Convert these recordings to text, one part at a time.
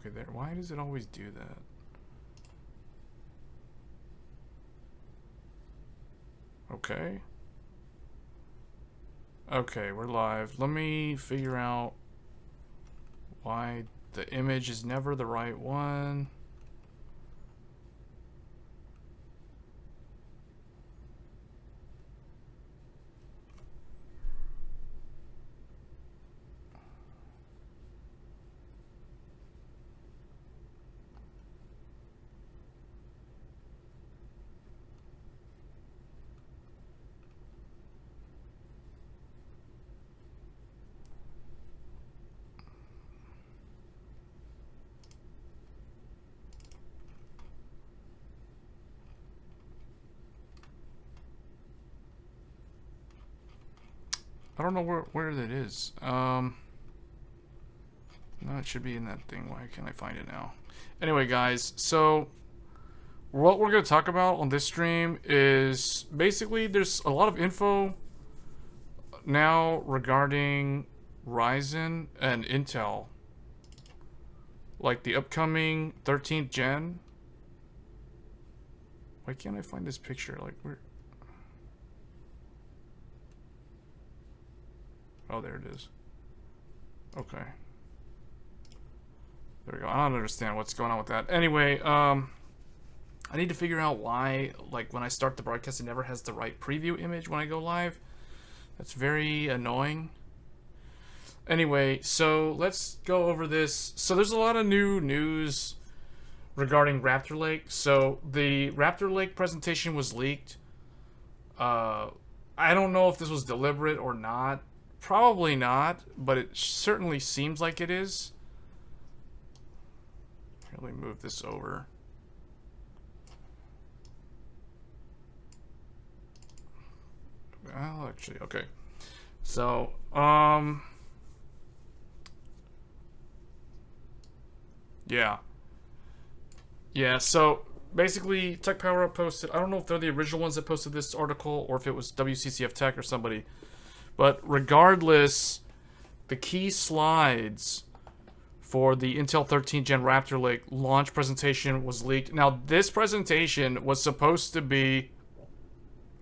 Okay, there. Why does it always do that? Okay. Okay, we're live. Let me figure out why the image is never the right one. I don't know where that is. No, it should be in that thing. Why can't I find it now? Anyway, guys, so what we're going to talk about on this stream is basically there's a lot of info now regarding Ryzen and Intel. Like the upcoming 13th gen. Why can't I find this picture? Like, where? Oh, there it is. Okay. There we go. I don't understand what's going on with that. Anyway, I need to figure out why, like, when I start the broadcast, it never has the right preview image when I go live. That's very annoying. Anyway, so let's go over this. So there's a lot of new news regarding Raptor Lake. So the Raptor Lake presentation was leaked. I don't know if this was deliberate or not. Probably not, but it certainly seems like it is. Here, let me move this over. Well, actually, okay. So, yeah. Yeah, so basically Tech Power Up posted, I don't know if they're the original ones that posted this article or if it was WCCF Tech or somebody. But regardless, the key slides for the Intel 13th Gen Raptor Lake launch presentation was leaked. Now, this presentation was supposed to be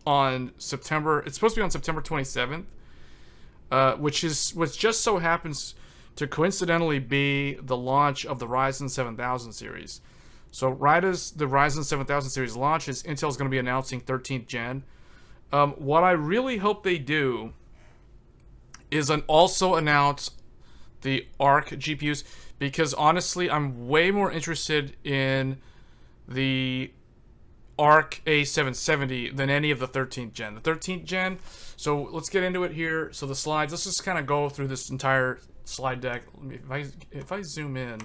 on September 27th, which just so happens to coincidentally be the launch of the Ryzen 7000 series. So right as the Ryzen 7000 series launches, Intel's going to be announcing 13th Gen. What I really hope they do is also announce the Arc GPUs, because honestly, I'm way more interested in the Arc A770 than any of the 13th Gen. The 13th Gen, so let's get into it here. So the slides, let's just kind of go through this entire slide deck. If I zoom in,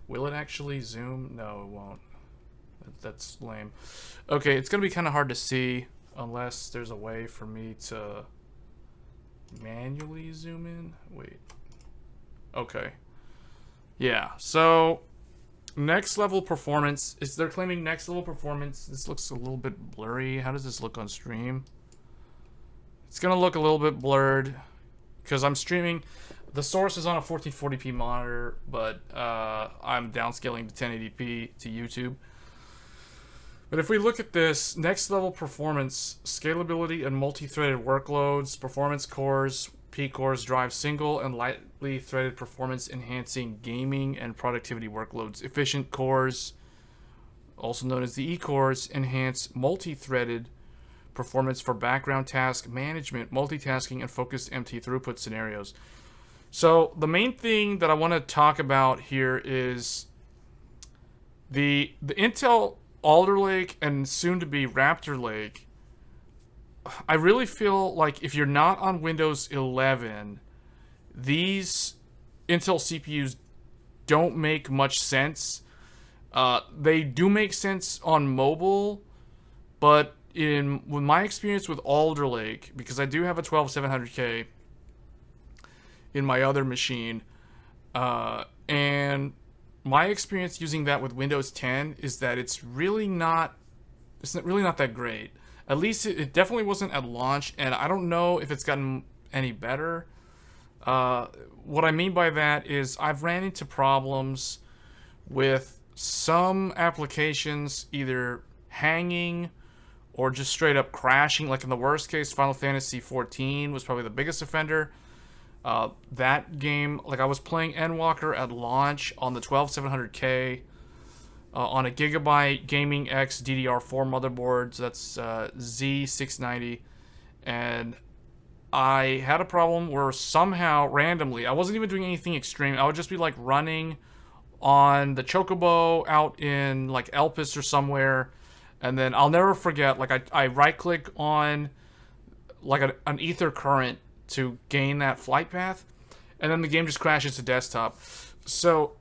will it actually zoom? No, it won't. That's lame. Okay, it's going to be kind of hard to see unless there's a way for me to manually zoom in. Wait. Okay. Yeah, so next level performance is, they're claiming next level performance. This looks a little bit blurry. How does this look on stream? It's gonna look a little bit blurred because I'm streaming. The source is on a 1440p monitor, but I'm downscaling to 1080p to YouTube. But if we look at this, next level performance, scalability and multi-threaded workloads, performance cores, P-cores drive single and lightly threaded performance enhancing gaming and productivity workloads. Efficient cores, also known as the E-cores, enhance multi-threaded performance for background task management, multitasking, and focused MT throughput scenarios. So the main thing that I want to talk about here is the Intel Alder Lake and soon to be Raptor Lake. I really feel like if you're not on Windows 11, these Intel CPUs don't make much sense. They do make sense on mobile, but with my experience with Alder Lake, because I do have a 12700K in my other machine, and my experience using that with Windows 10 is that it's really not that great. At least it definitely wasn't at launch, and I don't know if it's gotten any better. What I mean by that is I've ran into problems with some applications either hanging or just straight up crashing. Like in the worst case, Final Fantasy XIV was probably the biggest offender. That game, like I was playing Endwalker at launch on the 12700K on a Gigabyte Gaming X DDR4 motherboard. So that's Z690. And I had a problem where somehow, randomly, I wasn't even doing anything extreme. I would just be like running on the Chocobo out in like Elpis or somewhere. And then I'll never forget, like I right click on like an ether current to gain that flight path, and then the game just crashes to desktop. So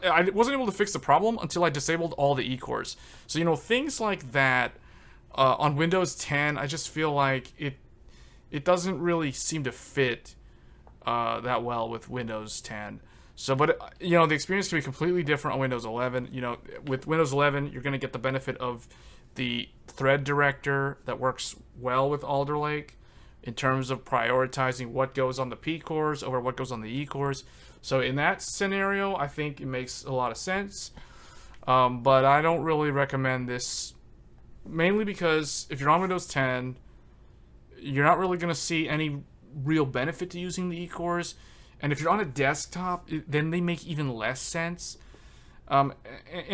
I wasn't able to fix the problem until I disabled all the E-cores. So, you know, things like that on Windows 10, I just feel like it doesn't really seem to fit that well with Windows 10. So, but, you know, the experience can be completely different on Windows 11. You know, with Windows 11, you're going to get the benefit of the thread director that works well with Alder Lake in terms of prioritizing what goes on the P cores over what goes on the E cores. So in that scenario, I think it makes a lot of sense. But I don't really recommend this, mainly because if you're on Windows 10, you're not really going to see any real benefit to using the E cores. And if you're on a desktop, then they make even less sense. And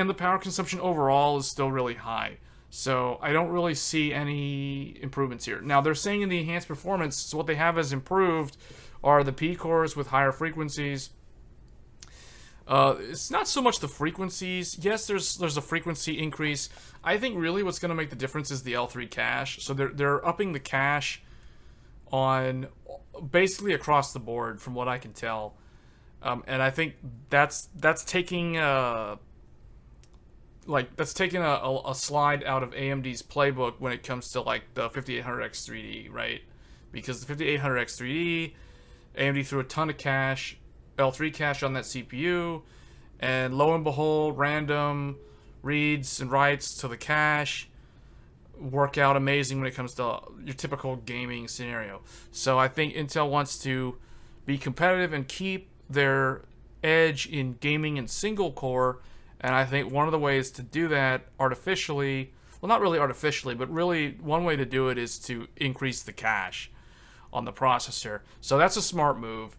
the power consumption overall is still really high. So I don't really see any improvements here. Now, they're saying in the enhanced performance, so what they have as improved are the P cores with higher frequencies. It's not so much the frequencies. Yes, there's a frequency increase. I think really what's going to make the difference is the L3 cache. So they're upping the cache on basically across the board, from what I can tell. And I think that's taking a slide out of AMD's playbook when it comes to like the 5800X3D, right? Because the 5800X3D, AMD threw a ton of cache, L3 cache on that CPU, and lo and behold, random reads and writes to the cache work out amazing when it comes to your typical gaming scenario. So I think Intel wants to be competitive and keep their edge in gaming and single core. And I think one of the ways to do that artificially, well, not really artificially, but really one way to do it is to increase the cache on the processor. So that's a smart move.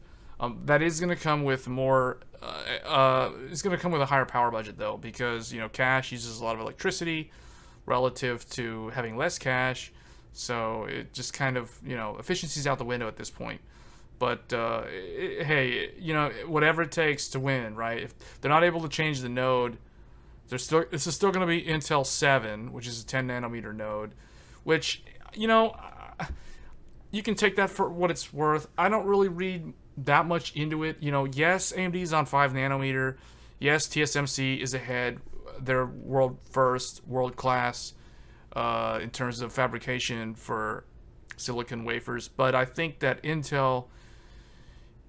That is going to come with more, it's going to come with a higher power budget though, because, you know, cache uses a lot of electricity relative to having less cache. So it just kind of, you know, efficiency's out the window at this point. But hey, you know, whatever it takes to win, right? If they're not able to change the node, this is still going to be Intel 7, which is a 10 nanometer node, which, you know, you can take that for what it's worth. I don't really read that much into it. You know, yes, AMD is on 5 nanometer. Yes, TSMC is ahead. They're world class in terms of fabrication for silicon wafers. But I think that Intel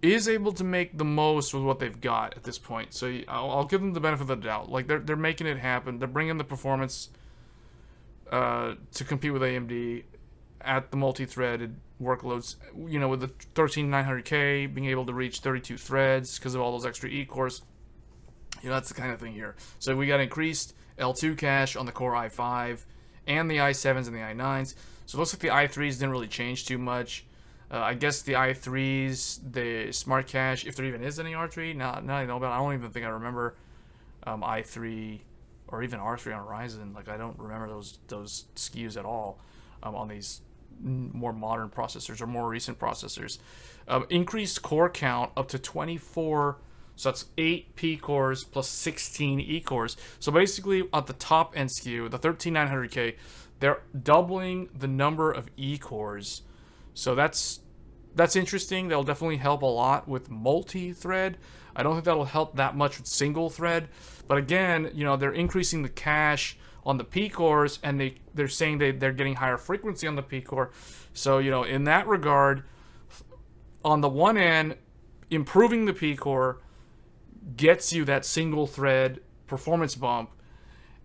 is able to make the most with what they've got at this point. So I'll give them the benefit of the doubt. Like they're making it happen. They're bringing the performance to compete with AMD at the multi-threaded workloads. You know, with the 13900K being able to reach 32 threads because of all those extra E-cores. You know, that's the kind of thing here. So we got increased L2 cache on the Core i5 and the i7s and the i9s. So it looks like the i3s didn't really change too much. I guess the i3s, the smart cache, if there even is any R3, now I know about it, I don't even think I remember i3 or even R3 on Ryzen. Like, I don't remember those SKUs at all on these more modern processors or more recent processors. Increased core count up to 24. So that's 8 P cores plus 16 E cores. So basically, at the top end SKU, the 13900K, they're doubling the number of E cores. So that's interesting. That'll definitely help a lot with multi-thread. I don't think that'll help that much with single thread. But again, you know, they're increasing the cache on the P cores, and they're saying they're getting higher frequency on the P core. So, you know, in that regard, on the one end, improving the P core gets you that single thread performance bump,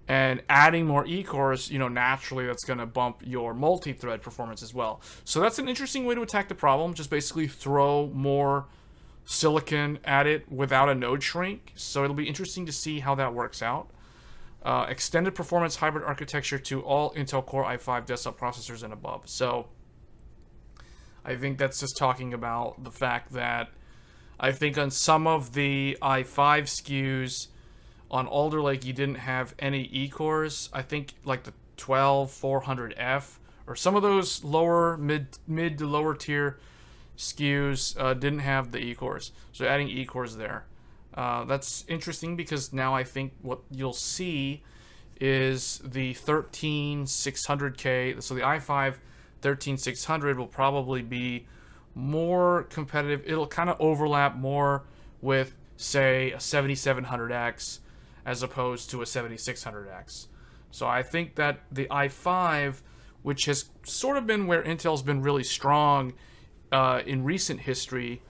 and adding more E-cores, you know, naturally that's going to bump your multi-thread performance as well. So that's an interesting way to attack the problem. Just basically throw more silicon at it without a node shrink. So it'll be interesting to see how that works out. Extended performance hybrid architecture to all Intel Core i5 desktop processors and above. So I think that's just talking about the fact that I think on some of the i5 SKUs on Alder Lake you didn't have any E-cores. I think like the 12400F or some of those lower mid to lower tier SKUs didn't have the E-cores. So adding E-cores there. That's interesting because now I think what you'll see is the 13600K. So the i5 13600 will probably be more competitive. It'll kind of overlap more with, say, a 7700X as opposed to a 7600X. So I think that the i5, which has sort of been where Intel's been really strong in recent history,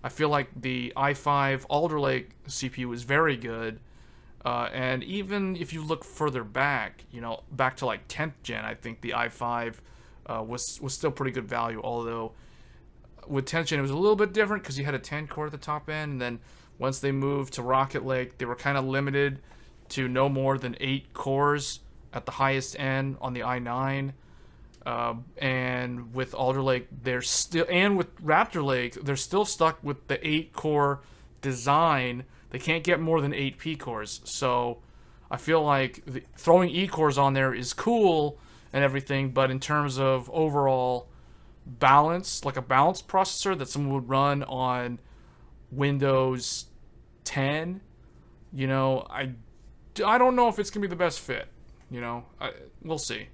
I feel like the i5 Alder Lake CPU is very good. And even if you look further back, you know, back to like 10th gen, I think the i5 was still pretty good value. Although with 10th gen, it was a little bit different because you had a 10 core at the top end. And then once they moved to Rocket Lake, they were kind of limited to no more than 8 cores at the highest end on the i9. And with Alder Lake, they're still, and with Raptor Lake, they're still stuck with the 8-core design. They can't get more than 8 P-cores. So I feel like throwing E-cores on there is cool and everything, but in terms of overall balance, like a balanced processor that someone would run on Windows 10, you know, I don't know if it's going to be the best fit. You know, we'll see.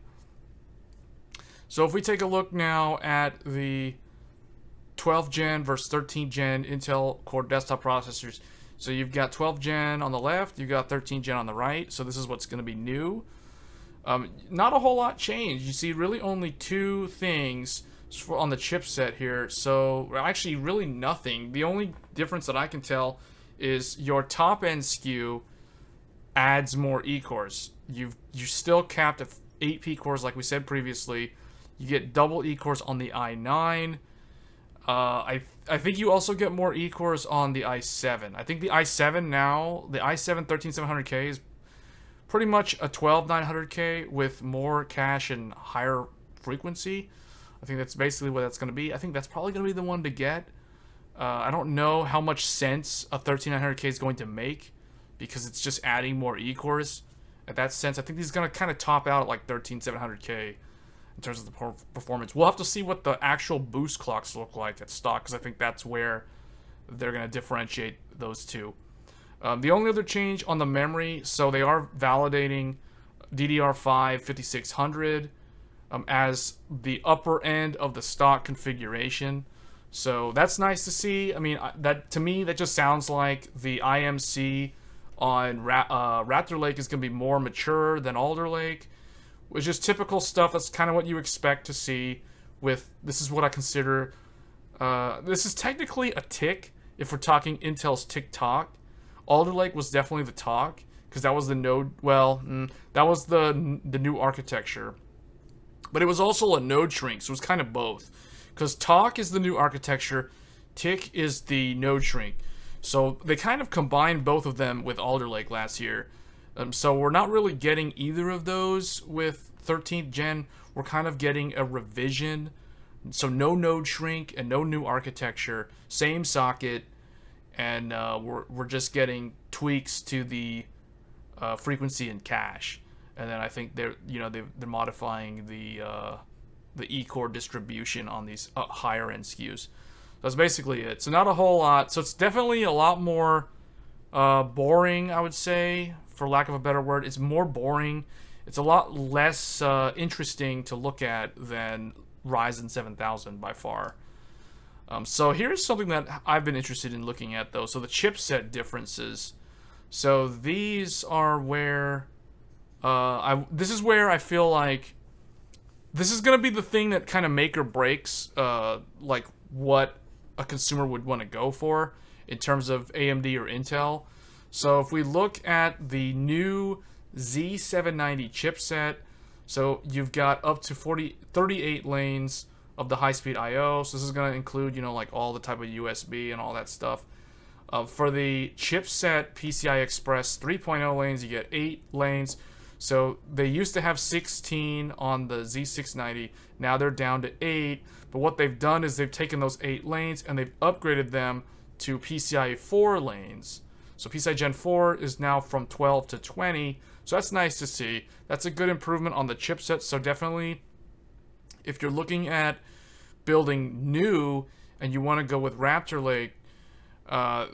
So if we take a look now at the 12th gen versus 13th gen Intel Core desktop processors. So you've got 12th gen on the left, you've got 13th gen on the right. So this is what's going to be new. Not a whole lot changed. You see really only 2 things on the chipset here. So actually really nothing. The only difference that I can tell is your top end SKU adds more E-cores. You're still capped at 8 P-cores like we said previously. You get double E-cores on the i9. I think you also get more E-cores on the i7. I think the i7 now, the i7 13700K is pretty much a 12900K with more cache and higher frequency. I think that's basically what that's going to be. I think that's probably going to be the one to get. I don't know how much sense a 13900K is going to make because it's just adding more E-cores. At that sense, I think this is going to kind of top out at like 13700K. In terms of the performance. We'll have to see what the actual boost clocks look like at stock, because I think that's where they're going to differentiate those two. The only other change on the memory, so they are validating DDR5 5600 as the upper end of the stock configuration. So that's nice to see. I mean, that to me, that just sounds like the IMC on Raptor Lake is going to be more mature than Alder Lake. Which is typical stuff. That's kind of what you expect to see with, this is what I consider, this is technically a tick if we're talking Intel's tick-tock. Alder Lake was definitely the talk, because that was the node, well, that was the new architecture. But it was also a node shrink, so it was kind of both. Because talk is the new architecture, tick is the node shrink. So they kind of combined both of them with Alder Lake last year. So we're not really getting either of those with 13th gen. We're kind of getting a revision. So no node shrink and no new architecture. Same socket. And we're just getting tweaks to the frequency and cache. And then I think they're modifying the E-core distribution on these higher end SKUs. That's basically it. So not a whole lot. So it's definitely a lot more boring, I would say. For lack of a better word, it's more boring. It's a lot less interesting to look at than Ryzen 7000 by far. So here's something that I've been interested in looking at, though. So the chipset differences. So these are where this is where I feel like this is going to be the thing that kind of make or breaks like what a consumer would want to go for in terms of AMD or Intel. So if we look at the new Z790 chipset, so you've got up to 38 lanes of the high-speed I/O. So this is going to include, you know, like all the type of USB and all that stuff. For the chipset PCI Express 3.0 lanes, you get 8 lanes. So they used to have 16 on the Z690. Now they're down to 8. But what they've done is they've taken those 8 lanes and they've upgraded them to PCI 4 lanes. So PCI Gen 4 is now from 12 to 20. So that's nice to see. That's a good improvement on the chipset. So definitely, if you're looking at building new and you want to go with Raptor Lake,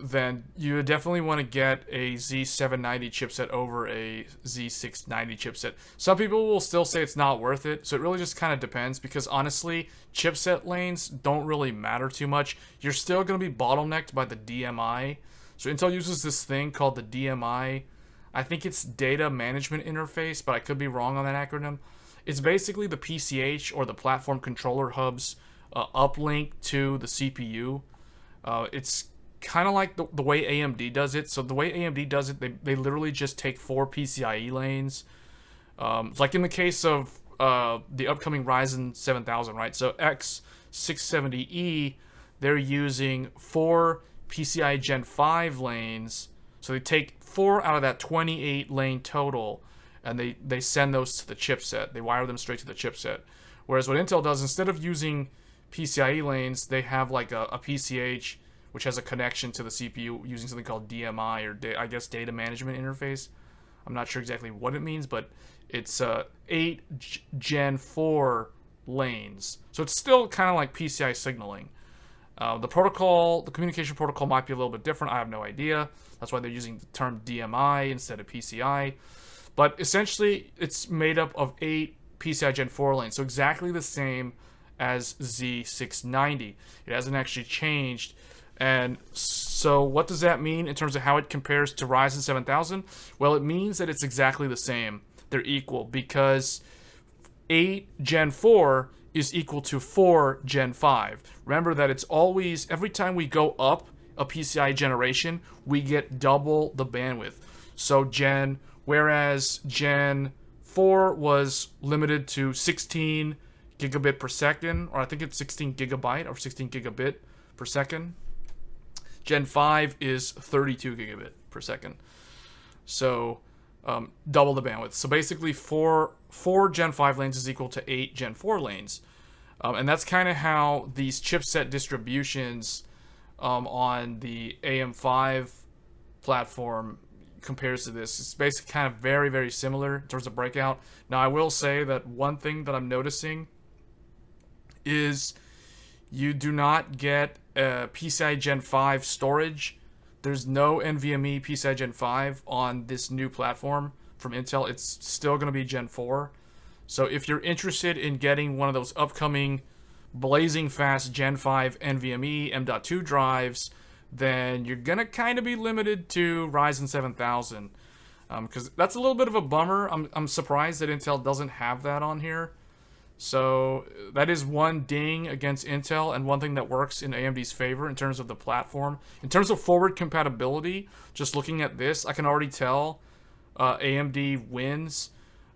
then you definitely want to get a Z790 chipset over a Z690 chipset. Some people will still say it's not worth it, so it really just kind of depends, because honestly, chipset lanes don't really matter too much. You're still going to be bottlenecked by the DMI. So Intel uses this thing called the DMI. I think it's Data Management Interface, but I could be wrong on that acronym. It's basically the PCH, or the Platform Controller Hub's uplink to the CPU. It's kind of like the way AMD does it. So the way AMD does it, they literally just take 4 PCIe lanes. Like in the case of the upcoming Ryzen 7000, right? So X670E, they're using 4 PCI Gen 5 lanes. So they take 4 out of that 28 lane total, and they send those to the chipset. They wire them straight to the chipset. Whereas what Intel does, instead of using PCIe lanes, they have like a PCH, which has a connection to the CPU using something called DMI, or I guess Data Management Interface. I'm not sure exactly what it means, but it's 8 Gen 4 lanes. So it's still kind of like PCI signaling. The protocol, the communication protocol might be a little bit different. I have no idea. That's why they're using the term DMI instead of PCI. But essentially, it's made up of 8 PCI Gen 4 lanes. So exactly the same as Z690. It hasn't actually changed. And so what does that mean in terms of how it compares to Ryzen 7000? Well, it means that it's exactly the same. They're equal, because 8 Gen 4 is equal to 4 Gen 5. Remember that it's always, every time we go up a PCI generation, we get double the bandwidth. So whereas Gen 4 was limited to 16 gigabit per second, or I think it's 16 gigabyte or 16 gigabit per second, Gen 5 is 32 gigabit per second. So double the bandwidth. So basically 4 Gen 5 lanes is equal to 8 Gen 4 lanes. And that's kind of how these chipset distributions on the AM5 platform compares to this. It's basically kind of very, very similar in terms of breakout. Now, I will say that one thing that I'm noticing is you do not get PCI Gen 5 storage. There's no NVMe PCI Gen 5 on this new platform from Intel. It's still going to be Gen 4. So if you're interested in getting one of those upcoming blazing fast Gen 5 NVMe M.2 drives, then you're going to kind of be limited to Ryzen 7000. Because that's a little bit of a bummer. I'm surprised that Intel doesn't have that on here. So that is one ding against Intel, and one thing that works in AMD's favor in terms of the platform. In terms of forward compatibility, just looking at this, I can already tell AMD wins.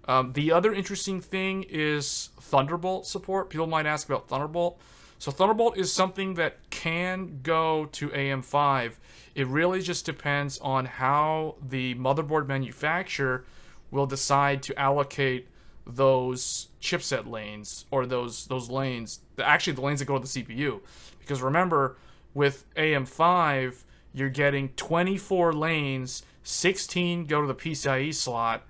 The other interesting thing is Thunderbolt support. People might ask about Thunderbolt. So Thunderbolt is something that can go to AM5. It really just depends on how the motherboard manufacturer will decide to allocate those chipset lanes, or those lanes, actually the lanes that go to the CPU. Because remember, with AM5, you're getting 24 lanes, 16 go to the PCIe slot,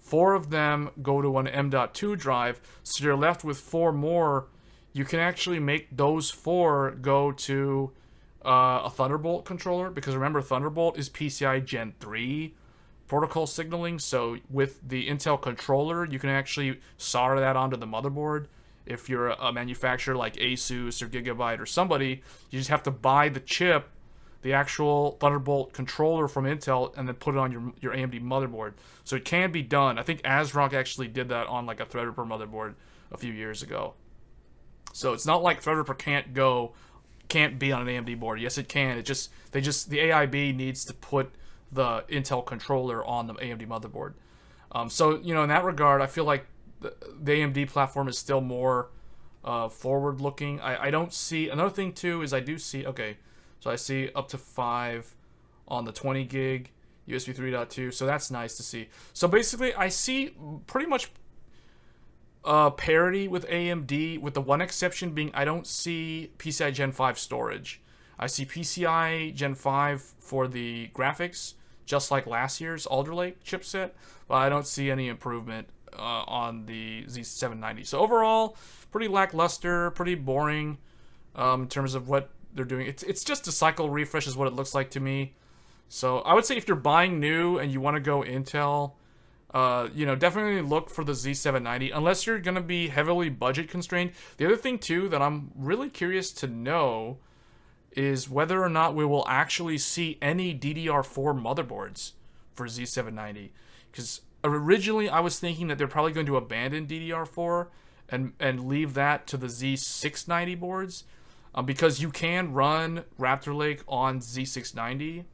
4 of them go to an M.2 drive, so you're left with 4 more. You can actually make those 4 go to a Thunderbolt controller, because remember, Thunderbolt is PCI Gen 3 protocol signaling, so with the Intel controller, you can actually solder that onto the motherboard. If you're a manufacturer like Asus or Gigabyte or somebody, you just have to buy the chip, the actual Thunderbolt controller from Intel, and then put it on your AMD motherboard. So it can be done. I think ASRock actually did that on like a Threadripper motherboard a few years ago. So it's not like Threadripper can't be on an AMD board. Yes, it can. The AIB needs to put the Intel controller on the AMD motherboard. So, in that regard, I feel like the AMD platform is still more forward looking. I don't see, another thing too is I do see, okay, so I see up to 5 on the 20 gig USB 3.2, so that's nice to see. So basically I see pretty much parity with AMD, with the one exception being I don't see PCI Gen 5 storage. I see PCI Gen 5 for the graphics, just like last year's Alder Lake chipset, but I don't see any improvement on the Z790. So overall, pretty lackluster, pretty boring in terms of what they're doing. It's just a cycle refresh is what it looks like to me. So I would say if you're buying new and you want to go Intel, you know, definitely look for the Z790, unless you're going to be heavily budget constrained. The other thing, too, that I'm really curious to know is whether or not we will actually see any DDR4 motherboards for Z790. Because originally I was thinking that they're probably going to abandon DDR4 and leave that to the Z690 boards, because you can run Raptor Lake on Z690.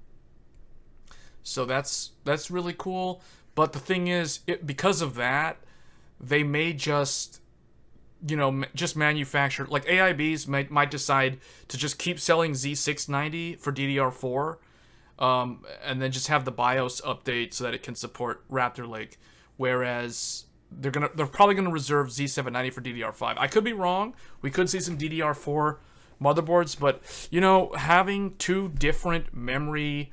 So that's really cool. But the thing is, because of that, they may just, you know, just manufacture, like AIBs might decide to just keep selling Z690 for DDR4, and then just have the BIOS update so that it can support Raptor Lake. Whereas they're probably gonna reserve Z790 for DDR5. I could be wrong. We could see some DDR4 motherboards, but you know, having two different memory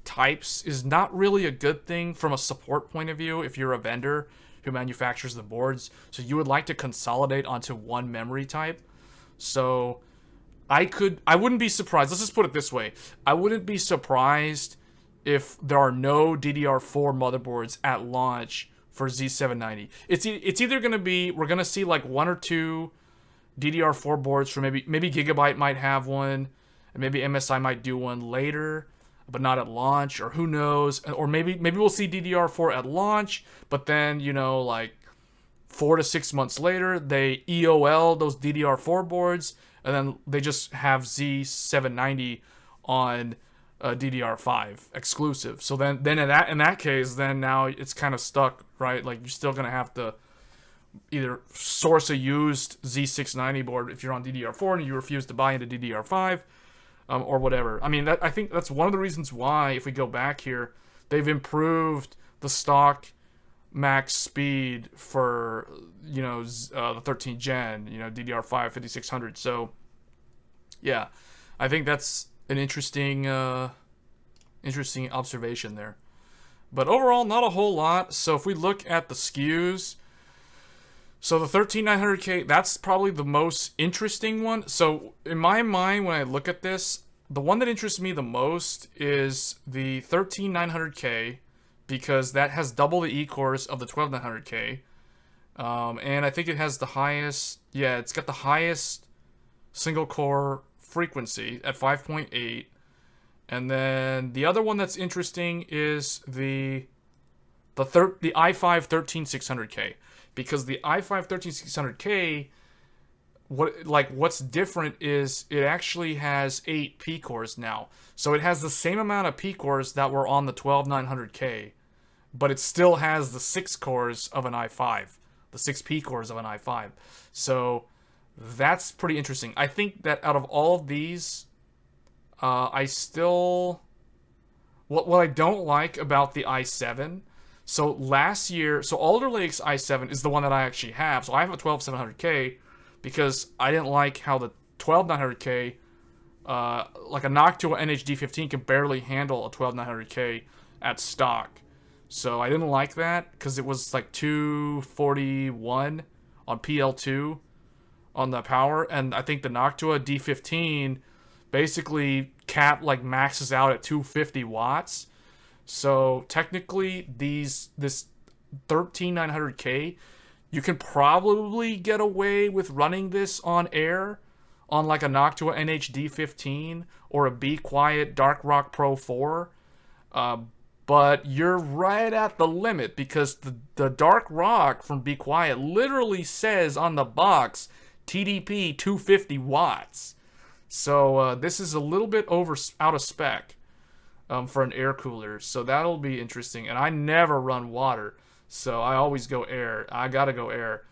types is not really a good thing from a support point of view if you're a vendor who manufactures the boards. So you would like to consolidate onto one memory type. So I wouldn't be surprised. Let's just put it this way. I wouldn't be surprised if there are no DDR4 motherboards at launch for Z790. It's either going to be, we're going to see like one or two DDR4 boards for maybe Gigabyte might have one, and maybe MSI might do one later, but not at launch, or who knows, or maybe we'll see DDR4 at launch, but then, you know, like 4 to 6 months later, they EOL those DDR4 boards, and then they just have Z790 on DDR5 exclusive. So then in that case, then now it's kind of stuck, right? Like you're still gonna have to either source a used Z690 board if you're on DDR4 and you refuse to buy into DDR5. Or whatever. I mean, I think that's one of the reasons why, if we go back here, they've improved the stock max speed for, you know, the 13th gen, you know, DDR5 5600. So, yeah, I think that's an interesting observation there. But overall, not a whole lot. So if we look at the SKUs, so the 13900K, that's probably the most interesting one. So in my mind, when I look at this, the one that interests me the most is the 13900K, because that has double the E-cores of the 12900K. And I think it has the highest, yeah, it's got the highest single core frequency at 5.8. And then the other one that's interesting is the i5 13600K. Because the i5 13600K, what's different is it actually has 8 P cores now. So it has the same amount of P cores that were on the 12900K, but it still has the 6 cores of an i5, the 6 P cores of an i5. So that's pretty interesting. I think that out of all of these, I still, what I don't like about the i7. So last year, so Alder Lake's i7 is the one that I actually have. So I have a 12700K because I didn't like how the 12900K, like a Noctua NHD15 can barely handle a 12900K at stock. So I didn't like that because it was like 241 on PL2 on the power. And I think the Noctua D15 basically maxes out at 250 watts. So technically, this 13900K, you can probably get away with running this on air on like a Noctua NHD15 or a Be Quiet Dark Rock Pro 4. But you're right at the limit because the Dark Rock from Be Quiet literally says on the box TDP 250 watts. So this is a little bit out of spec. For an air cooler, so that'll be interesting. And I never run water, so I always go air. I gotta go air.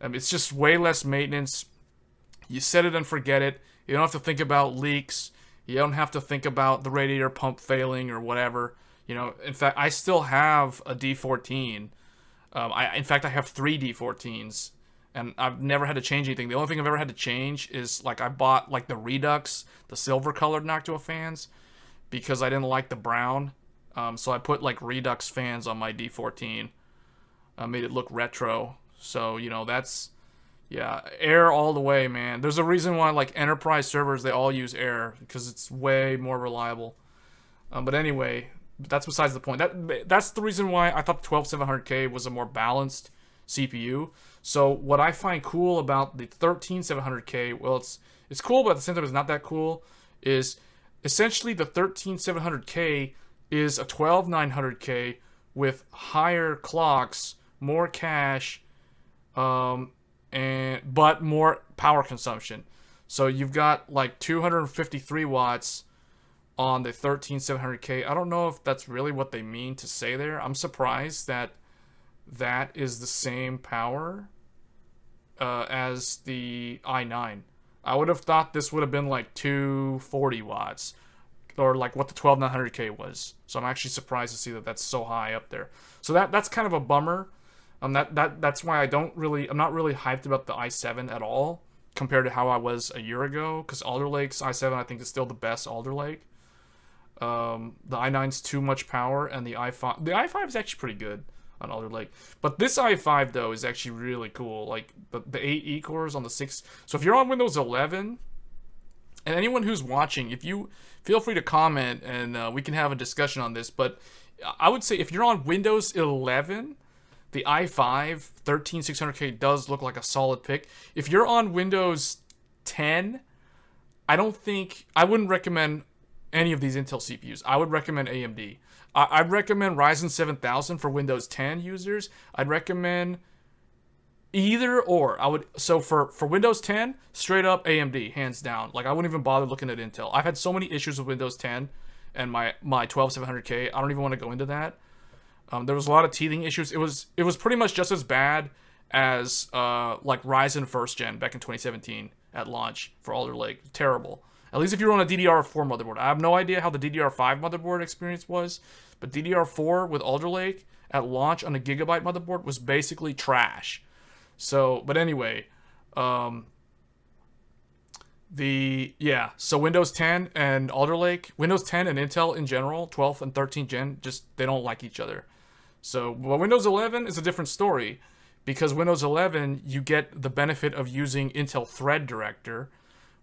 It's just way less maintenance. You set it and forget it. You don't have to think about leaks. You don't have to think about the radiator pump failing or whatever. You know, in fact, I still have a D14. In fact, I have 3 D14s, and I've never had to change anything. The only thing I've ever had to change is, like, I bought, like, the Redux, the silver-colored Noctua fans, because I didn't like the brown. So I put, like, Redux fans on my D14. Made it look retro. So, you know, that's... Yeah, air all the way, man. There's a reason why, like, enterprise servers, they all use air, because it's way more reliable. But anyway, that's besides the point. That's the reason why I thought the 12700K was a more balanced CPU. So what I find cool about the 13700K, well, it's cool, but at the same time it's not that cool, is essentially the 13700K is a 12900K with higher clocks, more cache, but more power consumption. So you've got like 253 watts on the 13700K. I don't know if that's really what they mean to say there. I'm surprised that that is the same power as the i9. I would have thought this would have been like 240 watts, or like what the 12900K was. So I'm actually surprised to see that that's so high up there. So that's kind of a bummer. That's why I'm not really hyped about the i7 at all compared to how I was a year ago, because Alder Lake's i7 I think is still the best Alder Lake. The i9's too much power, and the i5 is actually pretty good on Alder Lake. But this i5 though is actually really cool. Like the 8 E-cores on the 6. So if you're on Windows 11, and anyone who's watching, if you feel free to comment and we can have a discussion on this. But I would say if you're on Windows 11, the i5 13600K does look like a solid pick. If you're on Windows 10, I wouldn't recommend any of these Intel CPUs. I would recommend AMD. I'd recommend Ryzen 7000 for Windows 10 users. I'd recommend either or. So for Windows 10, straight up AMD, hands down. Like, I wouldn't even bother looking at Intel. I've had so many issues with Windows 10 and my 12700K. I don't even want to go into that. There was a lot of teething issues. It was pretty much just as bad as like Ryzen first gen back in 2017 at launch for Alder Lake. Terrible. At least if you're on a DDR4 motherboard. I have no idea how the DDR5 motherboard experience was, but DDR4 with Alder Lake at launch on a Gigabyte motherboard was basically trash. So, but anyway, so Windows 10 and Alder Lake, Windows 10 and Intel in general, 12th and 13th gen, just they don't like each other. So, but Windows 11 is a different story, because Windows 11 you get the benefit of using Intel Thread Director,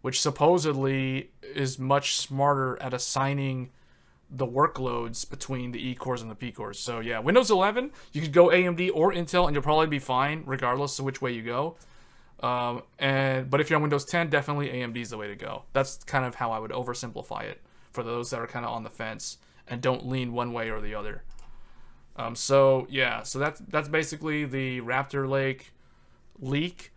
which supposedly is much smarter at assigning the workloads between the E-cores and the P-cores. So yeah, Windows 11, you could go AMD or Intel and you'll probably be fine regardless of which way you go. But if you're on Windows 10, definitely AMD is the way to go. That's kind of how I would oversimplify it for those that are kind of on the fence and don't lean one way or the other. So that's basically the Raptor Lake leak.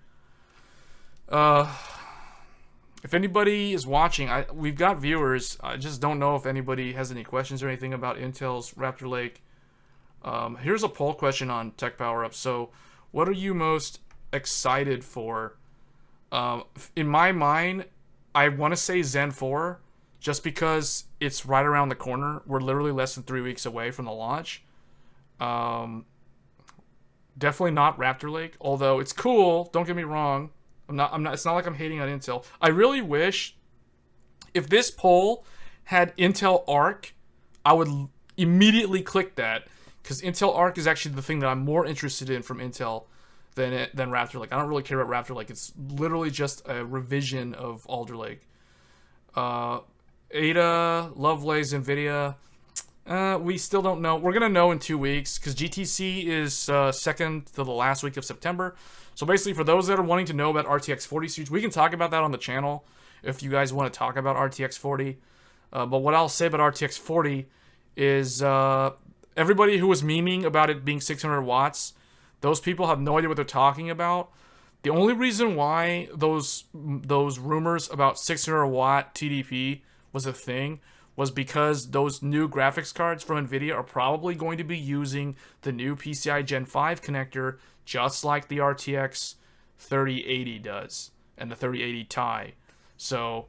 If anybody is watching, we've got viewers. I just don't know if anybody has any questions or anything about Intel's Raptor Lake. Here's a poll question on Tech Power Up. So, what are you most excited for? In my mind, I want to say Zen 4, just because it's right around the corner. We're literally less than 3 weeks away from the launch. Definitely not Raptor Lake, although it's cool. Don't get me wrong. I'm not. It's not like I'm hating on Intel. I really wish if this poll had Intel Arc, I would immediately click that, because Intel Arc is actually the thing that I'm more interested in from Intel than Raptor Lake. I don't really care about Raptor Lake. It's literally just a revision of Alder Lake. Ada, Lovelace, Nvidia. We still don't know. We're gonna know in 2 weeks, because GTC is second to the last week of September. So basically, for those that are wanting to know about RTX 40 series, we can talk about that on the channel if you guys want to talk about RTX 40. But what I'll say about RTX 40 is everybody who was memeing about it being 600 watts, those people have no idea what they're talking about. The only reason why those rumors about 600 watt TDP was a thing was because those new graphics cards from Nvidia are probably going to be using the new PCI Gen 5 connector, just like the RTX 3080 does. and the 3080 Ti. So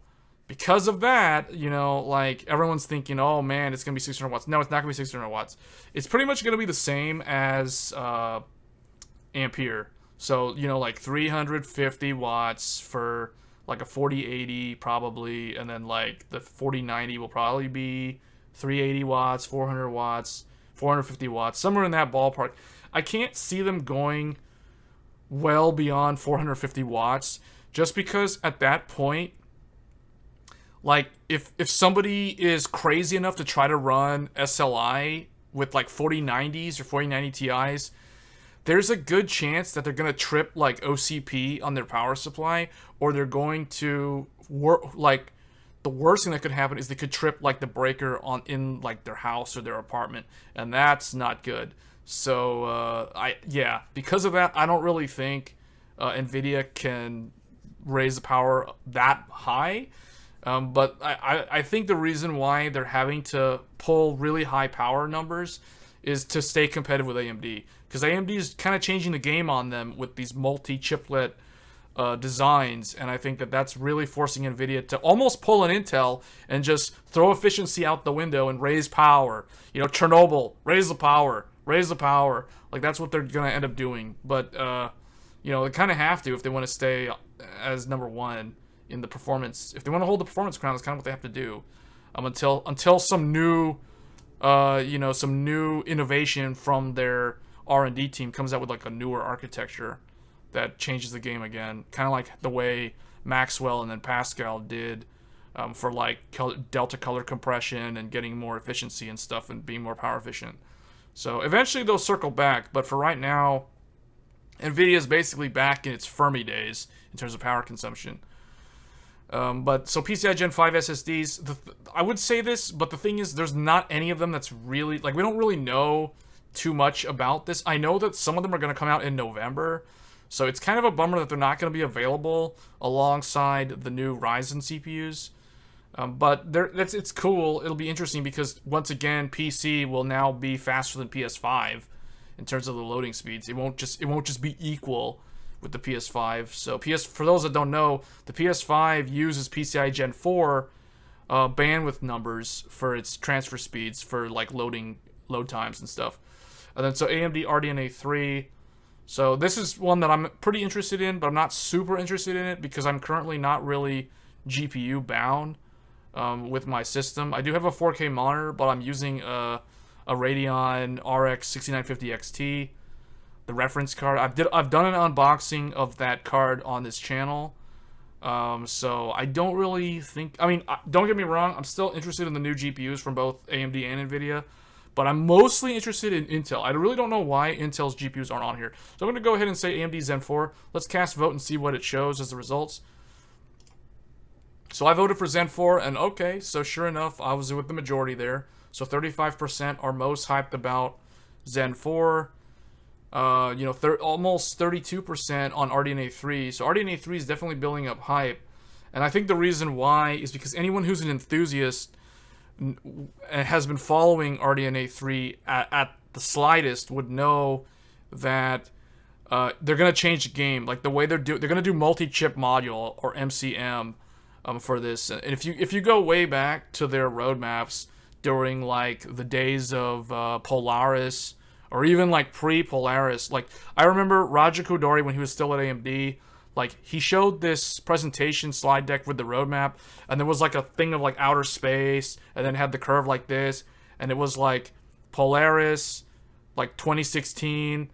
because of that, you know, like everyone's thinking, oh man, it's gonna be 600 watts. No, it's not gonna be 600 watts. It's pretty much gonna be the same as Ampere. So, you know, like 350 watts for like a 4080 probably, and then like the 4090 will probably be 380 watts, 400 watts, 450 watts, somewhere in that ballpark. I can't see them going well beyond 450 watts, just because at that point, like if somebody is crazy enough to try to run SLI with like 4090s or 4090 Ti's, there's a good chance that they're going to trip like OCP on their power supply, or they're going to work like, the worst thing that could happen is they could trip like the breaker on in like their house or their apartment, and that's not good. So because of that, I don't really think Nvidia can raise the power that high. But I think the reason why they're having to pull really high power numbers is to stay competitive with AMD, because AMD is kind of changing the game on them with these multi-chiplet designs, and I think that that's really forcing Nvidia to almost pull an Intel and just throw efficiency out the window and raise power. You know, Chernobyl, raise the power. Like that's what they're gonna end up doing. But you know, they kind of have to if they want to stay as number one in the performance. If they want to hold the performance crown, that's kind of what they have to do. Until some new, some new innovation from their R&D team comes out with like a newer architecture that changes the game again, kind of like the way Maxwell and then Pascal did for like delta color compression and getting more efficiency and stuff and being more power efficient. So eventually they'll circle back, but for right now, Nvidia is basically back in its Fermi days in terms of power consumption. But so PCI Gen 5 SSDs, I would say this, but the thing is, there's not any of them that's really, like, we don't really know too much about this. I know that some of them are going to come out in November, so it's kind of a bummer that they're not going to be available alongside the new Ryzen CPUs. But it's cool. It'll be interesting because, once again, PC will now be faster than PS5 in terms of the loading speeds. It won't just be equal with the PS5. So for those that don't know, the PS5 uses PCI Gen 4 bandwidth numbers for its transfer speeds for like load times and stuff. And then so AMD RDNA3. So this is one that I'm pretty interested in, but I'm not super interested in it because I'm currently not really GPU bound with my system. I do have a 4K monitor, but I'm using a Radeon RX 6950 XT. The reference card. I've done an unboxing of that card on this channel, so I don't really think. I mean, don't get me wrong. I'm still interested in the new GPUs from both AMD and Nvidia, but I'm mostly interested in Intel. I really don't know why Intel's GPUs aren't on here. So I'm going to go ahead and say AMD Zen 4. Let's cast vote and see what it shows as the results. So I voted for Zen 4, and okay, so sure enough, I was with the majority there. So 35% are most hyped about Zen 4. Almost 32% on RDNA3. So RDNA3 is definitely building up hype. And I think the reason why is because anyone who's an enthusiast and has been following RDNA3 at the slightest would know that they're going to change the game. Like the way they're going to do multi-chip module, or MCM, for this. And if you go way back to their roadmaps during like the days of Polaris, or even like pre-Polaris, like I remember Raja Koduri when he was still at AMD, like he showed this presentation slide deck with the roadmap, and there was like a thing of like outer space, and then had the curve like this, and it was like Polaris, like 2016,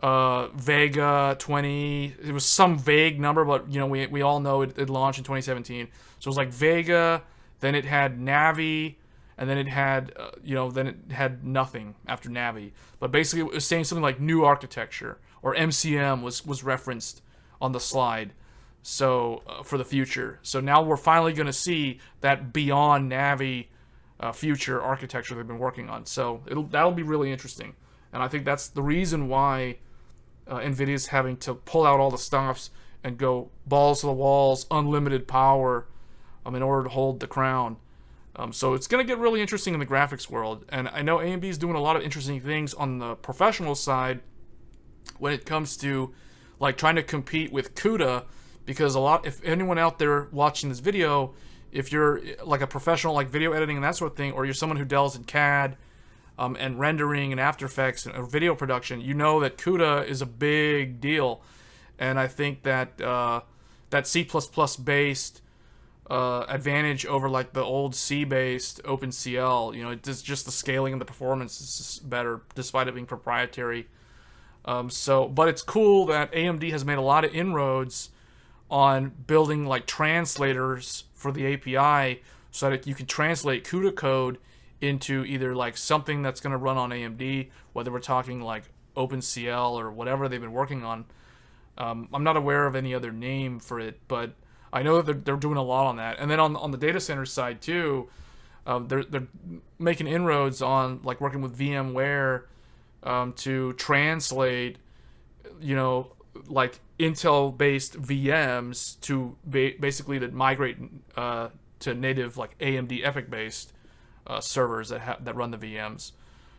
Vega 20. It was some vague number, but you know we all know it launched in 2017. So it was like Vega, then it had Navi. And then it had, then it had nothing after Navi. But basically it was saying something like new architecture, or MCM was referenced on the slide. So, for the future. So now we're finally going to see that beyond Navi future architecture they've been working on. So that'll be really interesting. And I think that's the reason why NVIDIA's having to pull out all the stops and go balls to the walls, unlimited power, in order to hold the crown. So it's going to get really interesting in the graphics world. And I know AMD is doing a lot of interesting things on the professional side when it comes to like trying to compete with CUDA, because if anyone out there watching this video, if you're like a professional like video editing and that sort of thing, or you're someone who deals in CAD and rendering and After Effects and video production, you know that CUDA is a big deal. And I think that that C++ based advantage over like the old C based OpenCL, you know, it's just the scaling and the performance is just better despite it being proprietary. But it's cool that AMD has made a lot of inroads on building like translators for the API so that you can translate CUDA code into either like something that's going to run on AMD, whether we're talking like OpenCL or whatever they've been working on. I'm not aware of any other name for it, but I know that they're doing a lot on that. And then on the data center side too, they're making inroads on like working with VMware to translate, you know, like Intel-based VMs to basically to migrate to native like AMD EPYC-based servers that run the VMs.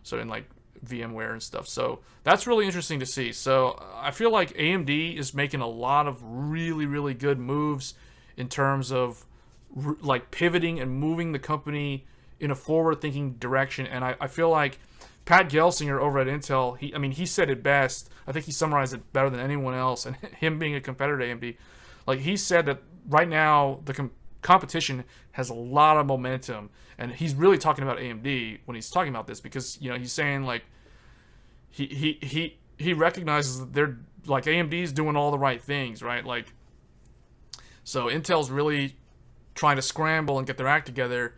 So in like VMware and stuff. So that's really interesting to see. So I feel like AMD is making a lot of really, really good moves in terms of like pivoting and moving the company in a forward-thinking direction. And I feel like Pat Gelsinger over at Intel, he said it best. I think he summarized it better than anyone else. And him being a competitor to AMD, like he said that right now the competition has a lot of momentum. And he's really talking about AMD when he's talking about this because, you know, he's saying like he recognizes that they're like AMD's doing all the right things, right? Like, so Intel's really trying to scramble and get their act together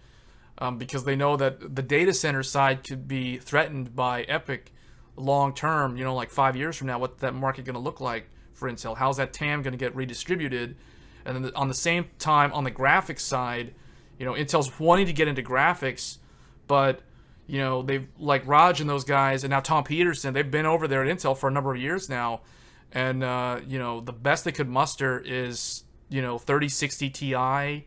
because they know that the data center side could be threatened by EPYC long term, you know, like 5 years from now, what's that market going to look like for Intel? How's that TAM going to get redistributed? And then on the same time, on the graphics side, you know, Intel's wanting to get into graphics, but, you know, they've, like Raj and those guys, and now Tom Peterson, they've been over there at Intel for a number of years now. And, you know, the best they could muster is, you know, 3060 Ti,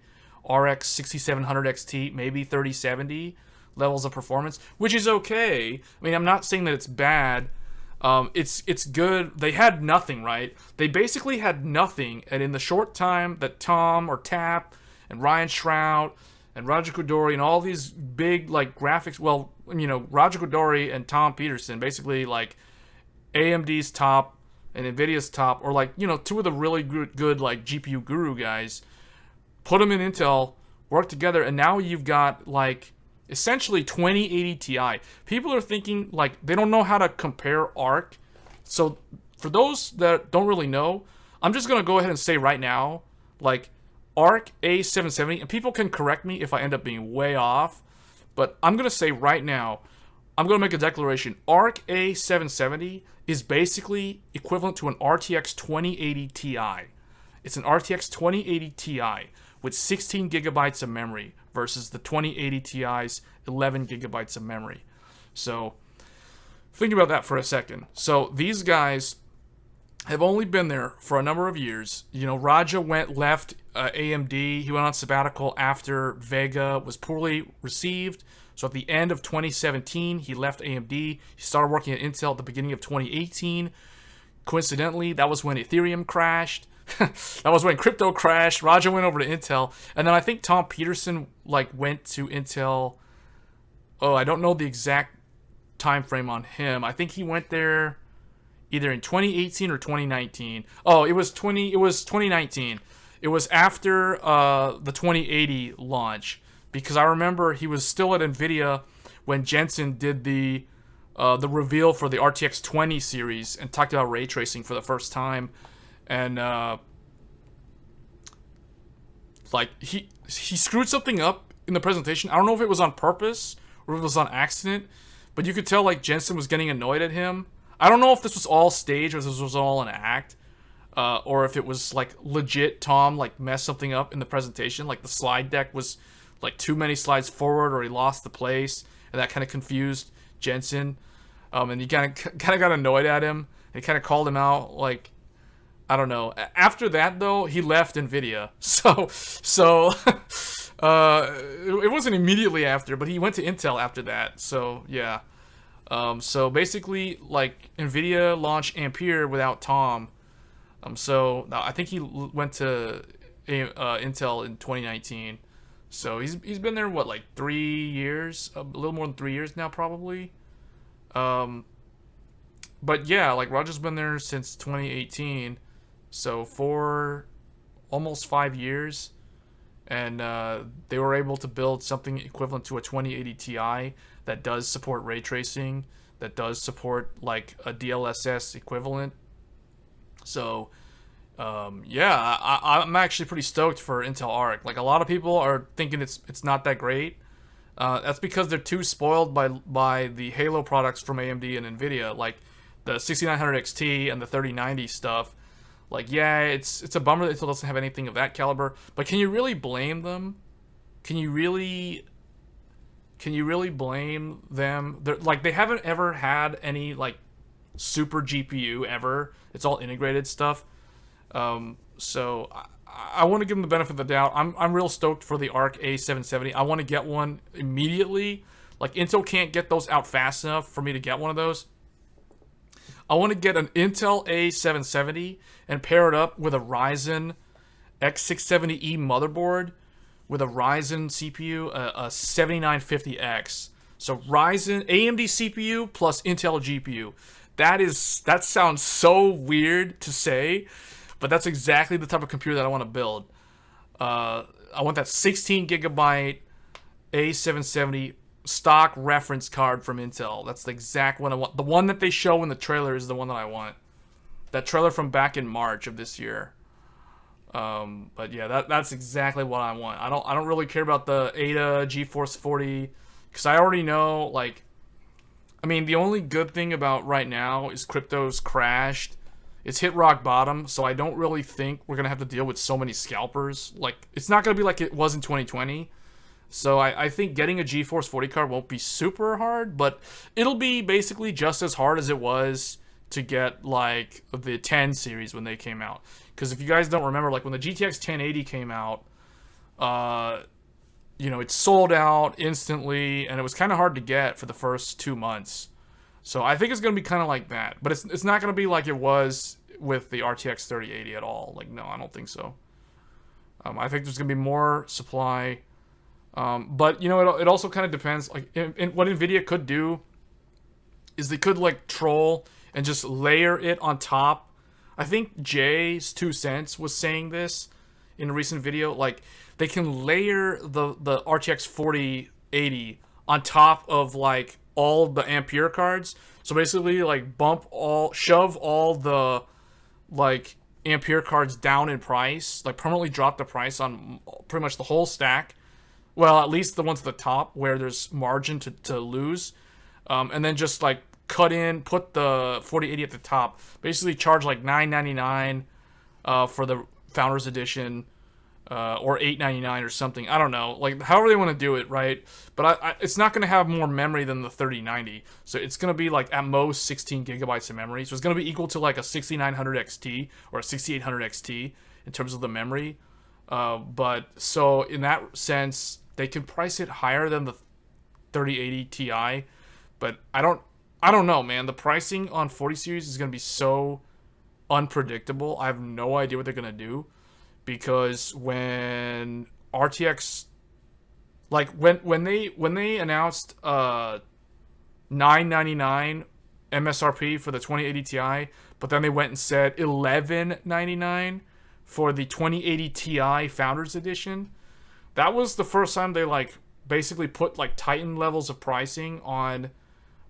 RX 6700 XT, maybe 3070 levels of performance, which is okay. I mean, I'm not saying that it's bad. It's good. They had nothing, right? They basically had nothing, and in the short time that Tom or Tap and Ryan Shrout and Raja Koduri and all these big like graphics, well, you know, Raja Koduri and Tom Peterson, basically like AMD's top and NVIDIA's top, or like, you know, two of the really good like GPU guru guys, put them in Intel, work together, and now you've got like essentially 2080 Ti. People are thinking like they don't know how to compare Arc. So for those that don't really know, I'm just gonna go ahead and say right now, like Arc A770, and people can correct me if I end up being way off, but I'm gonna say right now, I'm gonna make a declaration. Arc A770 is basically equivalent to an RTX 2080 Ti. It's an RTX 2080 Ti with 16 gigabytes of memory versus the 2080 Ti's 11 gigabytes of memory. So think about that for a second. So these guys have only been there for a number of years. You know, Raja left AMD. He went on sabbatical after Vega was poorly received. So at the end of 2017, he left AMD. He started working at Intel at the beginning of 2018. Coincidentally, that was when Ethereum crashed. That was when crypto crashed. Raja went over to Intel, and then I think Tom Peterson like went to Intel. Oh, I don't know the exact time frame on him. I think he went there either in 2018 or 2019. Oh, it was 2019. It was after the 2080 launch, because I remember he was still at NVIDIA when Jensen did the reveal for the RTX 20 series and talked about ray tracing for the first time. And like he screwed something up in the presentation. I don't know if it was on purpose or if it was on accident, but you could tell like Jensen was getting annoyed at him. I don't know if this was all staged or if this was all an act, or if it was like legit Tom like messed something up in the presentation. Like the slide deck was like too many slides forward, or he lost the place, and that kind of confused Jensen. And he kind of got annoyed at him. He kind of called him out, like, I don't know. After that, though, he left NVIDIA. So it wasn't immediately after, but he went to Intel after that. So, yeah. So basically, like, NVIDIA launched Ampere without Tom. So I think he went to Intel in 2019. So he's been there what, like 3 years, a little more than 3 years now probably. But yeah, like Roger's been there since 2018, so for almost 5 years, and they were able to build something equivalent to a 2080 Ti that does support ray tracing, that does support like a DLSS equivalent. So yeah, I'm actually pretty stoked for Intel Arc. Like a lot of people are thinking it's not that great. That's because they're too spoiled by the Halo products from AMD and Nvidia, like the 6900 XT and the 3090 stuff. Like, yeah, it's a bummer that Intel doesn't have anything of that caliber. But can you really blame them? Can you really blame them? Like, they haven't ever had any like super GPU ever. It's all integrated stuff. So I want to give them the benefit of the doubt. I'm real stoked for the Arc A770. I want to get one immediately. Like, Intel can't get those out fast enough for me to get one of those. I want to get an Intel A770 and pair it up with a Ryzen X670E motherboard with a Ryzen CPU, a 7950X. So Ryzen AMD CPU plus Intel GPU. That sounds so weird to say, but that's exactly the type of computer that I want to build. I want that 16 gigabyte A770 stock reference card from Intel. That's the exact one I want. The one that they show in the trailer is the one that I want. That trailer from back in March of this year. But yeah, that's exactly what I want. I don't really care about the Ada GeForce 40 because I already know, like, I mean, the only good thing about right now is crypto's crashed. It's hit rock bottom, so I don't really think we're gonna have to deal with so many scalpers. Like, it's not gonna be like it was in 2020. So I think getting a GeForce 40 card won't be super hard, but it'll be basically just as hard as it was to get like the 10 series when they came out. Because if you guys don't remember, like when the GTX 1080 came out, it sold out instantly, and it was kind of hard to get for the first 2 months. So I think it's going to be kind of like that. But it's not going to be like it was with the RTX 3080 at all. Like, no, I don't think so. I think there's going to be more supply. But it also kind of depends. Like, what Nvidia could do is they could like troll and just layer it on top. I think Jay's 2 cents was saying this in a recent video. Like, they can layer the RTX 4080 on top of like all the Ampere cards. So basically, like, shove all the like Ampere cards down in price, like permanently drop the price on pretty much the whole stack. Well, at least the ones at the top where there's margin to lose. And then just like put the 4080 at the top. Basically charge like $9.99 for the Founders Edition, or $8.99 or something. I don't know. Like, however they want to do it, right? But it's not going to have more memory than the 3090. So it's going to be like at most 16 gigabytes of memory. So it's going to be equal to like a 6900 XT or a 6800 XT in terms of the memory. But so in that sense, they can price it higher than the 3080 Ti, but I don't know, man. The pricing on 40 series is going to be so unpredictable. I have no idea what they're going to do, because when RTX, like when they announced $999 MSRP for the 2080 Ti, but then they went and said $1199 for the 2080 Ti Founders Edition. That was the first time they like basically put like Titan levels of pricing on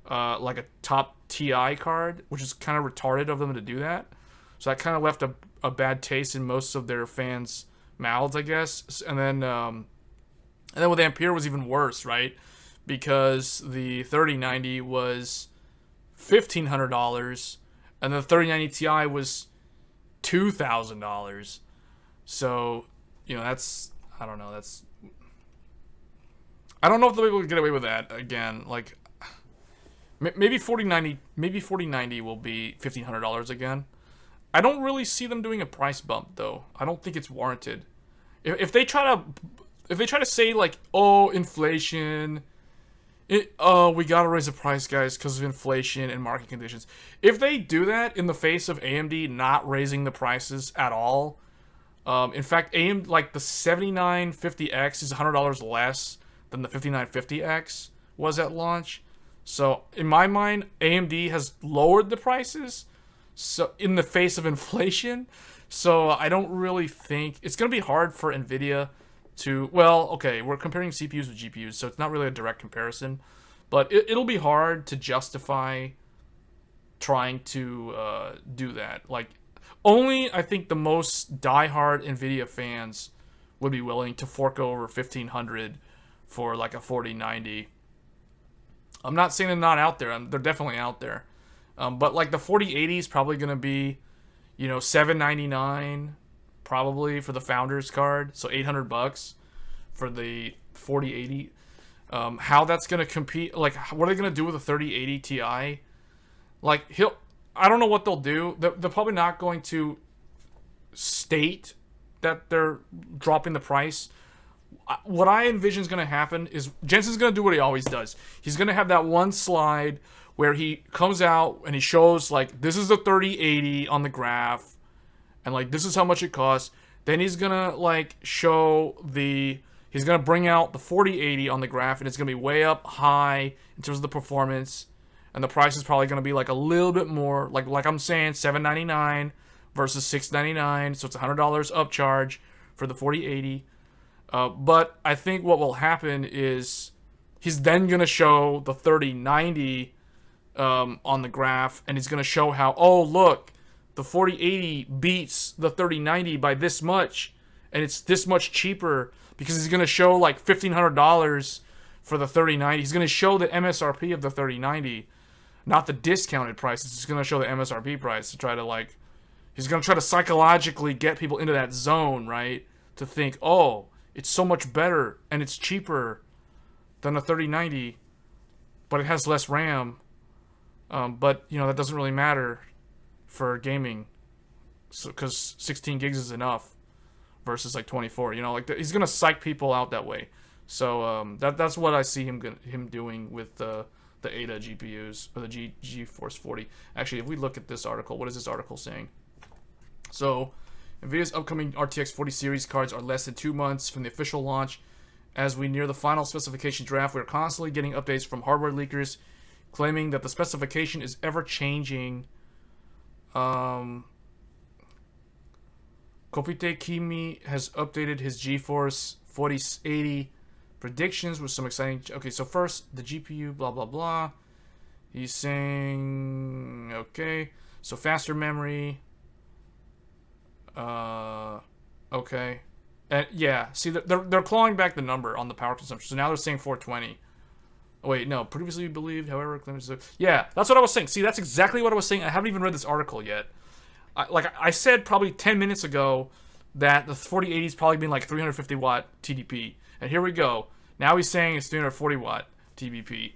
like a top Ti card, which is kind of retarded of them to do that. So that kind of left a bad taste in most of their fans' mouths, I guess. And then with Ampere was even worse, right? Because the 3090 was $1,500 and the 3090 Ti was $2,000. So, that's, I don't know, I don't know if they'll be able to get away with that again. Like, maybe 4090 will be $1,500 again. I don't really see them doing a price bump though. I don't think it's warranted. If they try to say like, oh, inflation, We gotta raise the price, guys, because of inflation and market conditions. If they do that in the face of AMD not raising the prices at all, in fact, AMD, like the 7950X is $100 less than the 5950X was at launch. So in my mind, AMD has lowered the prices, so in the face of inflation. So I don't really think it's gonna be hard for Nvidia to, well, okay, we're comparing CPUs with GPUs, so it's not really a direct comparison, but it'll be hard to justify trying to do that. Like, only I think the most diehard Nvidia fans would be willing to fork over $1,500 for like a 4090. I'm not saying they're not out there. They're definitely out there. But like the 4080 is probably going to be, you know, $799 probably for the Founders card, so $800 for the 4080. How that's gonna compete? Like, what are they gonna do with a 3080 Ti? Like, I don't know what they'll do. They're probably not going to state that they're dropping the price. What I envision is gonna happen is Jensen's gonna do what he always does. He's gonna have that one slide where he comes out and he shows like, this is the 3080 on the graph, and like, this is how much it costs. Then he's gonna like he's gonna bring out the 4080 on the graph, and it's gonna be way up high in terms of the performance, and the price is probably gonna be like a little bit more, like I'm saying, $799 versus $699, so it's $100 upcharge for the 4080. But I think what will happen is he's then gonna show the 3090 on the graph, and he's gonna show how, oh look, the 4080 beats the 3090 by this much, and it's this much cheaper, because he's going to show like $1,500 for the 3090. He's going to show the MSRP of the 3090, not the discounted price. He's going to show the MSRP price to try to like, he's going to try to psychologically get people into that zone, right? To think, oh, it's so much better and it's cheaper than a 3090, but it has less RAM. But, you know, that doesn't really matter for gaming, so because 16 gigs is enough versus like 24, you know, like he's gonna psych people out that way. So that's what I see him doing with the Ada GPUs, or the GeForce 40. Actually, if we look at this article, what is this article saying? So Nvidia's upcoming RTX 40 series cards are less than 2 months from the official launch. As we near the final specification draft, we are constantly getting updates from hardware leakers claiming that the specification is ever changing. Kopite Kimi has updated his GeForce 4080 predictions with some exciting... Okay, so first, the GPU, blah, blah, blah. He's saying... Okay, so faster memory. Okay. And yeah, see, they're clawing back the number on the power consumption. So now they're saying 420. Oh, wait, no. Previously believed, however... Yeah, that's what I was saying. See, that's exactly what I was saying. I haven't even read this article yet. Like I said probably 10 minutes ago that the 4080 is probably been like 350 watt TDP. And here we go. Now he's saying it's 340 watt TDP.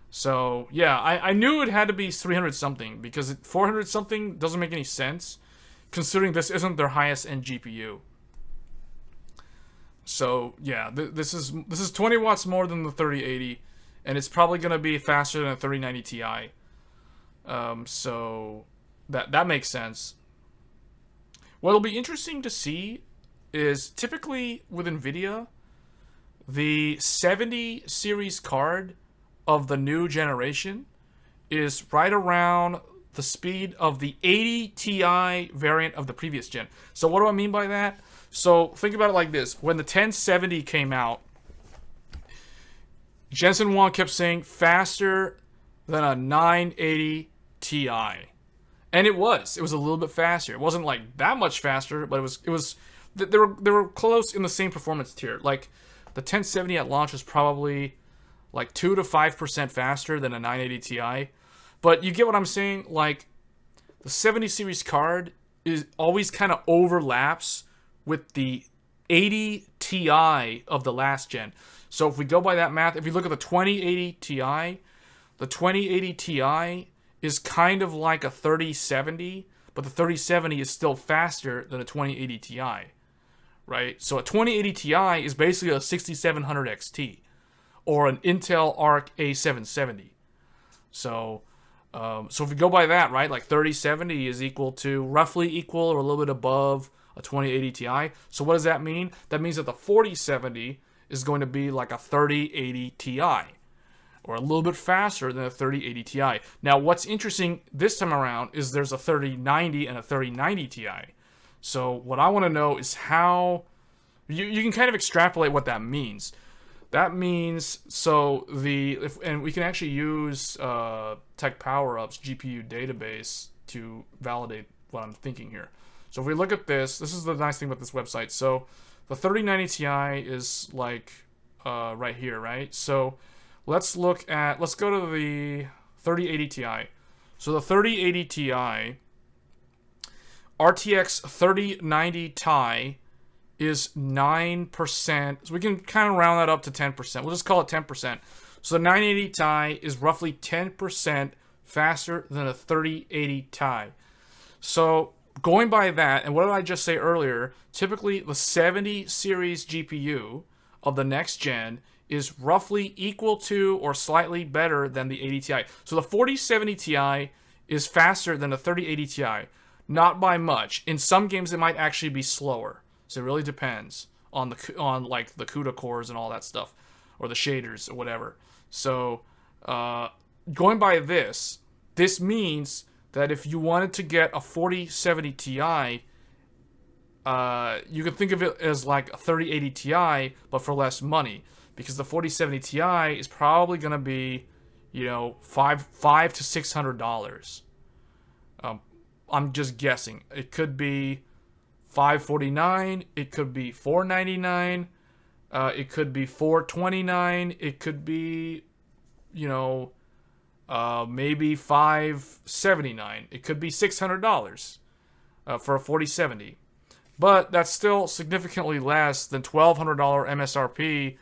So, yeah, I knew it had to be 300 something, because 400 something doesn't make any sense, considering this isn't their highest end GPU. So, yeah, this is 20 watts more than the 3080, and it's probably going to be faster than a 3090 Ti. So that makes sense. What'll be interesting to see is typically with Nvidia, the 70 series card of the new generation is right around the speed of the 80 Ti variant of the previous gen. So what do I mean by that? So think about it like this. When the 1070 came out, Jensen Huang kept saying faster than a 980 Ti. And it was a little bit faster. It wasn't like that much faster, but they were close in the same performance tier. Like the 1070 at launch was probably like 2 to 5% faster than a 980 Ti. But you get what I'm saying? Like the 70 series card is always kind of overlaps with the 80 Ti of the last gen. So if we go by that math, if you look at the 2080 Ti, the 2080 Ti is kind of like a 3070, but the 3070 is still faster than a 2080 Ti, right? So a 2080 Ti is basically a 6700 XT, or an Intel Arc A770. So, so if we go by that, right, like 3070 is equal to, roughly equal or a little bit above a 2080 Ti. So what does that mean? That means that the 4070 is going to be like a 3080 Ti, or a little bit faster than a 3080 Ti. Now, what's interesting this time around is there's a 3090 and a 3090 Ti. So what I want to know is how, you can kind of extrapolate what that means. That means, so and we can actually use Tech PowerUp's GPU database to validate what I'm thinking here. So if we look at this is the nice thing about this website. So the 3090 Ti is like right here, right? So let's go to the 3080 Ti. So the 3080 Ti, RTX 3090 Ti is 9%. So we can kind of round that up to 10%. We'll just call it 10%. So the 980 Ti is roughly 10% faster than a 3080 Ti. So going by that, and what did I just say earlier? Typically, the 70 series GPU of the next gen is roughly equal to or slightly better than the 80 Ti. So the 4070 Ti is faster than the 3080 Ti. Not by much. In some games, it might actually be slower. So it really depends on like the CUDA cores and all that stuff, or the shaders or whatever. So going by this means that if you wanted to get a 4070 Ti, you can think of it as like a 3080 Ti, but for less money, because the 4070 Ti is probably going to be, you know, $500 to $600. I'm just guessing. It could be $549. It could be $499. It could be $429. It could be, you know, maybe $579. It could be $600 for a 4070. But that's still significantly less than $1,200 MSRP.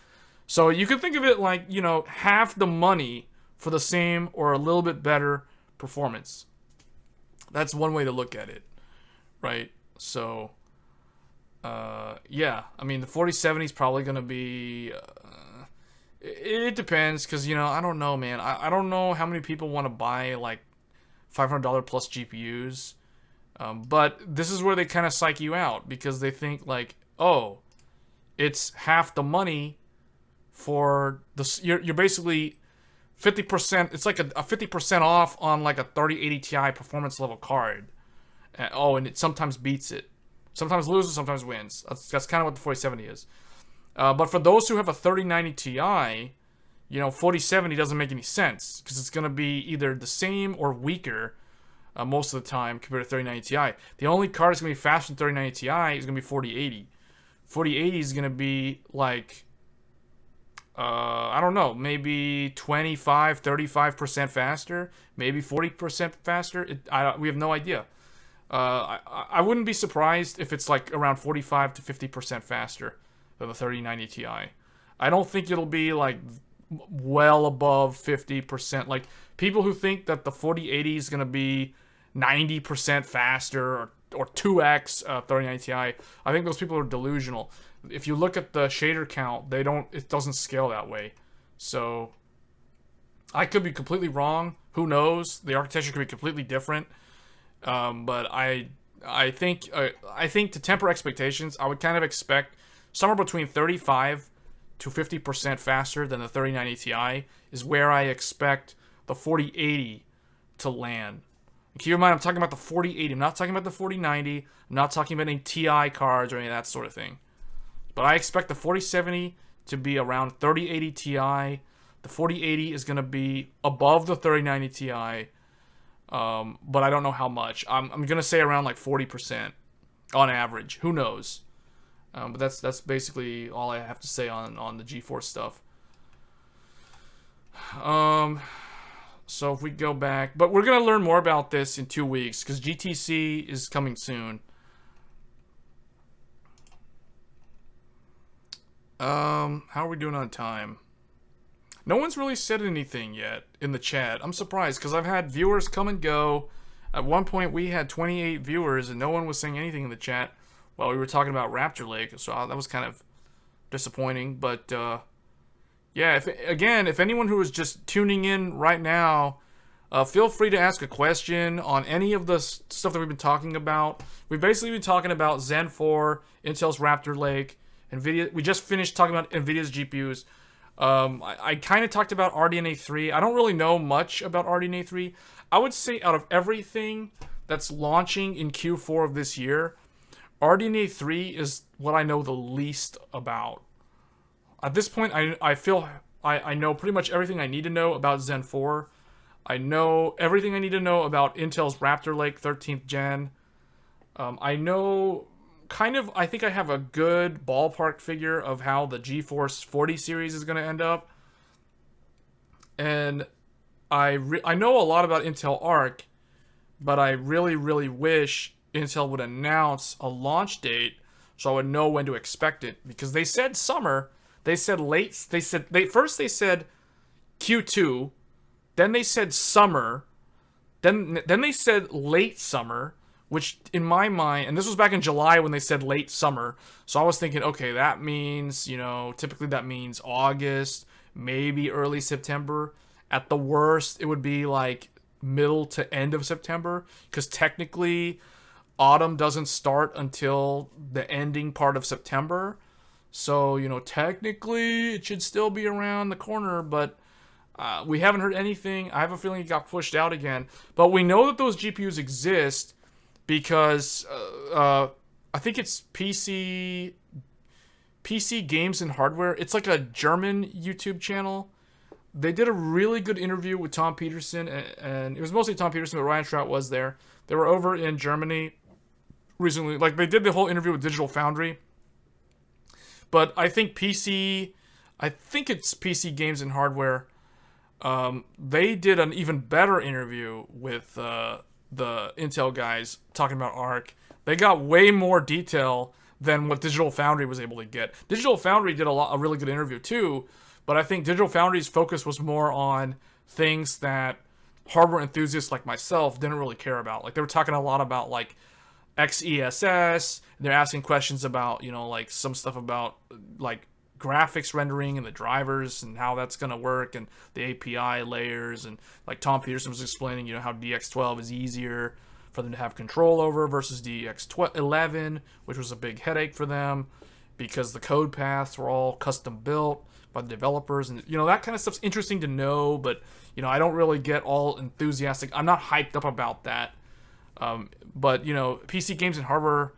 So you can think of it like, you know, half the money for the same or a little bit better performance. That's one way to look at it, right? So, yeah, I mean, the 4070 is probably going to be, it depends, because, you know, I don't know, man. I don't know how many people want to buy, like, $500 plus GPUs, but this is where they kind of psych you out, because they think, like, oh, it's half the money for the, you're basically 50%, it's like a 50% off on like a 3080 Ti performance level card. And it sometimes beats it. Sometimes loses, sometimes wins. That's kind of what the 4070 is. But for those who have a 3090 Ti, you know, 4070 doesn't make any sense, because it's going to be either the same or weaker most of the time compared to 3090 Ti. The only card that's going to be faster than 3090 Ti is going to be 4080. 4080 is going to be like, I don't know, maybe 25, 35% faster, maybe 40% faster. We have no idea. I wouldn't be surprised if it's like around 45 to 50% faster than the 3090 Ti. I don't think it'll be like well above 50%. Like, people who think that the 4080 is going to be 90% faster or 2x 3090 Ti, I think those people are delusional. If you look at the shader count, it doesn't scale that way. So I could be completely wrong. Who knows? The architecture could be completely different. But I think to temper expectations, I would kind of expect somewhere between 35 to 50% faster than the 3090 Ti is where I expect the 4080 to land. Keep in mind, I'm talking about the 4080. I'm not talking about the 4090. I'm not talking about any Ti cards or any of that sort of thing. But I expect the 4070 to be around 3080 Ti. The 4080 is going to be above the 3090 Ti. But I don't know how much. I'm going to say around like 40% on average. Who knows? But that's basically all I have to say on the GeForce stuff. So if we go back, but we're going to learn more about this in 2 weeks, because GTC is coming soon. How are we doing on time? No one's really said anything yet in the chat. I'm surprised, because I've had viewers come and go. At one point, we had 28 viewers, and no one was saying anything in the chat while we were talking about Raptor Lake, so that was kind of disappointing. But, yeah, Yeah, if anyone who is just tuning in right now, feel free to ask a question on any of the stuff that we've been talking about. We've basically been talking about Zen 4, Intel's Raptor Lake, NVIDIA. We just finished talking about NVIDIA's GPUs. I kind of talked about RDNA3. I don't really know much about RDNA3. I would say out of everything that's launching in Q4 of this year, RDNA3 is what I know the least about. At this point, I feel I know pretty much everything I need to know about Zen 4. I know everything I need to know about Intel's Raptor Lake 13th gen. I know I think I have a good ballpark figure of how the GeForce 40 series is going to end up. And I know a lot about Intel Arc, but I really, really wish Intel would announce a launch date so I would know when to expect it. Because they said summer, they said late, first they said Q2, then they said summer, then they said late summer, which in my mind, and this was back in July when they said late summer, so I was thinking, okay, that means, typically that means August, maybe early September. At the worst, it would be like middle to end of September, because technically autumn doesn't start until the ending part of September. So, technically it should still be around the corner, but we haven't heard anything. I have a feeling it got pushed out again. But we know that those GPUs exist because I think it's PC Games and Hardware. It's like a German YouTube channel. They did a really good interview with Tom Peterson, and it was mostly Tom Peterson, but Ryan Trout was there. They were over in Germany recently. Like, they did the whole interview with Digital Foundry. But I think it's PC Games and Hardware. They did an even better interview with the Intel guys talking about Arc. They got way more detail than what Digital Foundry was able to get. Digital Foundry did a really good interview too, but I think Digital Foundry's focus was more on things that hardware enthusiasts like myself didn't really care about. Like, they were talking a lot about like XeSS. They're asking questions about, like some stuff about like graphics rendering and the drivers and how that's going to work and the API layers. And like Tom Peterson was explaining, how DX12 is easier for them to have control over versus DX11, which was a big headache for them because the code paths were all custom built by the developers. And, that kind of stuff's interesting to know, but, I don't really get all enthusiastic. I'm not hyped up about that. But, PC Games and Hardware,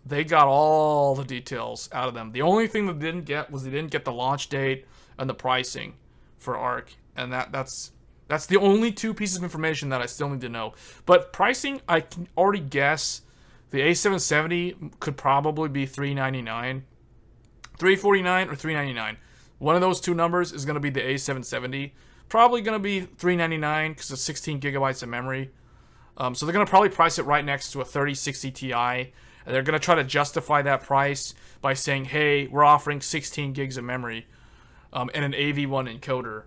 they got all the details out of them. The only thing that they didn't get was they didn't get the launch date and the pricing for Arc. And that's the only two pieces of information that I still need to know. But pricing, I can already guess the A770 could probably be $399, $349 or $399. One of those two numbers is going to be the A770. Probably going to be $399 because it's 16 gigabytes of memory. So they're going to probably price it right next to a 3060 Ti. And they're going to try to justify that price by saying, hey, we're offering 16 gigs of memory and an AV1 encoder.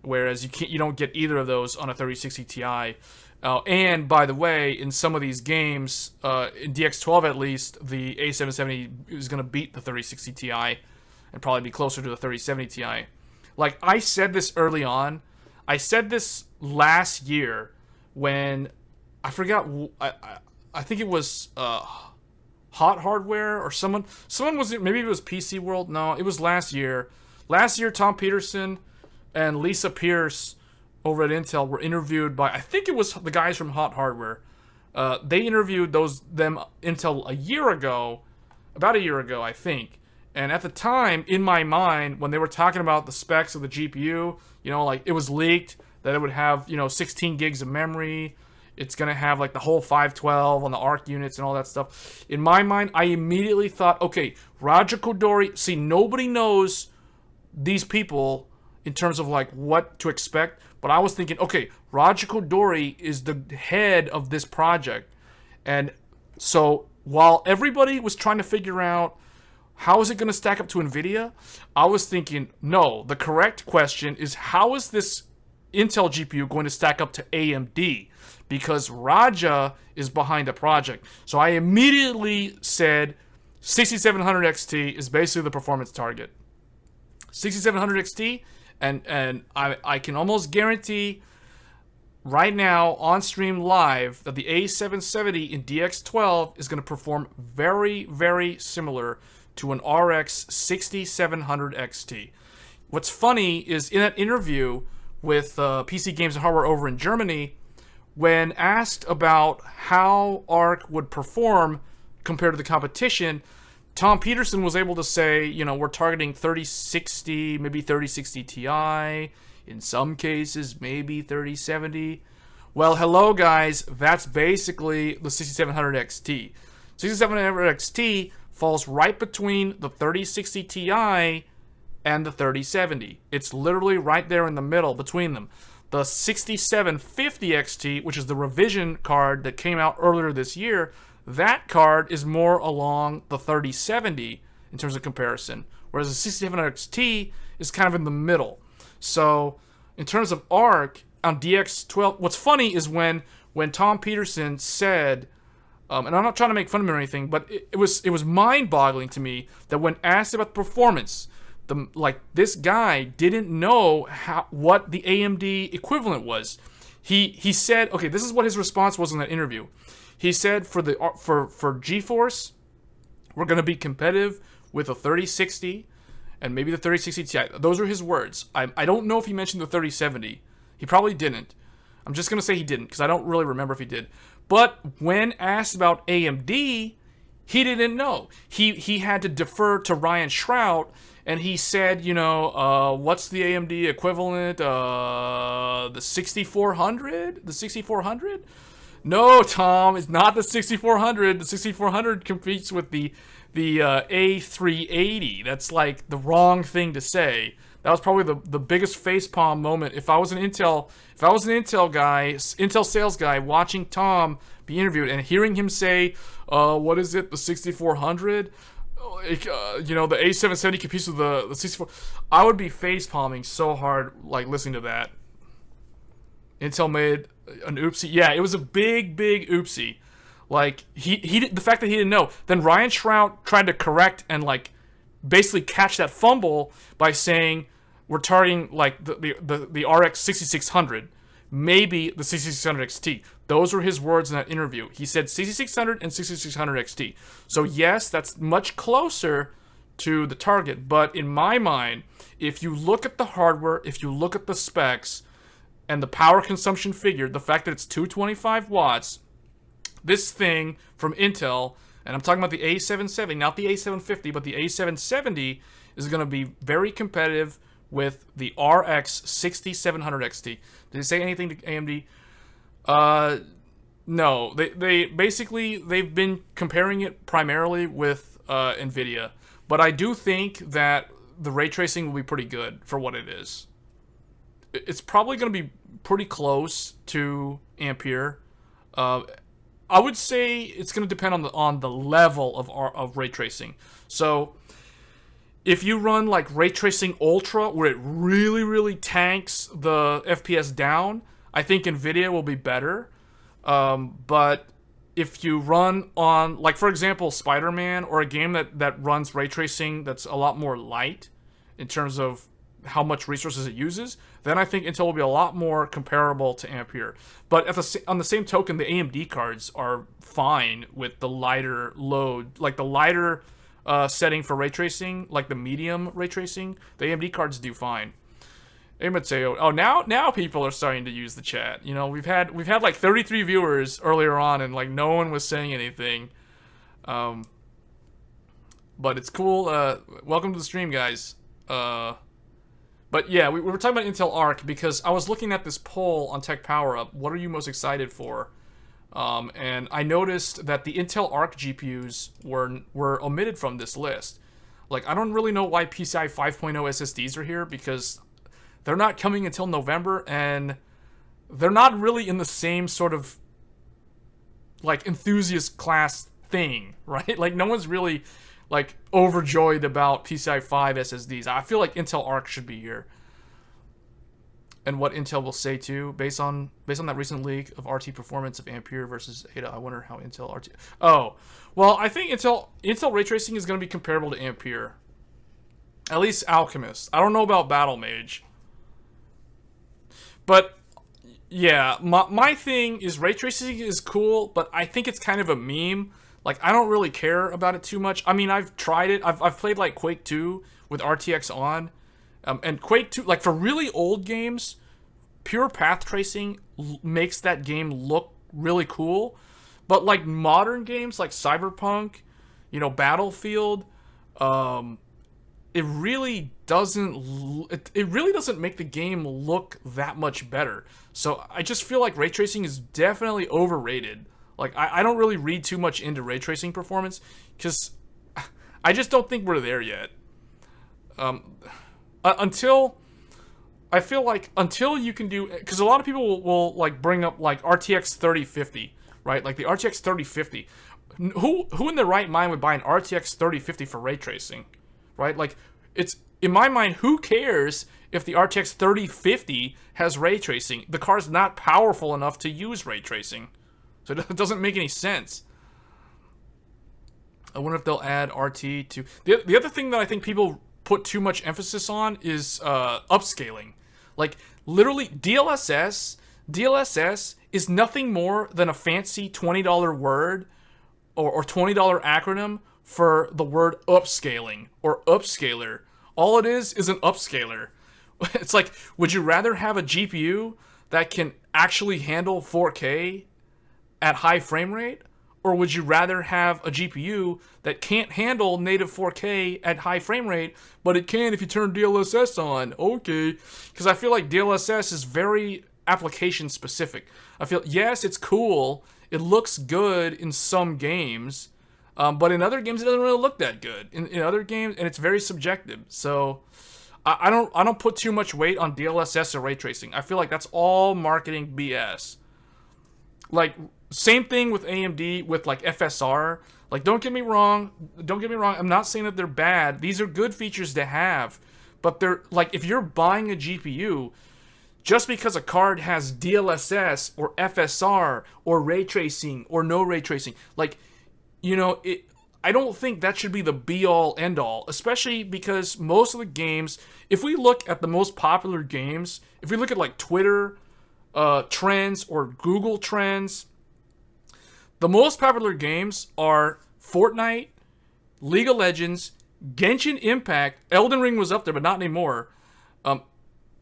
Whereas you don't get either of those on a 3060 Ti. And by the way, in some of these games, in DX12 at least, the A770 is going to beat the 3060 Ti and probably be closer to the 3070 Ti. Like, I said this early on. I said this last year when, I forgot, I think it was Hot Hardware or someone was, maybe it was PC World. No, it was last year. Last year, Tom Peterson and Lisa Pierce over at Intel were interviewed by, I think it was the guys from Hot Hardware. They interviewed them Intel about a year ago, I think. And at the time, in my mind, when they were talking about the specs of the GPU, like it was leaked that it would have, 16 gigs of memory. It's going to have like the whole 512 on the Arc units and all that stuff. In my mind, I immediately thought, okay, Raja Koduri, see, nobody knows these people in terms of like what to expect. But I was thinking, okay, Raja Koduri is the head of this project. And so while everybody was trying to figure out how is it going to stack up to NVIDIA, I was thinking, no, the correct question is how is this Intel GPU going to stack up to AMD? Because Raja is behind the project. So I immediately said 6700 XT is basically the performance target. 6700 XT, and I can almost guarantee right now on stream live that the A770 in DX12 is going to perform very, very similar to an RX 6700 XT. What's funny is in that interview with PC Games and Hardware over in Germany, when asked about how Arc would perform compared to the competition, Tom Peterson was able to say, you know, we're targeting 3060, maybe 3060 Ti, in some cases, maybe 3070. Well, hello, guys. That's basically the 6700 XT. 6700 XT falls right between the 3060 Ti and the 3070. It's literally right there in the middle between them. The 6750 XT, which is the revision card that came out earlier this year, that card is more along the 3070 in terms of comparison, whereas the 6700 XT is kind of in the middle. So in terms of Arc on DX12, what's funny is when Tom Peterson said, and I'm not trying to make fun of him or anything, but it was mind-boggling to me that when asked about the performance, this guy didn't know what the AMD equivalent was. He said, okay, this is what his response was in that interview. He said for GeForce, we're going to be competitive with a 3060 and maybe the 3060 Ti. Those are his words. I don't know if he mentioned the 3070. He probably didn't. I'm just going to say he didn't because I don't really remember if he did. But when asked about AMD, he didn't know. He had to defer to Ryan Shrout, and he said, you know, what's the AMD equivalent? The 6400? The 6400? No, Tom, it's not the 6400. The 6400 competes with the A380. That's like the wrong thing to say. That was probably the biggest facepalm moment. If I was an Intel sales guy watching Tom be interviewed and hearing him say, what is it, the 6400? You know, the A770 competes with the 64. I would be facepalming so hard, like listening to that. Intel made an oopsie. Yeah, it was a big oopsie. Like the fact that he didn't know. Then Ryan Shrout tried to correct and like basically catch that fumble by saying we're targeting like the RX 6600, maybe the 6600 XT. Those were his words in that interview. He said 6600 and 6600 XT. So yes, that's much closer to the target. But in my mind, if you look at the hardware, if you look at the specs, and the power consumption figure, the fact that it's 225 watts, this thing from Intel, and I'm talking about the A770, not the A750, but the A770 is going to be very competitive with the RX 6700 XT. Did it say anything to AMD? No. They basically, they've been comparing it primarily with NVIDIA. But I do think that the ray tracing will be pretty good for what it is. It's probably going to be pretty close to Ampere. I would say it's going to depend on the level of ray tracing. So if you run like ray tracing ultra, where it really tanks the FPS down, I think NVIDIA will be better. But if you run on, like for example, Spider-Man, or a game that runs ray tracing that's a lot more light in terms of how much resources it uses, then I think Intel will be a lot more comparable to Ampere. But on the same token, the AMD cards are fine with the lighter load, like the lighter setting for ray tracing, like the medium ray tracing. The AMD cards do fine. Mateo, oh now people are starting to use the chat. You know, we've had like 33 viewers earlier on, and like no one was saying anything. But it's cool. Welcome to the stream, guys. But yeah, we were talking about Intel Arc because I was looking at this poll on Tech Power Up. What are you most excited for? And I noticed that the Intel Arc GPUs were omitted from this list. Like, I don't really know why PCI 5.0 SSDs are here, because they're not coming until November, and they're not really in the same sort of like enthusiast class thing, right? Like, no one's really like overjoyed about PCI 5 SSDs. I feel like Intel Arc should be here. And what Intel will say too, based on that recent leak of RT performance of Ampere versus Ada, I wonder how Intel RT. Oh, well, I think Intel ray tracing is going to be comparable to Ampere. At least Alchemist. I don't know about Battle Mage. But yeah, my thing is ray tracing is cool, but I think it's kind of a meme. Like, I don't really care about it too much. I mean, I've tried it. I've played like Quake 2 with RTX on, and Quake 2, like for really old games, pure path tracing makes that game look really cool. But like modern games like Cyberpunk, you know, Battlefield, it really doesn't make the game look that much better. So I just feel like ray tracing is definitely overrated. Like, I don't really read too much into ray tracing performance because I just don't think we're there yet. Until I feel like until you can do, because a lot of people will like bring up like RTX 3050, right? Like the RTX 3050. Who in their right mind would buy an RTX 3050 for ray tracing, right? Like, it's in my mind, who cares if the RTX 3050 has ray tracing? The car's not powerful enough to use ray tracing. So it doesn't make any sense. I wonder if they'll add RT to... The other thing that I think people put too much emphasis on is upscaling. Like, literally, DLSS is nothing more than a fancy $20 word or $20 acronym for the word upscaling or upscaler. All it is an upscaler. It's like, would you rather have a GPU that can actually handle 4K at high frame rate, or would you rather have a GPU that can't handle native 4K at high frame rate, but it can if you turn DLSS on? Okay, because I feel like DLSS is very application specific. I feel, yes, it's cool, it looks good in some games, but in other games it doesn't really look that good. In other games, and it's very subjective. So I don't put too much weight on DLSS or ray tracing. I feel like that's all marketing BS. Like, same thing with AMD with like FSR. Like, don't get me wrong. I'm not saying that they're bad. These are good features to have, but they're like, if you're buying a GPU, just because a card has DLSS or FSR or ray tracing or no ray tracing, like, you know, I don't think that should be the be-all, end-all, especially because most of the games, if we look at the most popular games, if we look at like Twitter trends or Google trends, the most popular games are Fortnite, League of Legends, Genshin Impact. Elden Ring was up there, but not anymore.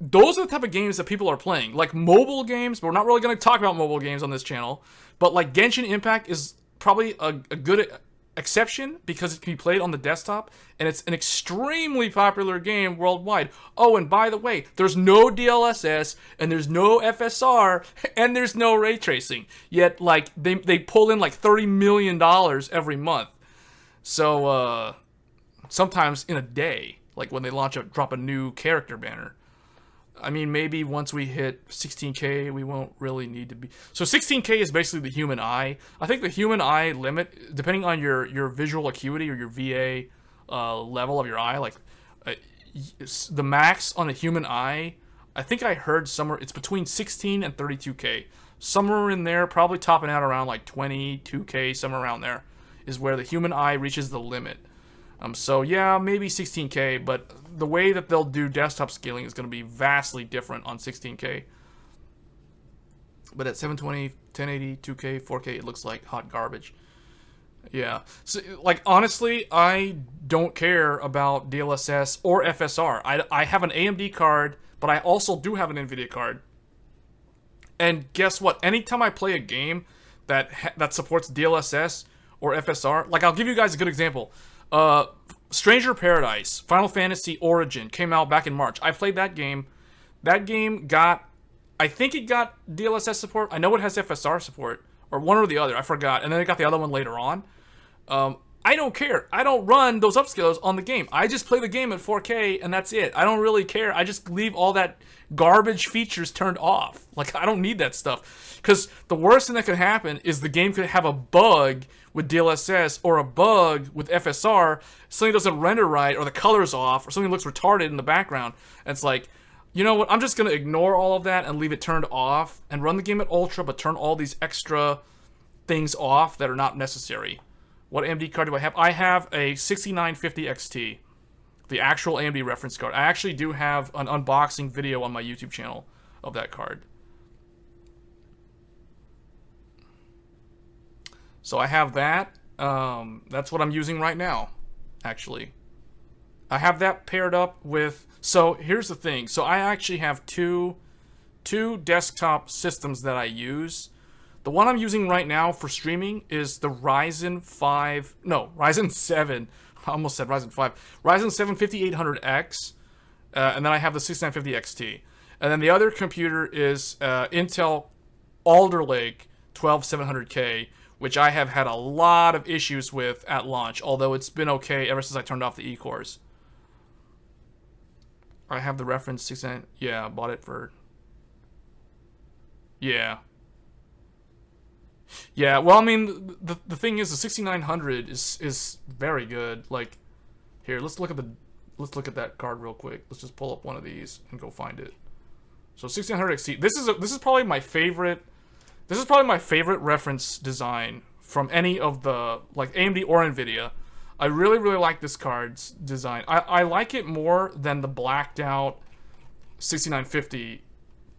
Those are the type of games that people are playing. Like mobile games, but we're not really going to talk about mobile games on this channel. But like Genshin Impact is probably a good exception because it can be played on the desktop, and it's an extremely popular game worldwide. Oh, and by the way, there's no DLSS, and there's no FSR, and there's no ray tracing. Yet, like, they pull in like $30 million every month. So, sometimes in a day, like when they drop a new character banner. I mean, maybe once we hit 16K, we won't really need to be... So 16K is basically the human eye. I think the human eye limit, depending on your visual acuity or your VA level of your eye, like the max on the human eye, I think I heard somewhere, it's between 16 and 32K. Somewhere in there, probably topping out around like 22K, somewhere around there, is where the human eye reaches the limit. So yeah, maybe 16K, but the way that they'll do desktop scaling is going to be vastly different on 16K. But at 720, 1080, 2K, 4K, it looks like hot garbage. Yeah. So, like, honestly, I don't care about DLSS or FSR. I have an AMD card, but I also do have an NVIDIA card. And guess what? Anytime I play a game that supports DLSS or FSR, like, I'll give you guys a good example. Stranger Paradise, Final Fantasy Origin came out back in March. I played that game. That game got, I think it got DLSS support. I know it has FSR support, or one or the other. I forgot. And then it got the other one later on. I don't care. I don't run those upscalers on the game. I just play the game at 4K, and that's it. I don't really care. I just leave all that garbage features turned off. Like, I don't need that stuff. Because the worst thing that could happen is the game could have a bug with DLSS or a bug with FSR. Something doesn't render right, or the color's off, or something looks retarded in the background. And it's like, you know what? I'm just going to ignore all of that and leave it turned off and run the game at Ultra, but turn all these extra things off that are not necessary. What AMD card do I have? I have a 6950 XT. The actual AMD reference card. I actually do have an unboxing video on my YouTube channel of that card. So I have that. That's what I'm using right now, actually. I have that paired up with... So here's the thing. So I actually have two desktop systems that I use. The one I'm using right now for streaming is the Ryzen 7. I almost said Ryzen 5. Ryzen 7 5800X. And then I have the 6950 XT. And then the other computer is Intel Alder Lake 12700K, which I have had a lot of issues with at launch, although it's been okay ever since I turned off the E-cores. I have the reference 69. Yeah, I bought it for... Yeah. Yeah, well, I mean, the thing is, the 6900 is very good. Like, here, let's look at that card real quick. Let's just pull up one of these and go find it. So 6900 XT. This is probably my favorite. This is probably my favorite reference design from any of the, like, AMD or NVIDIA. I really, really like this card's design. I like it more than the blacked out 6950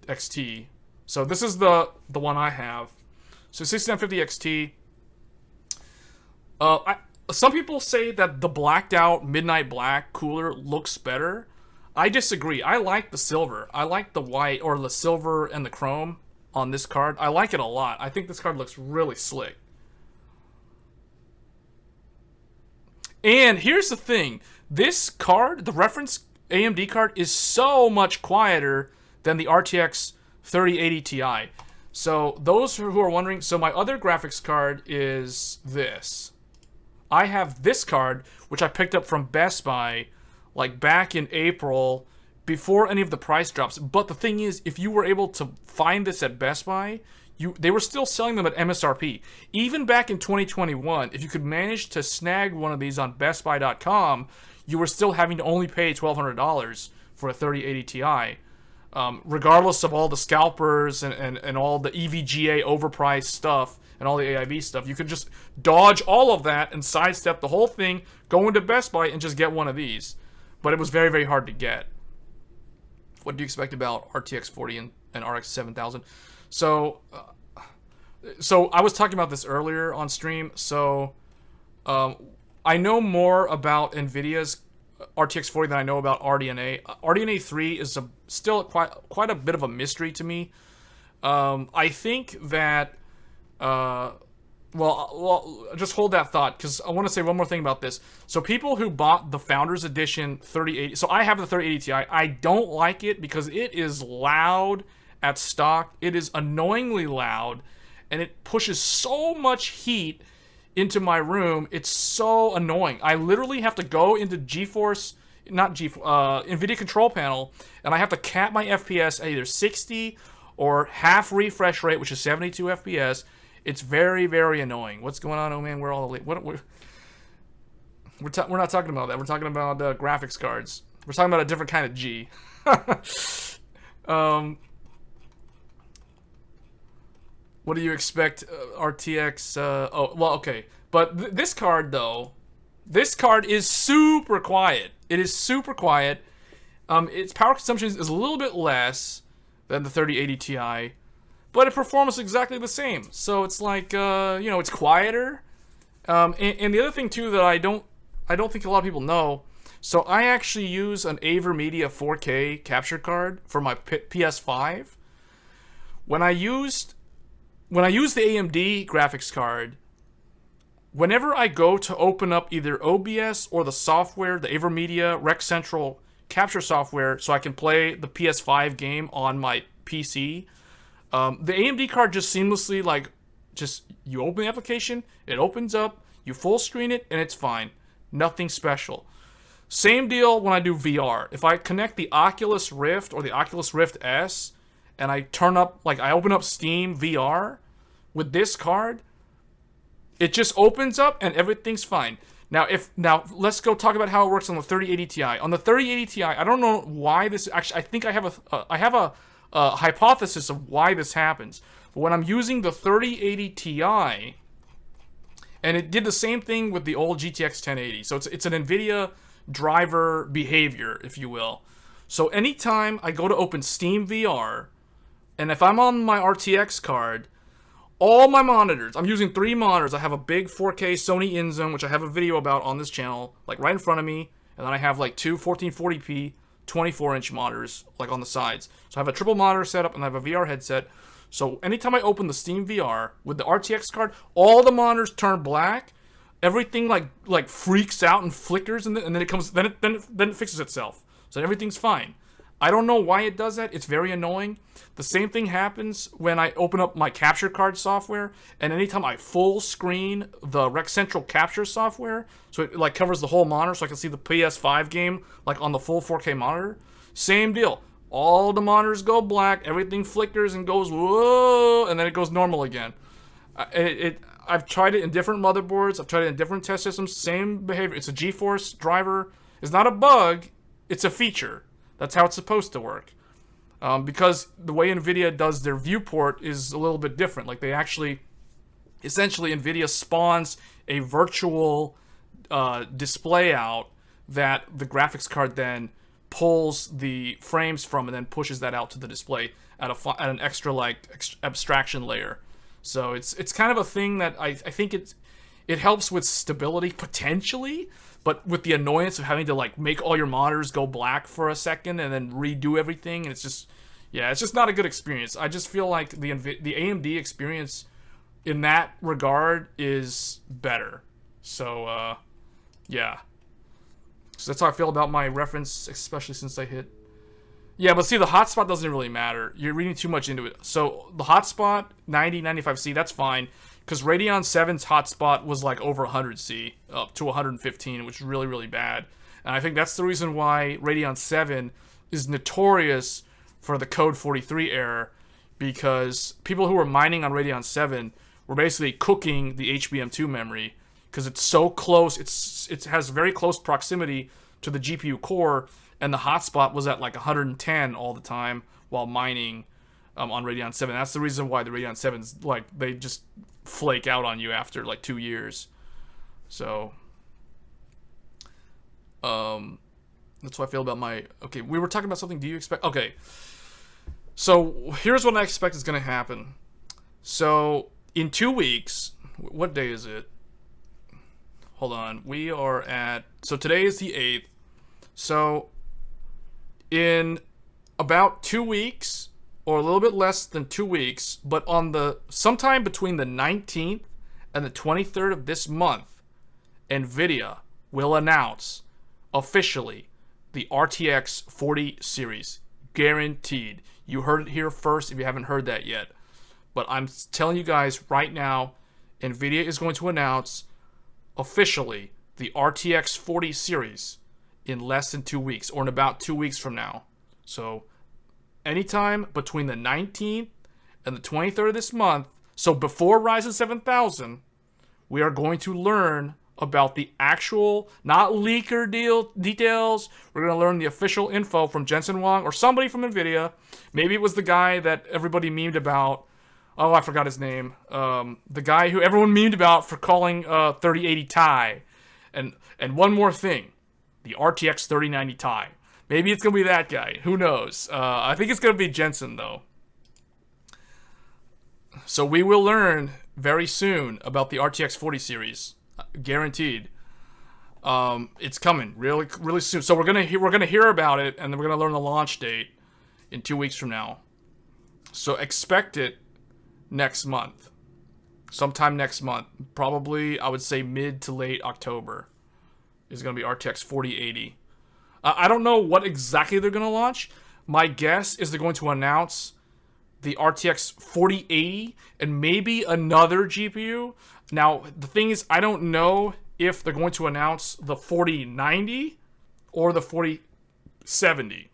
XT. So this is the one I have. So 6950 XT. Some people say that the blacked out Midnight Black cooler looks better. I disagree. I like the silver. I like the white, or the silver and the chrome on this card. I like it a lot. I think this card looks really slick. And here's the thing. This card, the reference AMD card, is so much quieter than the RTX 3080 Ti. So those who are wondering, so my other graphics card is this. I have this card, which I picked up from Best Buy, like back in April, before any of the price drops. But the thing is, if you were able to find this at Best Buy, they were still selling them at MSRP. Even back in 2021, if you could manage to snag one of these on BestBuy.com, you were still having to only pay $1,200 for a 3080 Ti. Regardless of all the scalpers and all the EVGA overpriced stuff and all the AIB stuff, you could just dodge all of that and sidestep the whole thing, go into Best Buy and just get one of these. But it was very, very hard to get. What do you expect about RTX 40 and RX 7000? So I was talking about this earlier on stream. So I know more about NVIDIA's RTX 40 than I know about RDNA. RDNA3 is still quite a bit of a mystery to me. I think that well, just hold that thought, because I want to say one more thing about this. So people who bought the Founders Edition 3080, so I have the 3080 Ti. I don't like it because it is loud at stock. It is annoyingly loud, and it pushes so much heat into my room. It's so annoying. I literally have to go into NVIDIA Control Panel, and I have to cap my FPS at either 60 or half refresh rate, which is 72 FPS. It's very, very annoying. What's going on? Oh man, we're all we're not talking about that. We're talking about graphics cards. We're talking about a different kind of G. What do you expect? RTX? Oh, well, okay. But this card, though, this card is super quiet. It is super quiet. Its power consumption is a little bit less than the 3080 Ti, but it performs exactly the same. So it's like, it's quieter. And the other thing too that I don't think a lot of people know. So I actually use an AverMedia 4K capture card for my PS5. When I use the AMD graphics card, whenever I go to open up either OBS or the software, the AverMedia Rec Central capture software, so I can play the PS5 game on my PC, the AMD card just seamlessly, you open the application, it opens up, you full screen it, and it's fine. Nothing special. Same deal when I do VR. If I connect the Oculus Rift or the Oculus Rift S, and I open up Steam VR with this card, it just opens up and everything's fine. Now let's go talk about how it works on the 3080 Ti. On the 3080 Ti, I don't know why this actually. I think I have a hypothesis of why this happens. But when I'm using the 3080 Ti, and it did the same thing with the old GTX 1080. So it's an NVIDIA driver behavior, if you will. So anytime I go to open Steam VR, and if I'm on my RTX card, all my monitors, I'm using 3 monitors. I have a big 4K Sony InZone, which I have a video about on this channel, like right in front of me. And then I have like 2 1440p 24-inch monitors, like on the sides. So I have a triple monitor setup and I have a VR headset. So anytime I open the Steam VR with the RTX card, all the monitors turn black. Everything like freaks out and flickers, and then it comes, then it fixes itself. So everything's fine. I don't know why it does that. It's very annoying. The same thing happens when I open up my capture card software, and anytime I full screen the Rec Central capture software, so it like covers the whole monitor, so I can see the PS5 game like on the full 4K monitor. Same deal. All the monitors go black, everything flickers and goes whoa, and then it goes normal again. I've tried it in different motherboards. I've tried it in different test systems. Same behavior. It's a GeForce driver. It's not a bug. It's a feature. That's how it's supposed to work. Because the way NVIDIA does their viewport is a little bit different. Like they actually, essentially NVIDIA spawns a virtual display out that the graphics card then pulls the frames from and then pushes that out to the display at an extra abstraction layer. So it's kind of a thing that I think it helps with stability potentially, but with the annoyance of having to like make all your monitors go black for a second and then redo everything, and it's just not a good experience. I just feel like the AMD experience in that regard is better. So yeah. So that's how I feel about my reference, especially since I hit. Yeah, but see, the hotspot doesn't really matter. You're reading too much into it. So the hotspot, 90, 95C, that's fine. Because Radeon 7's hotspot was like over 100C, up to 115, which is really, really bad. And I think that's the reason why Radeon 7 is notorious for the code 43 error. Because people who were mining on Radeon 7 were basically cooking the HBM2 memory. Because it's so close, it has very close proximity to the GPU core, and the hotspot was at like 110 all the time while mining on Radeon 7. That's the reason why the Radeon 7's like, they just flake out on you after like 2 years. So that's what I feel about my. Okay, we were talking about something. Do you expect? Okay, so here's what I expect is going to happen. So in 2 weeks, what day is it? Hold on. We are at, so today is the 8th. So in about 2 weeks, or a little bit less than 2 weeks, but on the sometime between the 19th and the 23rd of this month, NVIDIA will announce officially the RTX 40 series. Guaranteed. You heard it here first if you haven't heard that yet. But I'm telling you guys right now, NVIDIA is going to announce officially the RTX 40 series in less than 2 weeks, or in about 2 weeks from now. So anytime between the 19th and the 23rd of this month, so before Ryzen 7000, we are going to learn about the actual, not leaker details. We're going to learn the official info from Jensen Huang or somebody from NVIDIA. Maybe it was the guy that everybody memed about. Oh, I forgot his name. The guy who everyone memed about for calling 3080 Ti. And one more thing. The RTX 3090 Ti. Maybe it's going to be that guy. Who knows? I think it's going to be Jensen, though. So we will learn very soon about the RTX 40 series. Guaranteed. It's coming really, really soon. So we're gonna hear about it, and then we're gonna learn the launch date in 2 weeks from now. So expect it next month, sometime next month. Probably, I would say mid to late October is gonna be RTX 4080. I don't know what exactly they're gonna launch. My guess is they're going to announce the RTX 4080 and maybe another GPU. Now, the thing is, I don't know if they're going to announce the 4090 or the 4070.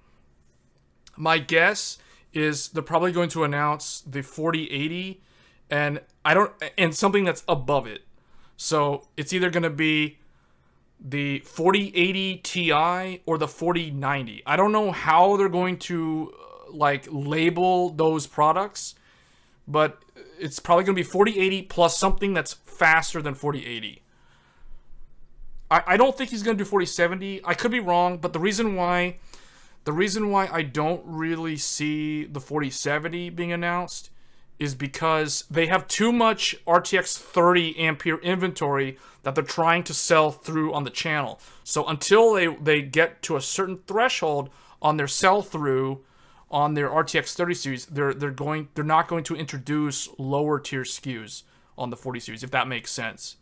My guess is they're probably going to announce the 4080 and something that's above it. So it's either going to be the 4080 Ti or the 4090. I don't know how they're going to label those products, but it's probably going to be 4080 plus something that's faster than 4080. I don't think he's going to do 4070. I could be wrong, but the reason why I don't really see the 4070 being announced is because they have too much RTX 30 ampere inventory that they're trying to sell through on the channel. So until they get to a certain threshold on their sell through on their RTX 30 series, they're not going to introduce lower tier SKUs on the 40 series, if that makes sense.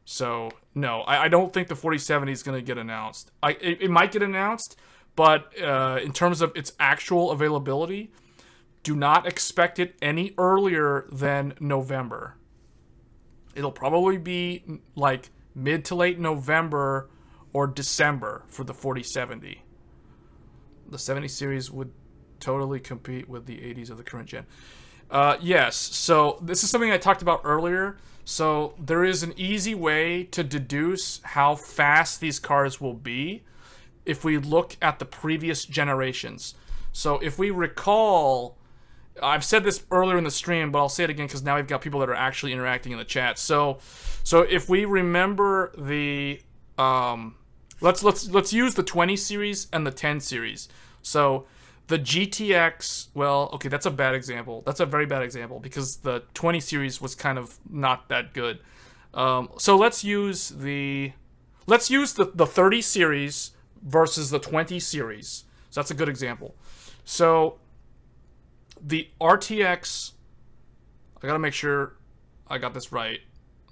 So no, I don't think the 4070 is going to get announced. It might get announced, but in terms of its actual availability, do not expect it any earlier than November. It'll probably be like mid to late November or December for the 4070. The 70 series would totally compete with the 80s of the current gen. Yes, so this is something I talked about earlier. So there is an easy way to deduce how fast these cards will be if we look at the previous generations. So if we recall, I've said this earlier in the stream, but I'll say it again because now we've got people that are actually interacting in the chat. So if we remember the let's use the 20 series and the 10 series. So the GTX, well, okay, that's a bad example. That's a very bad example because the 20 series was kind of not that good. So let's use the 30 series versus the 20 series. So that's a good example. So the RTX, I gotta make sure I got this right.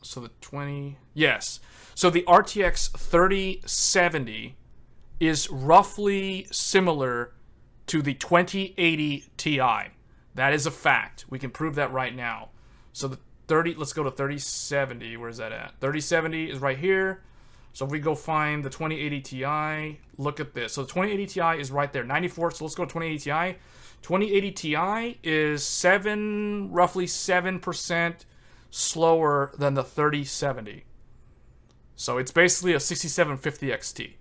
So the 20, yes. So the RTX 3070 is roughly similar to the 2080 Ti. That is a fact. We can prove that right now. So the 30, let's go to 3070. Where's that at? 3070 is right here. So if we go find the 2080 Ti, look at this. So the 2080 Ti is right there, 94. So let's go to 2080 Ti. 2080 Ti is roughly 7% slower than the 3070. So it's basically a 6750 XT.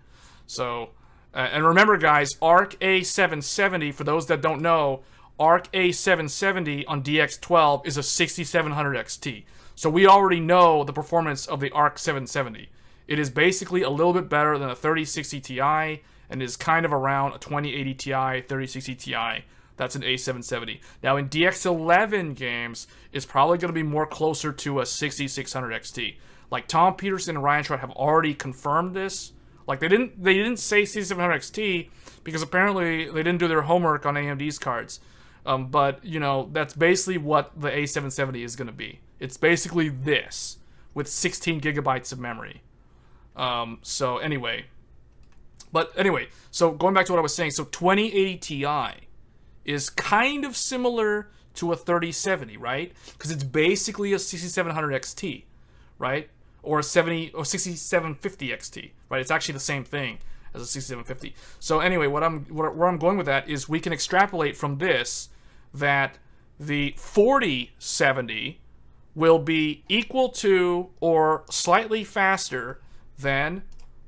So, and remember guys, Arc A770, for those that don't know, Arc A770 on DX12 is a 6700 XT. So we already know the performance of the Arc 770. It is basically a little bit better than a 3060 Ti and is kind of around a 2080 Ti, 3060 Ti. That's an A770. Now in DX11 games, it's probably going to be more closer to a 6600 XT. Like Tom Peterson and Ryan Schreiber have already confirmed this. Like they didn't say 6700 XT because apparently they didn't do their homework on AMD's cards. But you know, that's basically what the A770 is going to be. It's basically this with 16 gigabytes of memory. So anyway, so going back to what I was saying, so 2080 Ti is kind of similar to a 3070, right? Because it's basically a 6700 XT, right? Or a 6750 XT, right? It's actually the same thing as a 6750. So anyway, where I'm going with that is we can extrapolate from this that the 4070 will be equal to or slightly faster than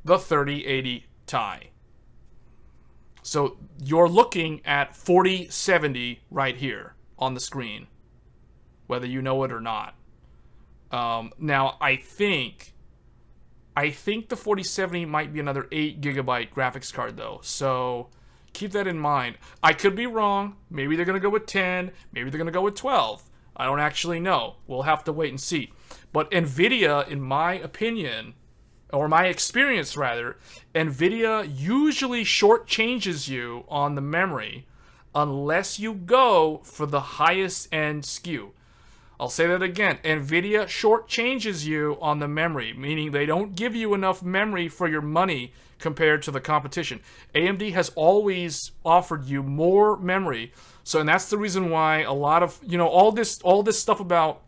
the 3080 Ti. So you're looking at 4070 right here on the screen, whether you know it or not. Now I think the 4070 might be another 8 gigabyte graphics card though, so keep that in mind. I could be wrong. Maybe they're gonna go with 10. Maybe they're gonna go with 12. I don't actually know. We'll have to wait and see. But Nvidia, in my opinion, or my experience rather, Nvidia usually shortchanges you on the memory unless you go for the highest end SKU. I'll say that again. Nvidia shortchanges you on the memory, meaning they don't give you enough memory for your money compared to the competition. AMD has always offered you more memory. So, and that's the reason why a lot of, you know, all this stuff about,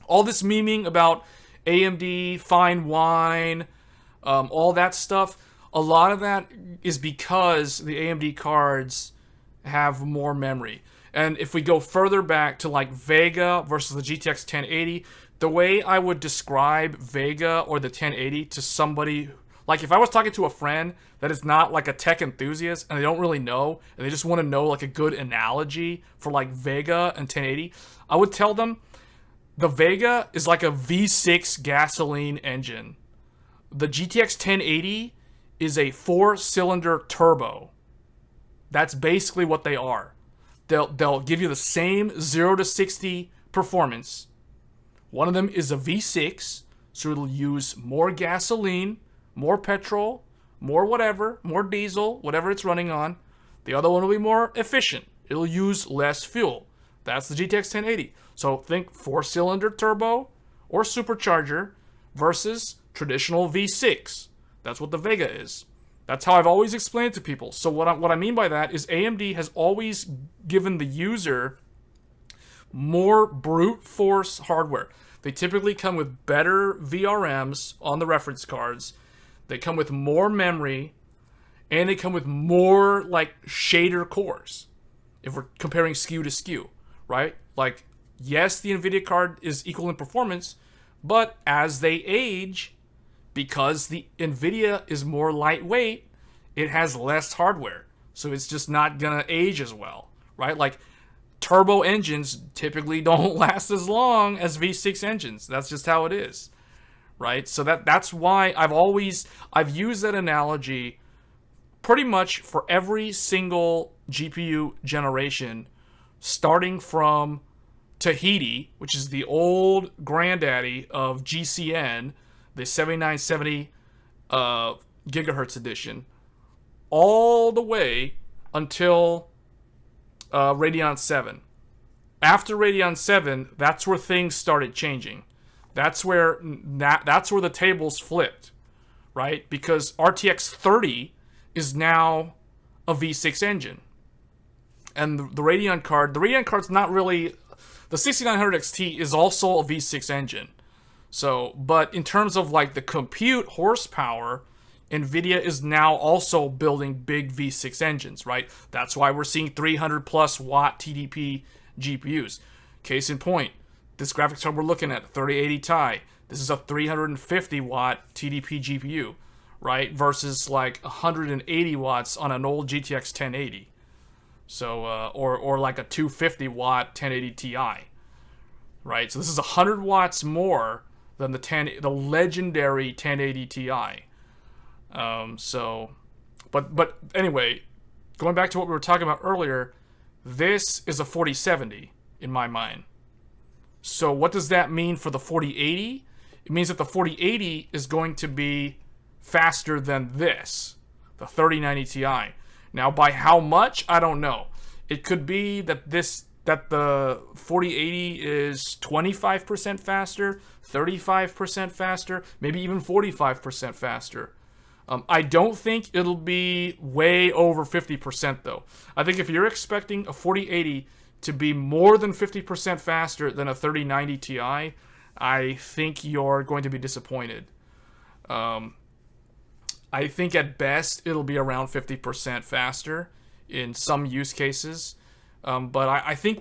all this memeing about AMD, fine wine, all that stuff, a lot of that is because the AMD cards have more memory. And if we go further back to like Vega versus the GTX 1080, the way I would describe Vega or the 1080 to somebody, like if I was talking to a friend that is not like a tech enthusiast and they don't really know, and they just want to know like a good analogy for like Vega and 1080, I would tell them the Vega is like a V6 gasoline engine. The GTX 1080 is a 4-cylinder turbo. That's basically what they are. They'll give you the same 0 to 60 performance. One of them is a V6, so it'll use more gasoline, more petrol, more whatever, more diesel, whatever it's running on. The other one will be more efficient. It'll use less fuel. That's the GTX 1080. So think 4-cylinder turbo or supercharger versus traditional V6. That's what the Vega is. That's how I've always explained it to people. So what I mean by that is AMD has always given the user more brute force hardware. They typically come with better VRMs on the reference cards. They come with more memory, and they come with more like shader cores. If we're comparing SKU to SKU, right? Like, yes, the NVIDIA card is equal in performance, but as they age, because the NVIDIA is more lightweight, it has less hardware. So it's just not going to age as well, right? Like, turbo engines typically don't last as long as V6 engines. That's just how it is, right? So that's why I've used that analogy pretty much for every single GPU generation, starting from Tahiti, which is the old granddaddy of GCN, the 7970 gigahertz edition, all the way until Radeon 7. After Radeon 7, that's where things started changing. That's where the tables flipped, right? Because RTX 30 is now a V6 engine. And the Radeon card's not really... The 6900 XT is also a V6 engine. So, but in terms of like the compute horsepower, NVIDIA is now also building big V6 engines, right? That's why we're seeing 300 plus watt TDP GPUs. Case in point, this graphics card we're looking at, 3080 Ti, this is a 350 watt TDP GPU, right? Versus like 180 watts on an old GTX 1080. So, or like a 250 watt 1080 Ti, right? So this is 100 watts more than the legendary 1080 Ti. But anyway, going back to what we were talking about earlier, this is a 4070 in my mind. So what does that mean for the 4080? It means that the 4080 is going to be faster than this, the 3090 Ti. Now, by how much, I don't know. It could be that the 4080 is 25% faster, 35% faster, maybe even 45% faster. I don't think it'll be way over 50% though. I think if you're expecting a 4080 to be more than 50% faster than a 3090 Ti, I think you're going to be disappointed. I think at best it'll be around 50% faster in some use cases. But I think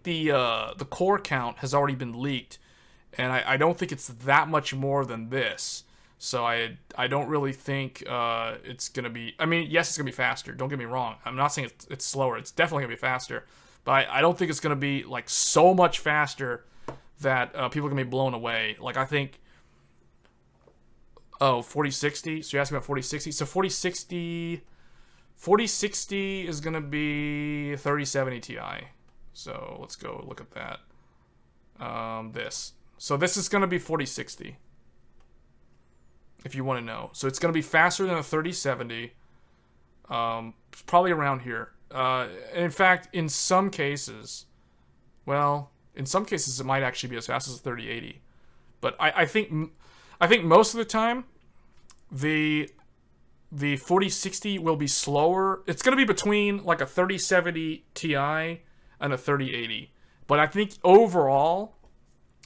the core count has already been leaked, and I don't think it's that much more than this. So I don't really think it's gonna be. I mean, yes, it's gonna be faster. Don't get me wrong. I'm not saying it's slower. It's definitely gonna be faster, but I don't think it's gonna be like so much faster that people are gonna be blown away. Like I think. Oh, 4060. So you're asking about 4060. So 4060 is going to be 3070 Ti. So let's go look at that. This. So this is going to be 4060. If you want to know. So it's going to be faster than a 3070. Probably around here. In fact, in some cases, it might actually be as fast as a 3080. But I think most of the time, the 4060 will be slower. It's going to be between like a 3070 Ti and a 3080. But I think overall,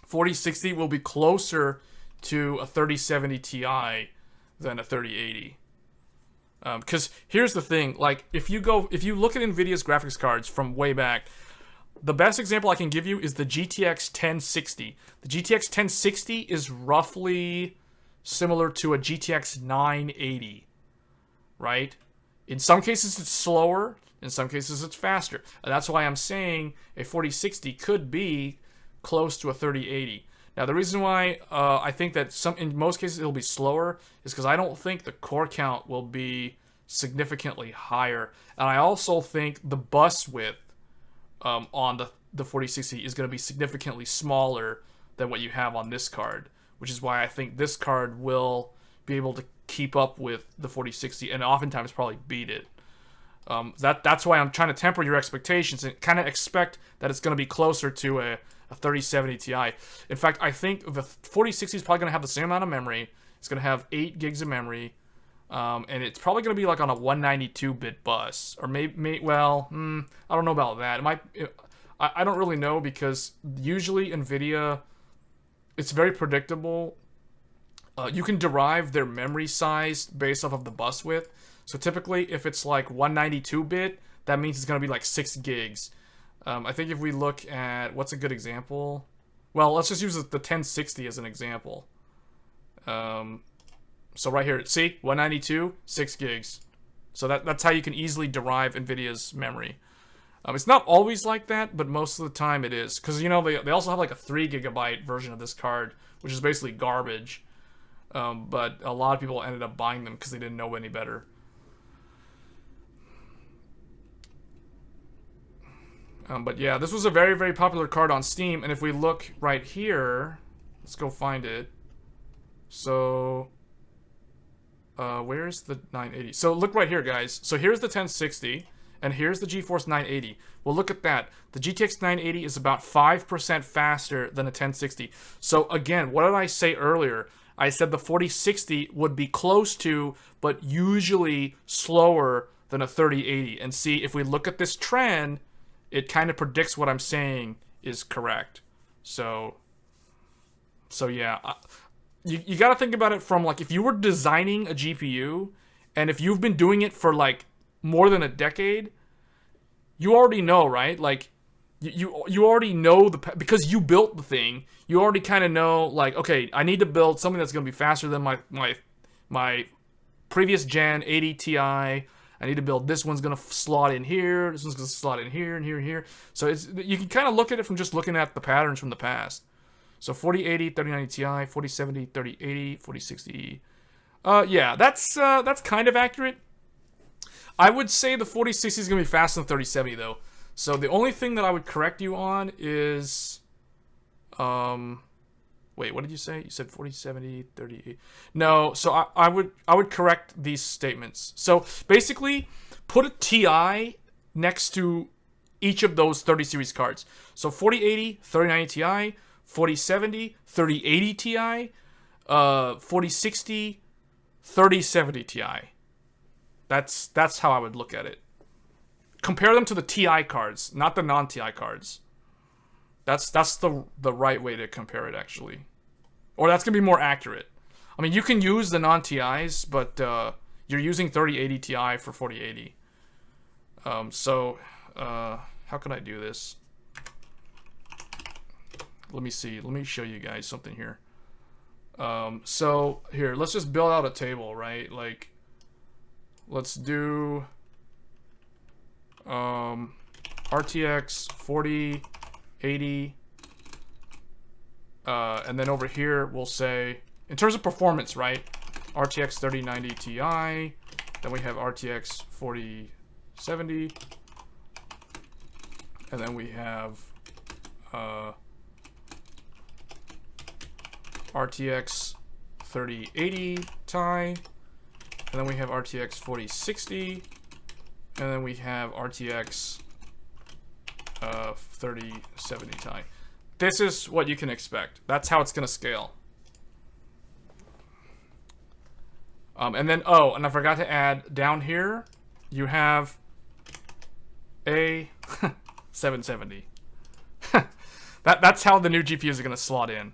4060 will be closer to a 3070 Ti than a 3080. Because here's the thing, like if you look at NVIDIA's graphics cards from way back, the best example I can give you is the GTX 1060. The GTX 1060 is roughly similar to a GTX 980, right? In some cases it's slower, in some cases it's faster. And that's why I'm saying a 4060 could be close to a 3080. Now, the reason why I think that in most cases it'll be slower is because I don't think the core count will be significantly higher. And I also think the bus width on the 4060 is going to be significantly smaller than what you have on this card, which is why I think this card will be able to keep up with the 4060 and oftentimes probably beat it. That's why I'm trying to temper your expectations and kind of expect that it's going to be closer to a 3070 Ti. In fact, I think the 4060 is probably going to have the same amount of memory. It's going to have 8 gigs of memory, and it's probably going to be like on a 192-bit bus, or maybe well, I don't know about that. I don't really know, because usually NVIDIA, it's very predictable. You can derive their memory size based off of the bus width. So typically, if it's like 192-bit, that means it's going to be like 6 gigs. I think if we look at, what's a good example? Well, let's just use the 1060 as an example. So right here, see? 192, 6 gigs. So that's how you can easily derive NVIDIA's memory. It's not always like that, but most of the time it is. Because, you know, they also have like a 3 gigabyte version of this card, which is basically garbage. But a lot of people ended up buying them because they didn't know any better. But yeah, this was a very, very popular card on Steam. And if we look right here, let's go find it. So, where's the 980? So look right here, guys. So here's the 1060, and here's the GeForce 980. Well, look at that. The GTX 980 is about 5% faster than a 1060. So again, what did I say earlier? I said the 4060 would be close to, but usually slower than a 3080. And see, if we look at this trend, it kind of predicts what I'm saying is correct. So yeah, you got to think about it from, like, if you were designing a GPU, and if you've been doing it for like more than a decade, you already know, right? Like, you already know because you built the thing. You already kind of know, like, okay, I need to build something that's going to be faster than my previous gen 80 Ti. I need to build, this one's going to slot in here, this one's going to slot in here, and here, and here. So you can kind of look at it from just looking at the patterns from the past. So 4080, 3090 Ti, 4070, 3080, 4060. Yeah, that's kind of accurate. I would say the 4060 is going to be faster than 3070, though. So the only thing that I would correct you on is... Wait, what did you say? You said 4070, 3080. No, so I would correct these statements. So basically, put a Ti next to each of those 30 series cards. So 4080, 3090 Ti, 4070, 3080 Ti, 4060, 3070 Ti. That's how I would look at it. Compare them to the Ti cards, not the non-Ti cards. That's the right way to compare it, actually. Or that's going to be more accurate. I mean, you can use the non-TIs, but you're using 3080 Ti for 4080. How can I do this? Let me see. Let me show you guys something here. So, here, let's just build out a table, right? Like, let's do RTX 4080. And then over here, we'll say, in terms of performance, right? RTX 3090 Ti. Then we have RTX 4070. And then we have RTX 3080 Ti. And then we have RTX 4060. And then we have RTX 3070 Ti. This is what you can expect. That's how it's going to scale. And then, oh, and I forgot to add, down here, you have A770. That's how the new GPUs are going to slot in.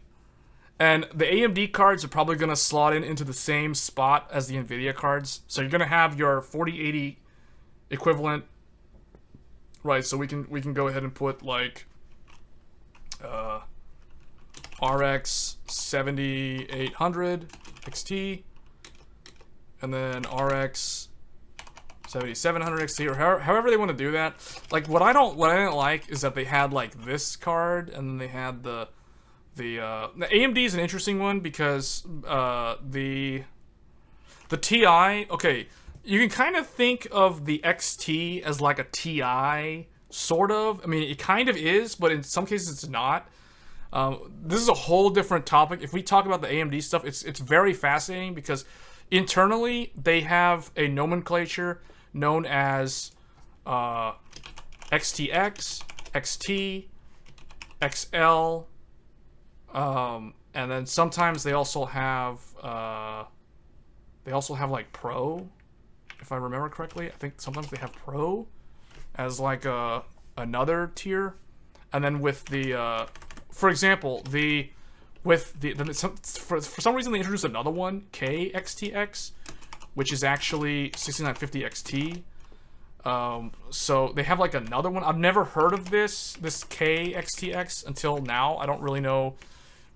And the AMD cards are probably going to slot into the same spot as the NVIDIA cards. So you're going to have your 4080 equivalent. Right, so we can go ahead and put, like, RX 7800 XT, and then RX 7700 XT, or however they want to do that. Like, what I didn't like is that they had, like, this card, and then they had the the AMD is an interesting one because the TI. Okay, you can kind of think of the XT as like a TI, sort of. I mean, it kind of is, but in some cases it's not. This is a whole different topic. If we talk about the AMD stuff, it's very fascinating because internally they have a nomenclature known as XTX, XT, XL, and then sometimes they also have like Pro, if I remember correctly. I think sometimes they have Pro as like another tier, and then with the for example, for some reason they introduced another one, KXTX, which is actually 6950 XT. So they have like another one. I've never heard of this KXTX until now. I don't really know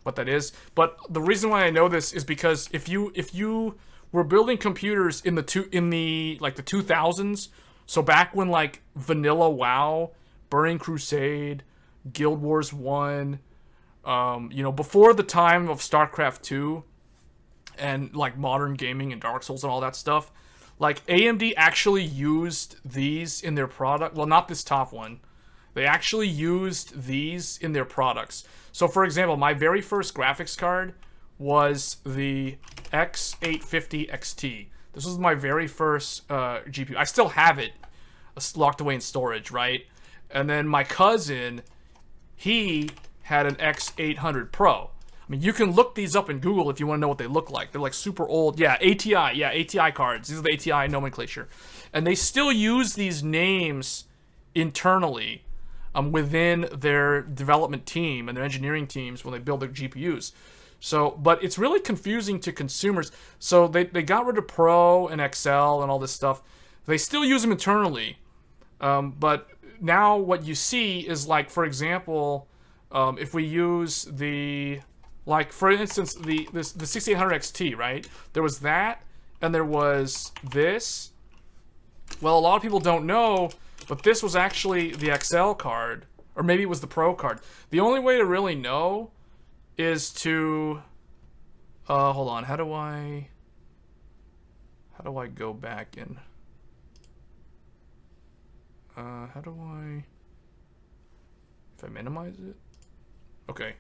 what that is. But the reason why I know this is because if you were building computers in the 2000s, so back when like Vanilla WoW, Burning Crusade, Guild Wars 1, before the time of StarCraft 2 and like modern gaming and Dark Souls and all that stuff, like AMD actually used these in their product. Well, not this top one. They actually used these in their products. So for example, my very first graphics card was the X850 XT. This was my very first GPU. I still have it locked away in storage, right? And then my cousin, he had an X800 Pro. I mean, you can look these up in Google if you want to know what they look like. They're like super old. Yeah, ATI. Yeah, ATI cards. These are the ATI nomenclature. And they still use these names internally within their development team and their engineering teams when they build their GPUs. So, but it's really confusing to consumers. So they got rid of Pro and XL and all this stuff. They still use them internally. But now what you see is like, for example, if we use the, like for instance, the 6800 XT, right? There was that, and there was this. Well, a lot of people don't know, but this was actually the XL card, or maybe it was the Pro card. The only way to really know is to, hold on, how do I go back in? How do I, if I minimize it? Okay.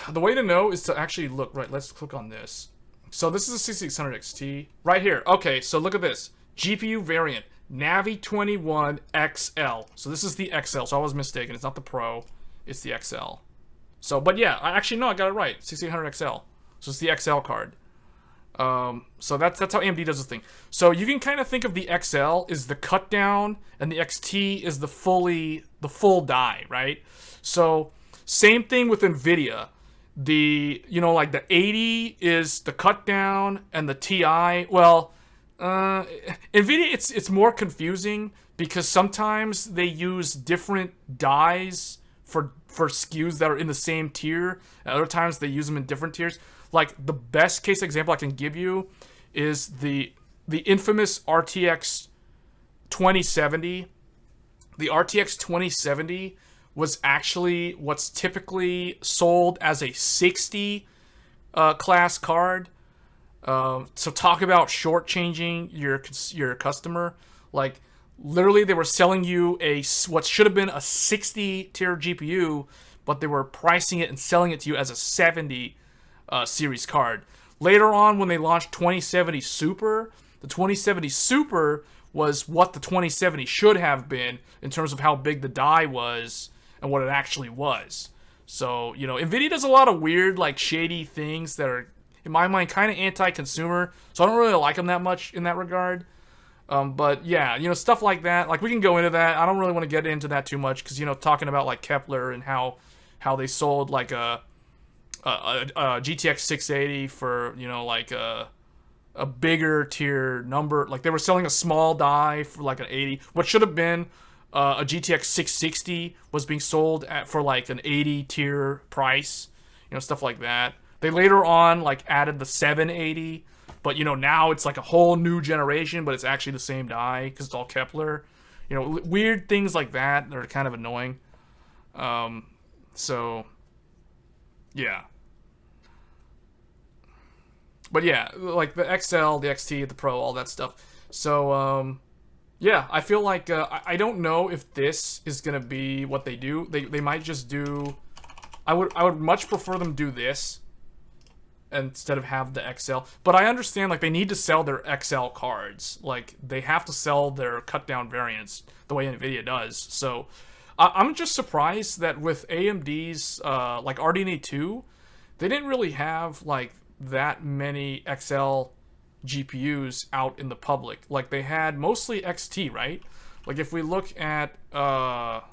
The way to know is to actually look, right, let's click on this. So this is a 6600 XT, right here. Okay, so look at this. GPU variant, Navi 21 XL. So this is the XL, so I was mistaken. It's not the Pro, it's the XL. So, but yeah, actually, no, I got it right. 6800 XL. So it's the XL card. So that's how AMD does this thing. So you can kind of think of the XL is the cut down, and the XT is the full die, right? So same thing with NVIDIA. Like the 80 is the cut down, and the TI, well, NVIDIA, it's more confusing because sometimes they use different dies for SKUs that are in the same tier, and other times they use them in different tiers. Like the best case example I can give you is the infamous RTX 2070. The RTX 2070 was actually what's typically sold as a 60 class card. So talk about shortchanging your customer. Like literally, they were selling you what should have been a 60 tier GPU, but they were pricing it and selling it to you as a 70 series card. Later on, when they launched 2070 Super, the 2070 Super was what the 2070 should have been in terms of how big the die was and what it actually was. So, NVIDIA does a lot of weird, like, shady things that are, in my mind, kind of anti-consumer. So I don't really like them that much in that regard. But yeah, stuff like that. Like, we can go into that. I don't really want to get into that too much because, talking about, like, Kepler and how they sold, like, a GTX 680 for, like, a bigger tier number. Like, they were selling a small die for, like, an 80. What should have been a GTX 660 was being sold for, like, an 80 tier price. Stuff like that. They later on, like, added the 780. But, now it's like a whole new generation, but it's actually the same die because it's all Kepler. Weird things like that are kind of annoying. So, Yeah. But yeah, like the XL, the XT, the Pro, all that stuff. So, yeah, I feel like I don't know if this is gonna be what they do. They might just do. I would much prefer them do this instead of have the XL. But I understand like they need to sell their XL cards. Like they have to sell their cut down variants the way Nvidia does. So I'm just surprised that with AMD's like RDNA2, they didn't really have like that many XL GPUs out in the public. Like they had mostly XT, right? Like if we look at like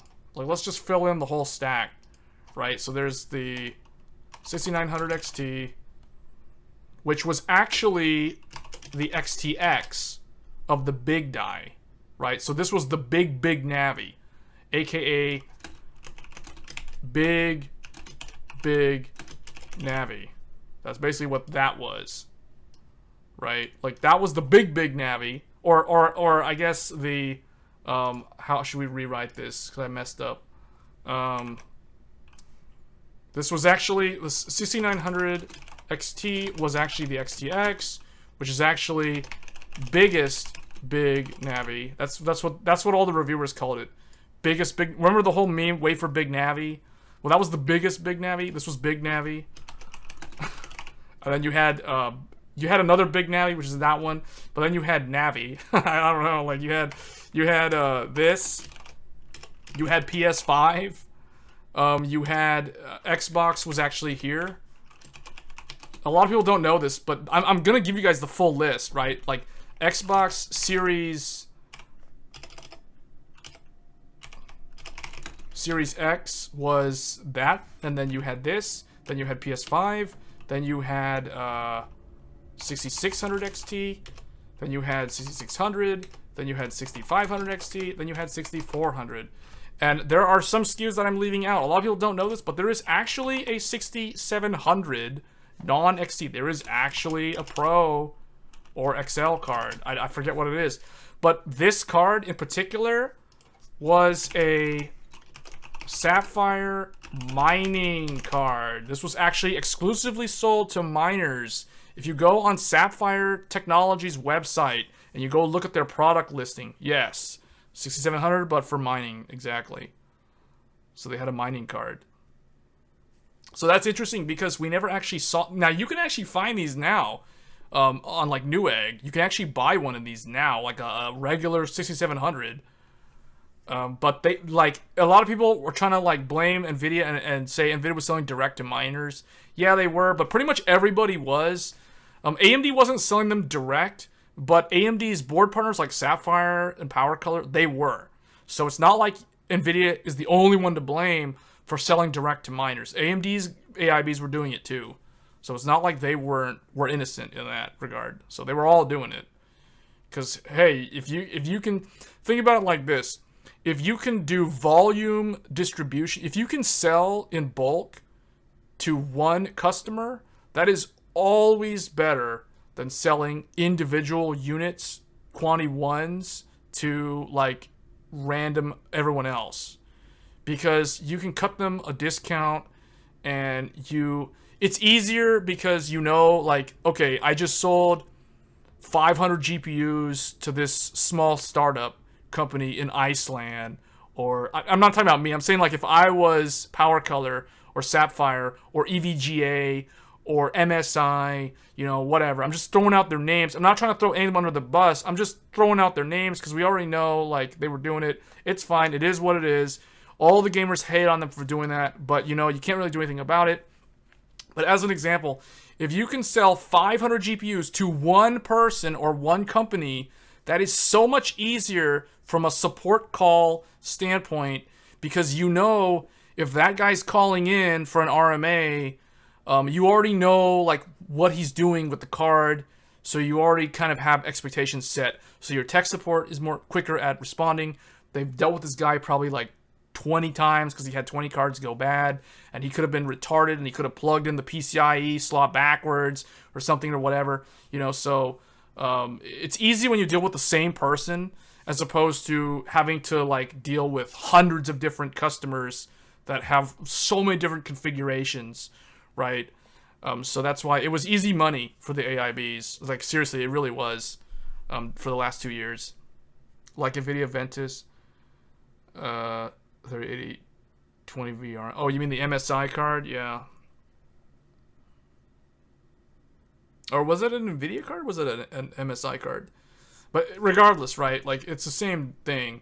let's just fill in the whole stack, right? So there's the 6900 XT, which was actually the XTX of the big die, right? So this was the big Navi, aka big Navi. That's basically what that was, right? Like that was the big Navi, or I guess the how should we rewrite this? Because I messed up. This was actually the 6900 XT was actually the XTX, which is actually biggest big Navi. That's what all the reviewers called it. Biggest big. Remember the whole meme? Wait for big Navi. Well, that was the biggest big Navi. This was big Navi. And then you had another big Navi, which is that one. But then you had Navi. I don't know. Like you had this. You had PS5. You had Xbox was actually here. A lot of people don't know this, but I'm gonna give you guys the full list, right? Like Xbox Series X was that, and then you had this, then you had PS5, then you had 6600 XT, then you had 6600, then you had 6500 XT, then you had 6400. And there are some SKUs that I'm leaving out. A lot of people don't know this, but there is actually a 6700 non-XT. There is actually a Pro or XL card. I forget what it is. But this card in particular was a Sapphire mining card. This was actually exclusively sold to miners. If you go on Sapphire Technologies website and you go look at their product listing, yes, 6700, but for mining, exactly. So they had a mining card. So that's interesting because we never actually saw. Now you can actually find these now on like Newegg. You can actually buy one of these now, like a regular 6700. But they like a lot of people were trying to like blame Nvidia and say Nvidia was selling direct to miners. Yeah, they were, but pretty much everybody was. AMD wasn't selling them direct, but AMD's board partners like Sapphire and PowerColor, they were. So it's not like Nvidia is the only one to blame for selling direct to miners. AMD's AIBs were doing it too. So it's not like they were innocent in that regard. So they were all doing it. Because hey, if you can think about it like this, if you can do volume distribution, if you can sell in bulk to one customer, that is always better than selling individual units, quantity ones, to like random everyone else. Because you can cut them a discount and it's easier because you know, like, okay, I just sold 500 GPUs to this small startup company in Iceland, or I'm not talking about me, I'm saying like if I was PowerColor or Sapphire or EVGA or MSI, you know, whatever. I'm just throwing out their names. I'm not trying to throw anyone under the bus. I'm just throwing out their names because we already know like they were doing it. It's fine. It is what it is. All the gamers hate on them for doing that, but you know, you can't really do anything about it. But as an example, if you can sell 500 GPUs to one person or one company, that is so much easier from a support call standpoint because you know if that guy's calling in for an RMA, you already know like what he's doing with the card, so you already kind of have expectations set. So your tech support is more quicker at responding. They've dealt with this guy probably like 20 times because he had 20 cards go bad and he could have been retarded and he could have plugged in the PCIe slot backwards or something or whatever, you know. So it's easy when you deal with the same person as opposed to having to like deal with hundreds of different customers that have so many different configurations, right? So that's why it was easy money for the AIBs. Like, seriously, it really was, for the last 2 years. Like NVIDIA Ventus, 3080, 20 VR. Oh, you mean the MSI card? Yeah. Or was it an NVIDIA card? Or was it an MSI card? But regardless, right? Like, it's the same thing.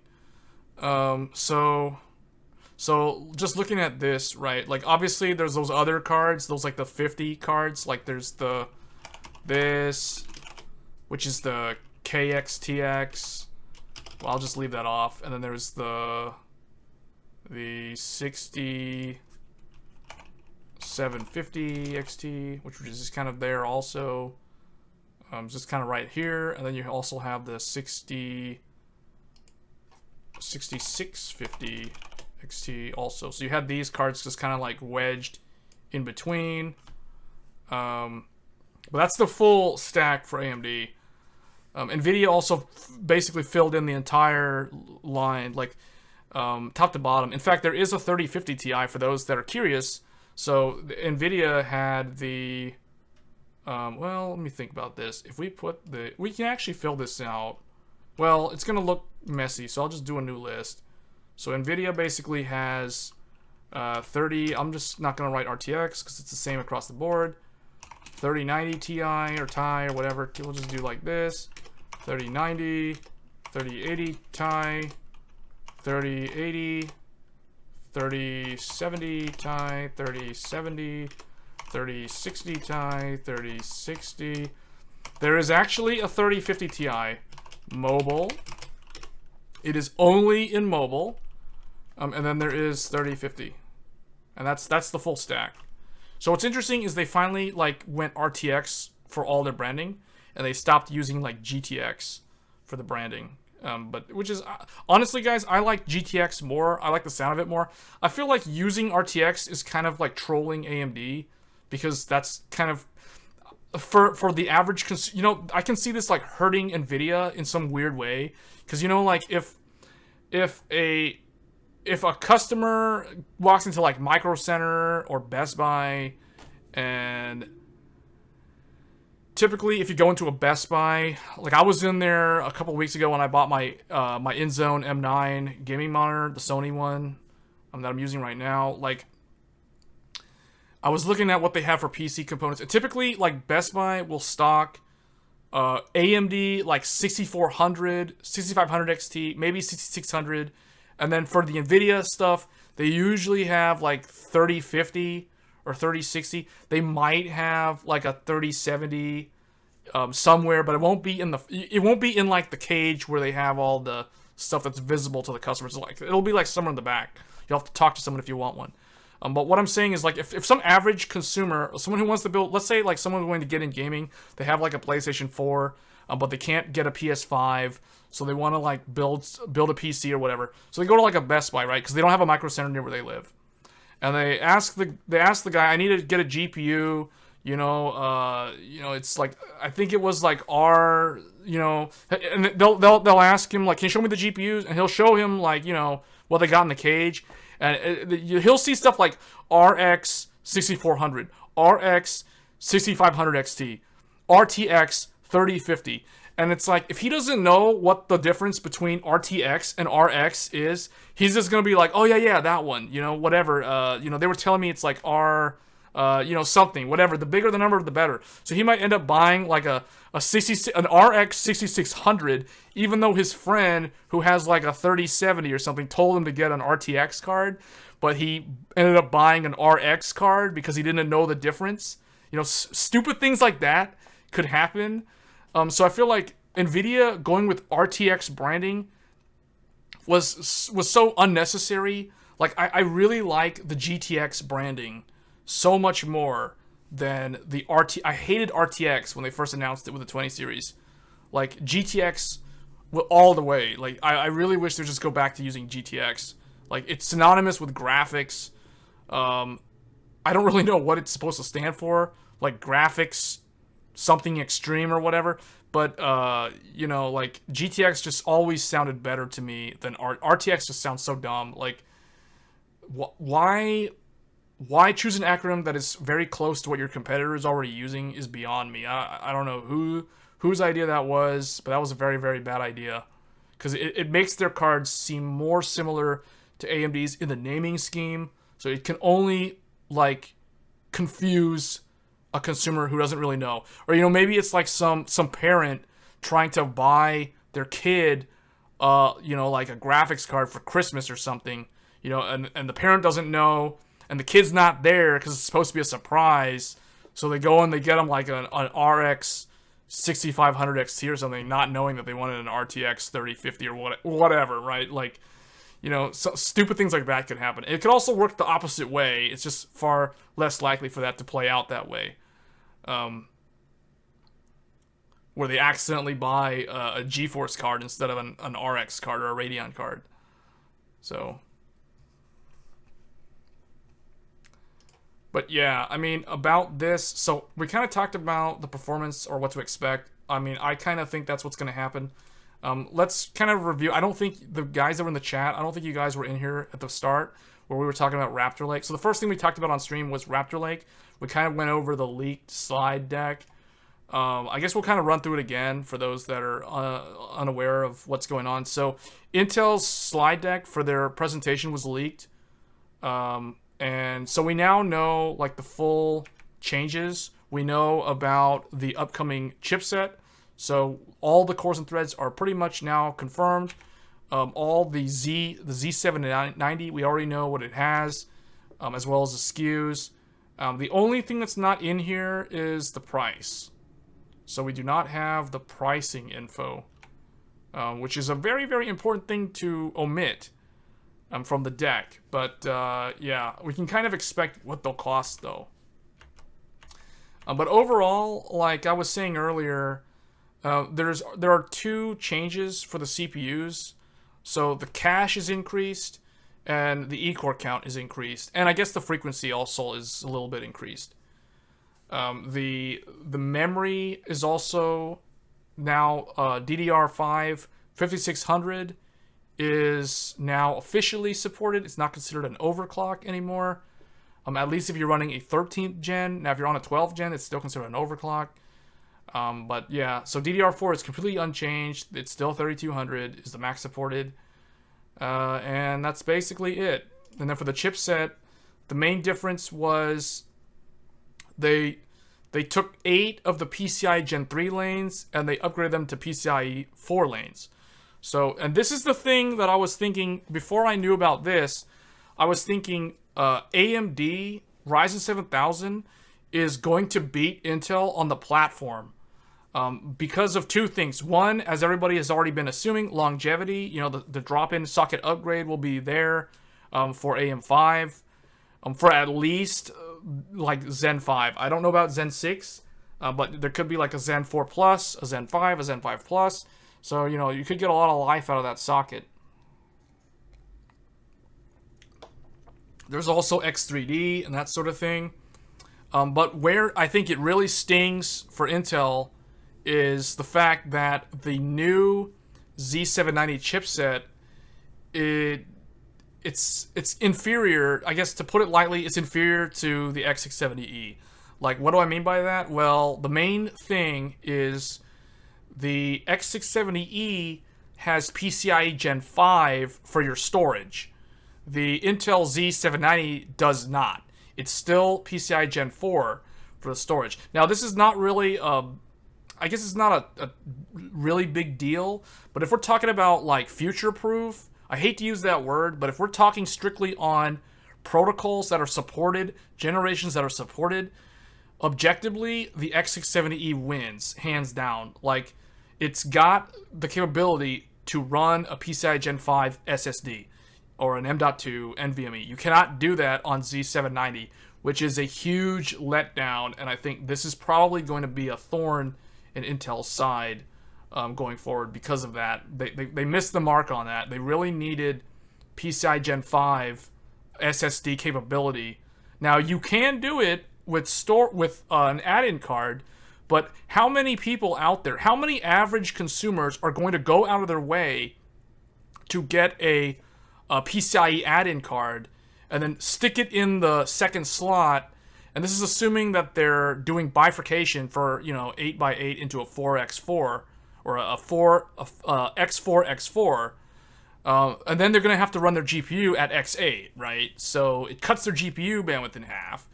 So just looking at this, right? Like, obviously, there's those other cards. Those, like, the 50 cards. Like, there's this, which is the KXTX. Well, I'll just leave that off. And then there's the 750 XT, which is just kind of there also. Just kind of right here. And then you also have the 6650 XT also. So you had these cards just kind of like wedged in between. But that's the full stack for AMD. NVIDIA also basically filled in the entire line, like top to bottom. In fact, there is a 3050 Ti for those that are curious. So NVIDIA had the, well, let me think about this. If we put we can actually fill this out. Well, it's going to look messy, so I'll just do a new list. So NVIDIA basically has 30, I'm just not going to write RTX because it's the same across the board. 3090 Ti or Ti or whatever. We'll just do like this. 3090, 3080 Ti, 3080, 3070 Ti, 3070, 3060 Ti, 3060. There is actually a 3050 Ti mobile. It is only in mobile. And then there is 3050. And that's the full stack. So what's interesting is they finally like went RTX for all their branding, and they stopped using like GTX for the branding. But which is honestly, guys, I like GTX more. I like the sound of it more. I feel like using RTX is kind of like trolling AMD, because that's kind of for the average I can see this like hurting NVIDIA in some weird way, because like if a customer walks into like Micro Center or Best Buy, and typically if you go into a Best Buy, like I was in there a couple weeks ago when I bought my my InZone M9 gaming monitor, the Sony one that I'm using right now. Like, I was looking at what they have for PC components, and typically like Best Buy will stock AMD like 6400, 6500 XT, maybe 6600. And then for the NVIDIA stuff, they usually have like 3050 or 3060. They might have like a 3070 somewhere, but it won't be in like the cage where they have all the stuff that's visible to the customers. Like, it'll be like somewhere in the back. You'll have to talk to someone if you want one. But what I'm saying is, like, if some average consumer, someone who wants to build, let's say like someone going to get in gaming, they have like a PlayStation 4, but they can't get a PS5, so they want to like build a PC or whatever. So they go to like a Best Buy, right? Because they don't have a Micro Center near where they live, and they ask the guy, I need to get a GPU. It's like, I think it was like and they'll ask him like, can you show me the GPUs? And he'll show him like what they got in the cage. And he'll see stuff like RX 6400, RX 6500 XT, RTX 3050. And it's like, if he doesn't know what the difference between RTX and RX is, he's just going to be like, oh, yeah, that one, whatever. They were telling me it's like something, whatever. The bigger the number, the better. So he might end up buying like an RX 6600, even though his friend who has like a 3070 or something told him to get an RTX card, but he ended up buying an RX card because he didn't know the difference. Stupid things like that could happen. So I feel like NVIDIA going with RTX branding was so unnecessary. Like, I really like the GTX branding so much more than the I hated RTX when they first announced it with the 20 series. Like, GTX all the way. Like, I really wish they'd just go back to using GTX. Like, it's synonymous with graphics. I don't really know what it's supposed to stand for. Like, graphics something extreme or whatever. But, like, GTX just always sounded better to me than RTX just sounds so dumb. Like, why why choose an acronym that is very close to what your competitor is already using is beyond me. I don't know whose idea that was, but that was a very, very bad idea. Because it makes their cards seem more similar to AMD's in the naming scheme. So it can only, like, confuse a consumer who doesn't really know. Or, you know, maybe it's like some parent trying to buy their kid, you know, like a graphics card for Christmas or something. You know, and the parent doesn't know, and the kid's not there because it's supposed to be a surprise. So they go and they get them like an RX 6500 XT or something, not knowing that they wanted an RTX 3050 or whatever, right? Like, you know, so stupid things like that could happen. It could also work the opposite way. It's just far less likely for that to play out that way. Where they accidentally buy a GeForce card instead of an RX card or a Radeon card. So... But yeah, I mean, about this, so we kind of talked about the performance or what to expect. I mean, I kind of think that's what's going to happen. Let's kind of review. I don't think the guys that were in the chat, I don't think you guys were in here at the start where we were talking about Raptor Lake. So the first thing we talked about on stream was Raptor Lake. We kind of went over the leaked slide deck. I guess we'll kind of run through it again for those that are unaware of what's going on. So Intel's slide deck for their presentation was leaked. And so we now know, like, the full changes. We know about the upcoming chipset. So all the cores and threads are pretty much now confirmed. All the Z790, we already know what it has, as well as the SKUs. The only thing that's not in here is the price. So we do not have the pricing info, which is a very, very important thing to omit. From the deck, but yeah, we can kind of expect what they'll cost though. But overall, like I was saying earlier, there are two changes for the CPUs. So the cache is increased, and the E-core count is increased, and I guess the frequency also is a little bit increased. The memory is also now DDR5 5600. Is now officially supported. It's not considered an overclock anymore. At least if you're running a 13th gen. Now, if you're on a 12th gen, it's still considered an overclock. But yeah, so DDR4 is completely unchanged. It's still 3200 is the max supported. And that's basically it. And then for the chipset, the main difference was they took 8 of the PCIe Gen 3 lanes and they upgraded them to PCIe 4 lanes. So, and this is the thing that I was thinking before I knew about this. I was thinking AMD Ryzen 7000 is going to beat Intel on the platform because of two things. One, as everybody has already been assuming, longevity. You know, the drop-in socket upgrade will be there for AM5 for at least like Zen 5. I don't know about Zen 6, but there could be like a Zen 4 Plus, a Zen 5, a Zen 5 Plus. So, you know, you could get a lot of life out of that socket. There's also X3D and that sort of thing. But where I think it really stings for Intel is the fact that the new Z790 chipset, it's inferior. I guess to put it lightly, it's inferior to the X670E. Like, what do I mean by that? Well, the main thing is the X670E has PCIe Gen 5 for your storage. The Intel Z790 does not. It's still PCIe Gen 4 for the storage. Now, this is not really, I guess it's not a really big deal, but if we're talking about, like, future-proof, I hate to use that word, but if we're talking strictly on protocols that are supported, generations that are supported, objectively, the X670E wins, hands down. Like, it's got the capability to run a PCIe Gen 5 SSD or an M.2 NVMe. You cannot do that on Z790, which is a huge letdown, and I think this is probably going to be a thorn in Intel's side going forward because of that. They missed the mark on that. They really needed PCIe Gen 5 SSD capability. Now, you can do it with an add-in card, but how many people out there, how many average consumers are going to go out of their way to get a PCIe add-in card and then stick it in the second slot. And this is assuming that they're doing bifurcation for, 8x8 into a 4x4 or a X4x4. And then they're going to have to run their GPU at X8, right? So it cuts their GPU bandwidth in half,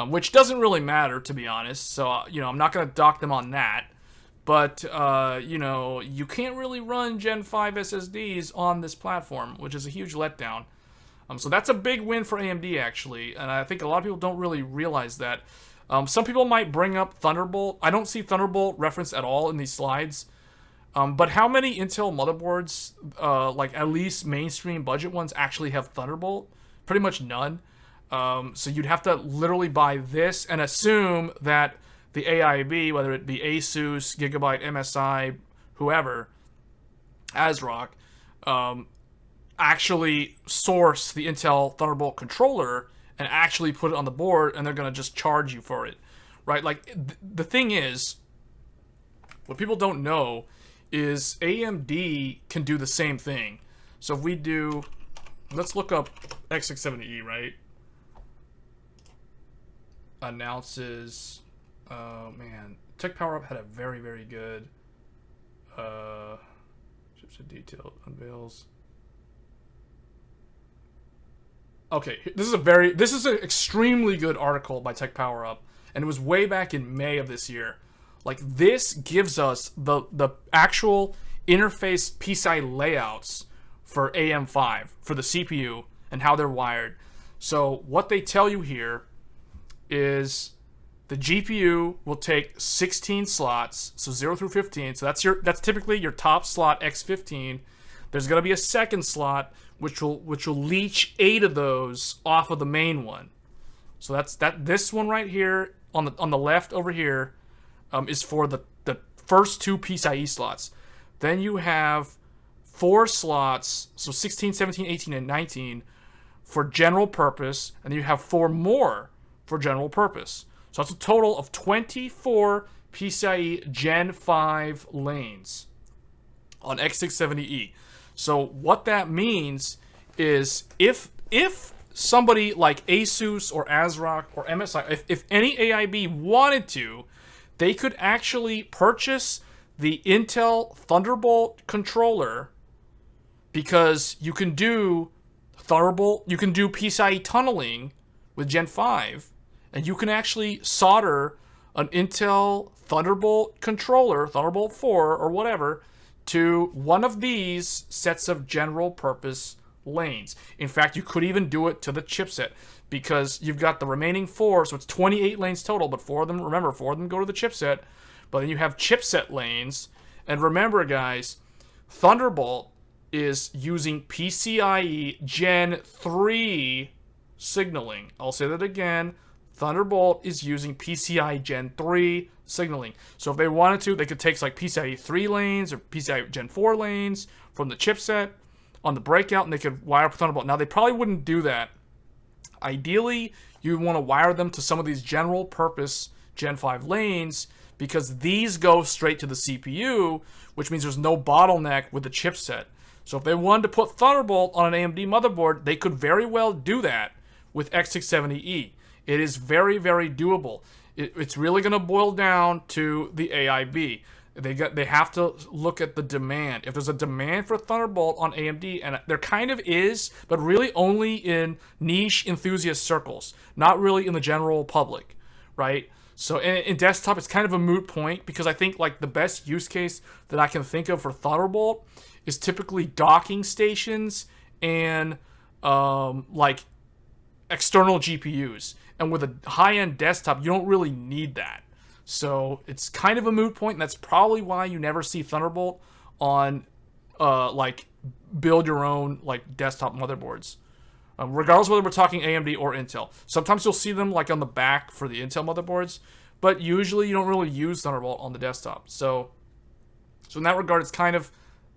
which doesn't really matter, to be honest. So, I'm not going to dock them on that. But, you can't really run Gen 5 SSDs on this platform, which is a huge letdown. So that's a big win for AMD, actually, and I think a lot of people don't really realize that. Some people might bring up Thunderbolt. I don't see Thunderbolt referenced at all in these slides. But how many Intel motherboards, like at least mainstream budget ones, actually have Thunderbolt? Pretty much none. So you'd have to literally buy this and assume that the AIB, whether it be Asus, Gigabyte, MSI, whoever, ASRock, actually source the Intel Thunderbolt controller and actually put it on the board, and they're going to just charge you for it, right? Like, the thing is, what people don't know is AMD can do the same thing. So if we do, let's look up X670E, right? Announces, oh man, Tech Power Up had a very, very good, chipset detail, unveils. Okay, this is an extremely good article by Tech Power Up, and it was way back in May of this year. Like, this gives us the actual interface PCI layouts for AM5, for the CPU, and how they're wired. So what they tell you here is the GPU will take 16 slots, so 0 through 15. So that's typically your top slot, X15. There's going to be a second slot which will leech 8 of those off of the main one. So this one right here on the left over here is for the first 2 PCIe slots. Then you have 4 slots, so 16, 17, 18, and 19 for general purpose, and then you have 4 more for general purpose. So that's a total of 24 PCIe Gen 5 lanes on X670E. So what that means is if somebody like Asus or ASRock or MSI, if any AIB wanted to, they could actually purchase the Intel Thunderbolt controller, because you can do Thunderbolt, you can do PCIe tunneling with Gen 5, and you can actually solder an Intel Thunderbolt controller, Thunderbolt 4 or whatever, to one of these sets of general purpose lanes. In fact, you could even do it to the chipset, because you've got the remaining 4, so it's 28 lanes total, but 4 of them, remember, 4 of them go to the chipset, but then you have chipset lanes. And remember, guys, Thunderbolt is using PCIe Gen 3 signaling. I'll say that again. Thunderbolt is using PCIe Gen 3 signaling. So if they wanted to, they could take like PCIe 3 lanes or PCIe Gen 4 lanes from the chipset on the breakout, and they could wire up Thunderbolt. Now, they probably wouldn't do that. Ideally, you want to wire them to some of these general purpose Gen 5 lanes, because these go straight to the CPU, which means there's no bottleneck with the chipset. So if they wanted to put Thunderbolt on an AMD motherboard, they could very well do that with X670E. It is very, very doable. It's really going to boil down to the AIB. They have to look at the demand. If there's a demand for Thunderbolt on AMD, and there kind of is, but really only in niche enthusiast circles, not really in the general public, right? So in desktop, it's kind of a moot point, because I think like the best use case that I can think of for Thunderbolt is typically docking stations and like external GPUs. And with a high-end desktop, you don't really need that. So it's kind of a moot point, and that's probably why you never see Thunderbolt on like build your own like desktop motherboards. Regardless of whether we're talking AMD or Intel. Sometimes you'll see them like on the back for the Intel motherboards, but usually you don't really use Thunderbolt on the desktop. So in that regard, it's kind of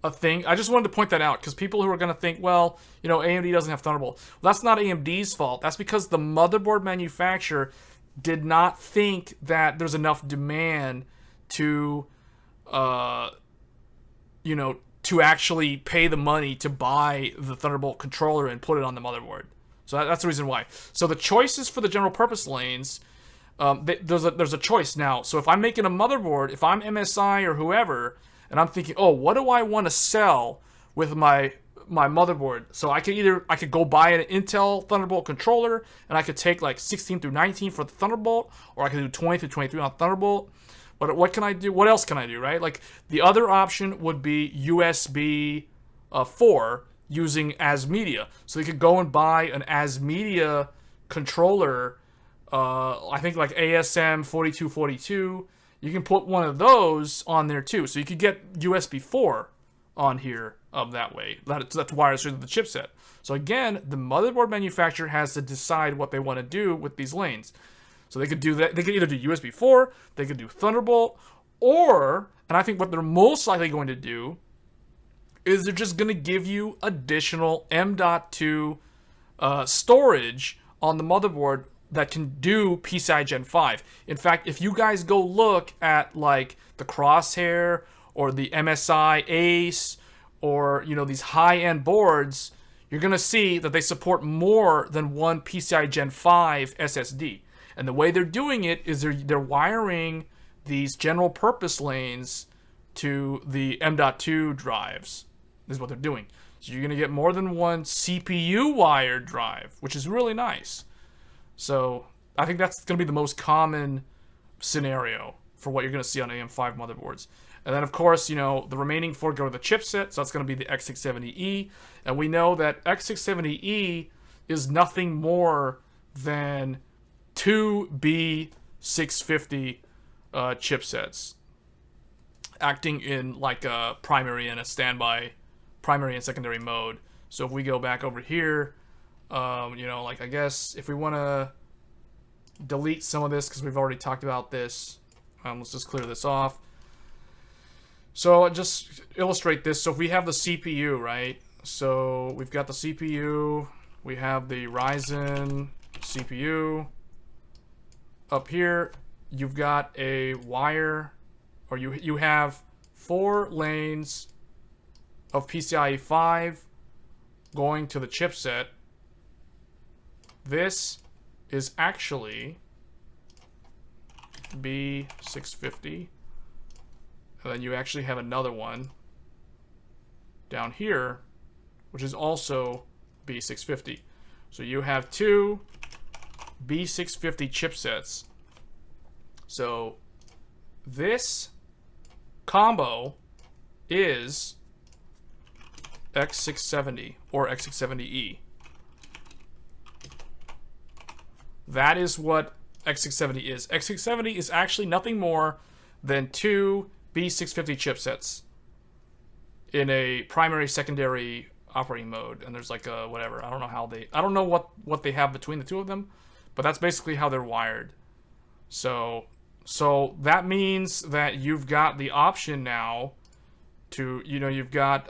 a thing. I just wanted to point that out, because people who are going to think, well, AMD doesn't have Thunderbolt. Well, that's not AMD's fault. That's because the motherboard manufacturer did not think that there's enough demand to, to actually pay the money to buy the Thunderbolt controller and put it on the motherboard. So that's the reason why. So the choices for the general purpose lanes, there's a choice now. So if I'm making a motherboard, if I'm MSI or whoever, and I'm thinking, oh, what do I want to sell with my motherboard? So I could go buy an Intel Thunderbolt controller, and I could take like 16 through 19 for the Thunderbolt, or I could do 20 through 23 on Thunderbolt. But what can I do? What else can I do, right? Like the other option would be USB 4 using as media. So you could go and buy an as media controller. I think like ASM 4242. You can put one of those on there too. So you could get USB 4 on here that way. That's wireless through the chipset. So again, the motherboard manufacturer has to decide what they want to do with these lanes. So they could do that. They could either do USB 4, they could do Thunderbolt, or, and I think what they're most likely going to do is they're just going to give you additional M.2 storage on the motherboard that can do PCI Gen 5. In fact, if you guys go look at like the Crosshair or the MSI Ace or, you know, these high-end boards, you're going to see that they support more than one PCI Gen 5 SSD. And the way they're doing it is they're wiring these general purpose lanes to the M.2 drives. This is what they're doing. So you're going to get more than one CPU wired drive, which is really nice. So I think that's going to be the most common scenario for what you're going to see on AM5 motherboards. And then, of course, you know, the remaining 4 go to the chipset, so that's going to be the X670E. And we know that X670E is nothing more than 2 B650 chipsets acting in like a primary and a standby, primary and secondary mode. So if we go back over here, you know, like I guess if we want to delete some of this because we've already talked about this, let's just clear this off. So I'll just illustrate this. So if we have the CPU, right? So we've got the CPU, we have the Ryzen CPU. Up here, you've got a wire, or you have 4 lanes of PCIe 5 going to the chipset. This is actually B650. And then you actually have another one down here, which is also B650. So you have 2 B650 chipsets. So this combo is X670 or X670E. That is what X670 is. X670 is actually nothing more than 2 B650 chipsets in a primary secondary operating mode. And there's like a whatever. I don't know what they have between the two of them, but that's basically how they're wired. So that means that you've got the option now to, you know, you've got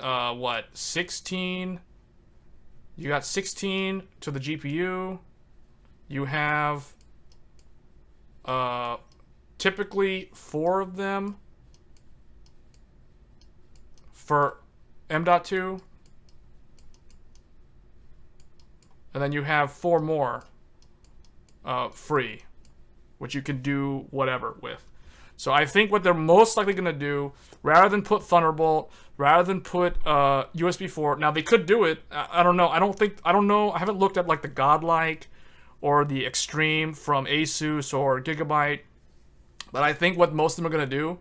16. You got 16 to the GPU. You have typically 4 of them for M.2. And then you have 4 more free, which you can do whatever with. So I think what they're most likely going to do, rather than put Thunderbolt, rather than put USB 4, now they could do it. I don't know. I don't know. I haven't looked at like the Godlike or the Extreme from Asus or Gigabyte. But I think what most of them are going to do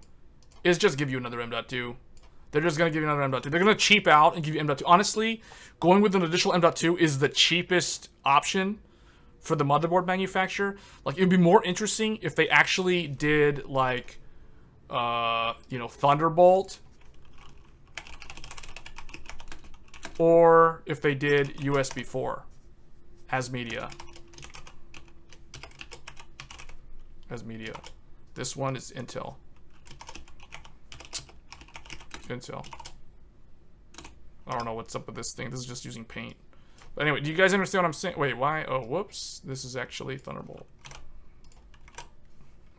is just give you another M.2. They're just going to give you another M.2. They're going to cheap out and give you M.2. Honestly, going with an additional M.2 is the cheapest option for the motherboard manufacturer. Like, it would be more interesting if they actually did, like, you know, Thunderbolt. Or if they did USB 4 as media. As media. This one is Intel. Intel. I don't know what's up with this thing. This is just using paint. But anyway, do you guys understand what I'm saying? Wait, why? Oh, whoops. This is actually Thunderbolt.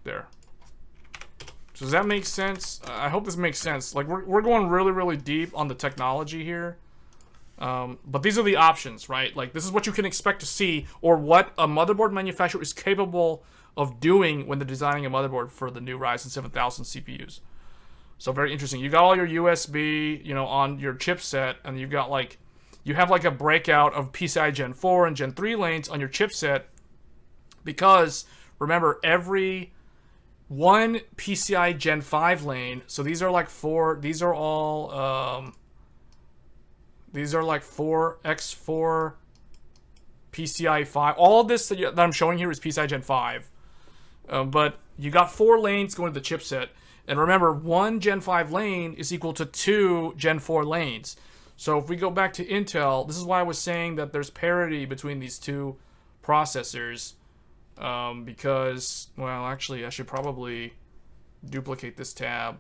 There. So does that make sense? I hope this makes sense. Like, we're going really, really deep on the technology here. But these are the options, right? Like, this is what you can expect to see, or what a motherboard manufacturer is capable of doing when they're designing a motherboard for the new Ryzen 7000 CPUs. So very interesting. You got all your USB, you know, on your chipset, and you've got like, you have like a breakout of PCI Gen 4 and Gen 3 lanes on your chipset, because remember, every one PCI Gen 5 lane, so these are like four, these are all, these are like 4x4 PCI 5. All of this that I'm showing here is PCI Gen 5. But you got 4 lanes going to the chipset. And remember, 1 Gen 5 lane is equal to 2 Gen 4 lanes. So if we go back to Intel, this is why I was saying that there's parity between these two processors. Because, well, actually, I should probably duplicate this tab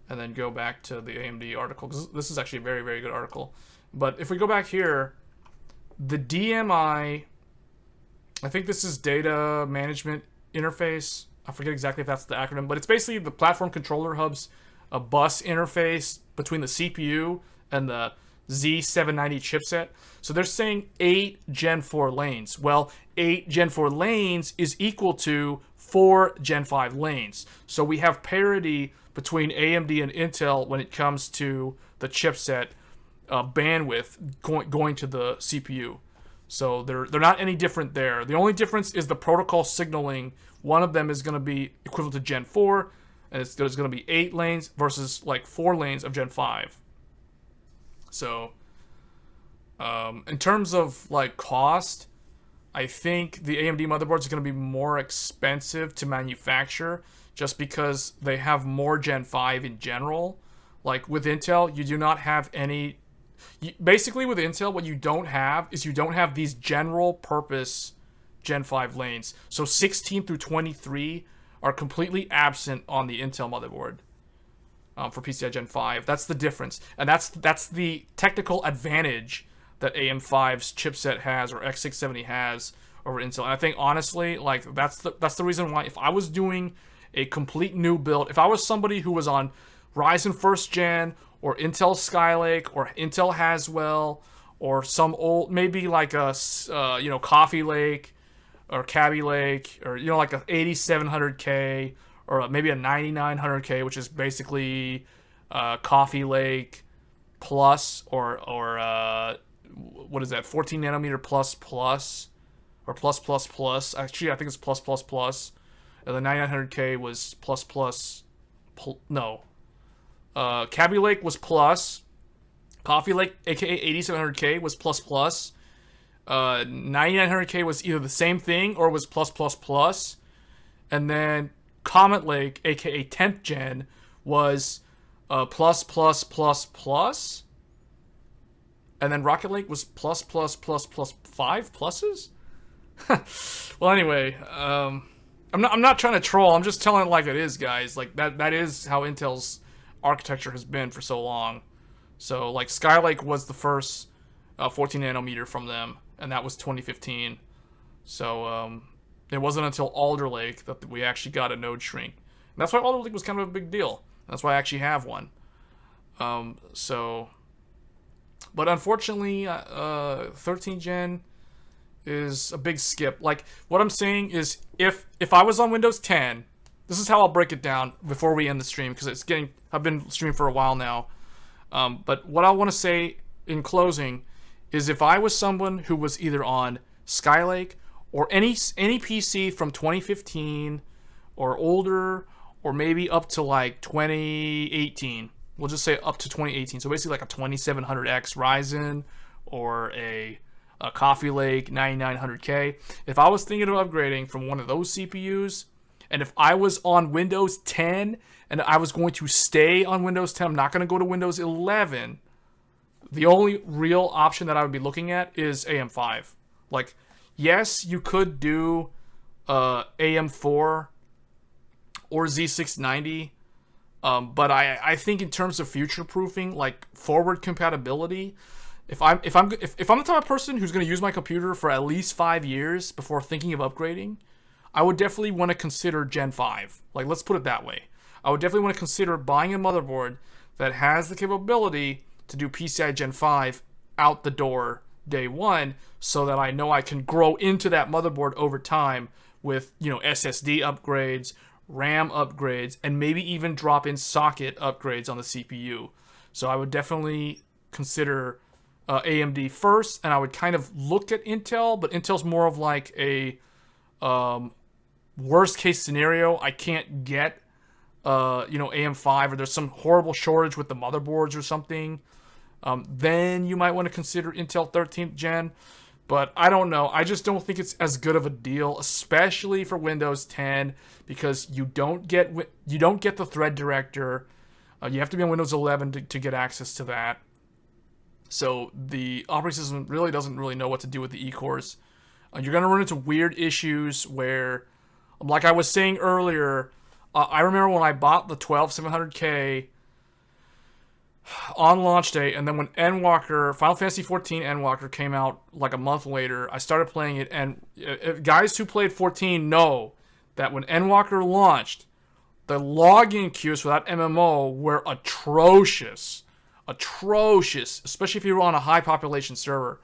and then go back to the AMD article, because this is actually a very, very good article. But if we go back here, the DMI, I think this is Data Management Interface. I forget exactly if that's the acronym, but it's basically the Platform Controller Hub's a bus interface between the CPU and the Z790 chipset. So they're saying 8 Gen 4 lanes. Well, 8 Gen 4 lanes is equal to 4 Gen 5 lanes. So we have parity between AMD and Intel when it comes to the chipset bandwidth going to the CPU. So they're not any different there. The only difference is the protocol signaling. One of them is going to be equivalent to Gen 4, and there's going to be 8 lanes versus like 4 lanes of Gen 5. So in terms of like cost, I think the AMD motherboards are going to be more expensive to manufacture just because they have more Gen 5 in general. Like with Intel, you do not have any... Basically with Intel, what you don't have is you don't have these general purpose Gen 5 lanes. So 16 through 23 are completely absent on the Intel motherboard for PCI Gen 5. That's the difference. And that's the technical advantage that AM5's chipset has, or X670 has, over Intel. And I think honestly, like that's the reason why, if I was doing a complete new build, if I was somebody who was on Ryzen 1st Gen or Intel Skylake or Intel Haswell or some old, maybe like a Coffee Lake or Cabby Lake, or like a 8700K or maybe a 9900K, which is basically Coffee Lake plus or what is that, 14 nanometer plus or plus. Actually, I think it's plus. And the 9900K was no. Cabby Lake was plus. Coffee Lake, aka 8700K, was plus. 9900K was either the same thing or was plus. And then Comet Lake, aka 10th gen, was plus. And then Rocket Lake was plus 5 pluses? Well, anyway, I'm not trying to troll. I'm just telling it like it is, guys. Like that is how Intel's architecture has been for so long. So like Skylake was the first 14 nanometer from them, and that was 2015. So it wasn't until Alder Lake that we actually got a node shrink. And that's why Alder Lake was kind of a big deal. That's why I actually have one. But unfortunately, 13 gen is a big skip. Like, what I'm saying is, if I was on Windows 10, this is how I'll break it down before we end the stream, because I've been streaming for a while now. But what I want to say in closing is, if I was someone who was either on Skylake or any PC from 2015 or older, or maybe up to like 2018, we'll just say up to 2018. So basically like a 2700X Ryzen or a Coffee Lake 9900K. If I was thinking of upgrading from one of those CPUs, and if I was on Windows 10 and I was going to stay on Windows 10, I'm not going to go to Windows 11, the only real option that I would be looking at is AM5. Like, yes, you could do AM4 or Z690, but I think in terms of future-proofing, like forward compatibility, if I'm the type of person who's going to use my computer for at least 5 years before thinking of upgrading, I would definitely want to consider Gen 5. Like, let's put it that way. I would definitely want to consider buying a motherboard that has the capability to do PCI Gen 5 out the door day one, so that I know I can grow into that motherboard over time with, you know, SSD upgrades, RAM upgrades, and maybe even drop in socket upgrades on the CPU. So I would definitely consider AMD first, and I would kind of look at Intel, but Intel's more of like a worst case scenario. I can't get you know, AM5, or there's some horrible shortage with the motherboards or something, then you might want to consider Intel 13th gen. But I don't know. I just don't think it's as good of a deal, especially for Windows 10, because you don't get the thread director. You have to be on Windows 11 to get access to that. So the operating system really doesn't know what to do with the E-cores. You're going to run into weird issues where, like I was saying earlier, I remember when I bought the 12700K on launch day, and then when Endwalker, Final Fantasy XIV Endwalker came out like a month later, I started playing it, and guys who played 14 know that when Endwalker launched, the login queues for that MMO were atrocious, especially if you were on a high population server.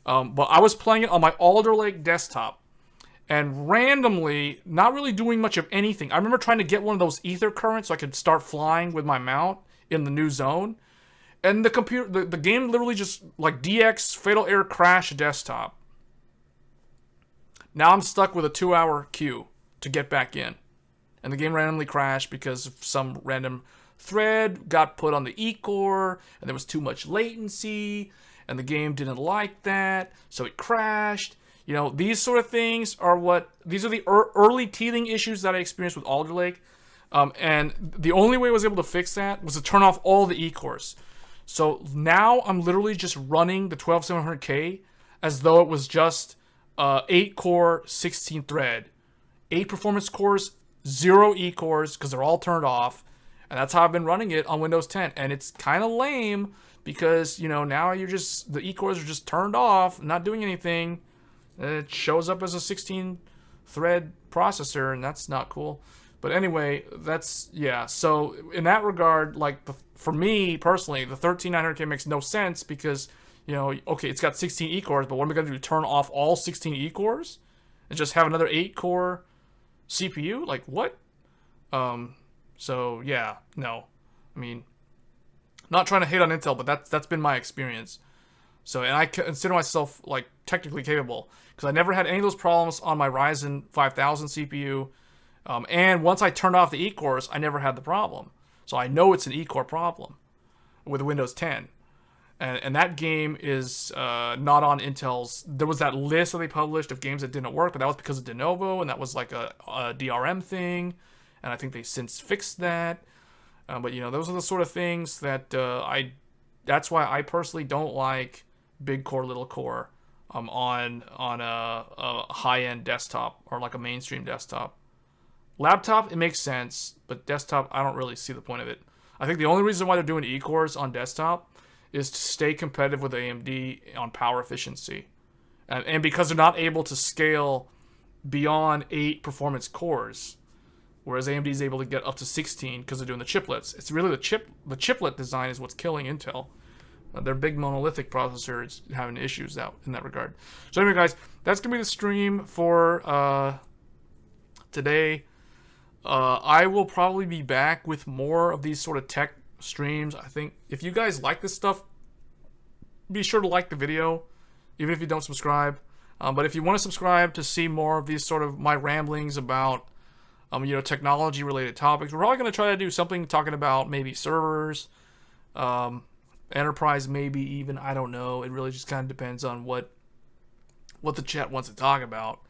But I was playing it on my Alder Lake desktop, and randomly, not really doing much of anything. I remember trying to get one of those ether currents so I could start flying with my mount in the new zone, and the game literally just like DX Fatal Error crash desktop. Now I'm stuck with a 2-hour queue to get back in, and the game randomly crashed because of some random thread got put on the E-core, and there was too much latency, and the game didn't like that, so it crashed. You know, these sort of things are these are the early teething issues that I experienced with Alder Lake. And the only way I was able to fix that was to turn off all the E-cores. So now I'm literally just running the 12700K as though it was just 8-core, 16-thread. 8 performance cores, 0 E-cores, because they're all turned off. And that's how I've been running it on Windows 10. And it's kind of lame because, you know, now the E-cores are just turned off, not doing anything. And it shows up as a 16-thread processor, and that's not cool. But anyway, yeah. So in that regard, like for me personally, the 13900K makes no sense because, you know, okay, it's got 16 E-cores, but what am I going to do? Turn off all 16 E-cores and just have another 8-core CPU? Like what? So yeah, no. I mean, not trying to hate on Intel, but that's been my experience. So, and I consider myself like technically capable because I never had any of those problems on my Ryzen 5000 CPU. And once I turned off the E-cores, I never had the problem. So I know it's an E-core problem with Windows 10. And that game is not on Intel's. There was that list that they published of games that didn't work, but that was because of de novo, and that was like a DRM thing. And I think they since fixed that. But, you know, those are the sort of things that that's why I personally don't like big core, little core on a high-end desktop or like a mainstream desktop. Laptop, it makes sense, but desktop, I don't really see the point of it. I think the only reason why they're doing E-cores on desktop is to stay competitive with AMD on power efficiency. And because they're not able to scale beyond 8 performance cores, whereas AMD is able to get up to 16 because they're doing the chiplets. It's really the chiplet design is what's killing Intel. Their big monolithic processor is having issues out in that regard. So anyway, guys, that's going to be the stream for today. I will probably be back with more of these sort of tech streams. I think if you guys like this stuff, be sure to like the video, even if you don't subscribe. But if you want to subscribe to see more of these sort of my ramblings about you know, technology-related topics, we're probably going to try to do something talking about maybe servers, enterprise maybe even, I don't know. It really just kind of depends on what the chat wants to talk about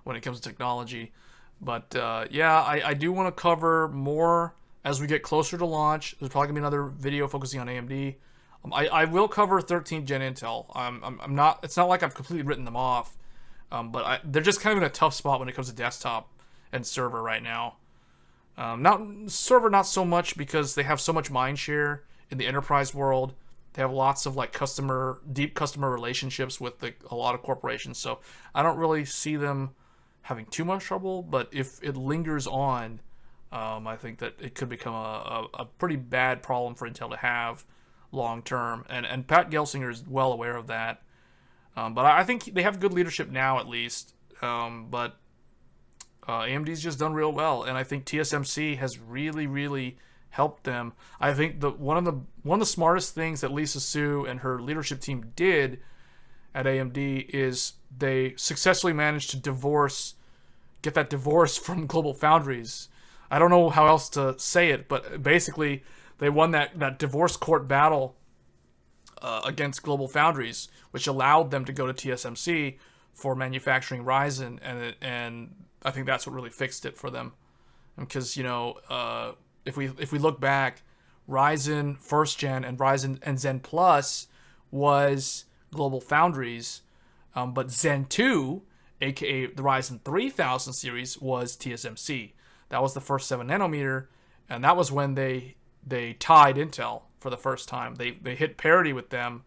when it comes to technology. But yeah, I do want to cover more as we get closer to launch. There's probably going to be another video focusing on AMD. I will cover 13th gen Intel. I'm not. It's not like I've completely written them off, but they're just kind of in a tough spot when it comes to desktop and server right now. Not so much because they have so much mind share in the enterprise world. They have lots of like deep customer relationships with a lot of corporations. So I don't really see them having too much trouble. But if it lingers on, I think that it could become a pretty bad problem for Intel to have long term, and Pat Gelsinger is well aware of that. But I think they have good leadership now, at least. But AMD's just done real well, and I think TSMC has really helped them. I think one of the smartest things that Lisa Su and her leadership team did at AMD is they successfully managed to get that divorce from Global Foundries. I don't know how else to say it, but basically they won that divorce court battle against Global Foundries, which allowed them to go to TSMC for manufacturing Ryzen, and I think that's what really fixed it for them. Because if we look back, Ryzen first gen and Ryzen and Zen Plus was Global Foundries, but Zen 2, aka the Ryzen 3000 series, was TSMC. That was the first 7 nanometer, and that was when they tied Intel for the first time. They hit parity with them,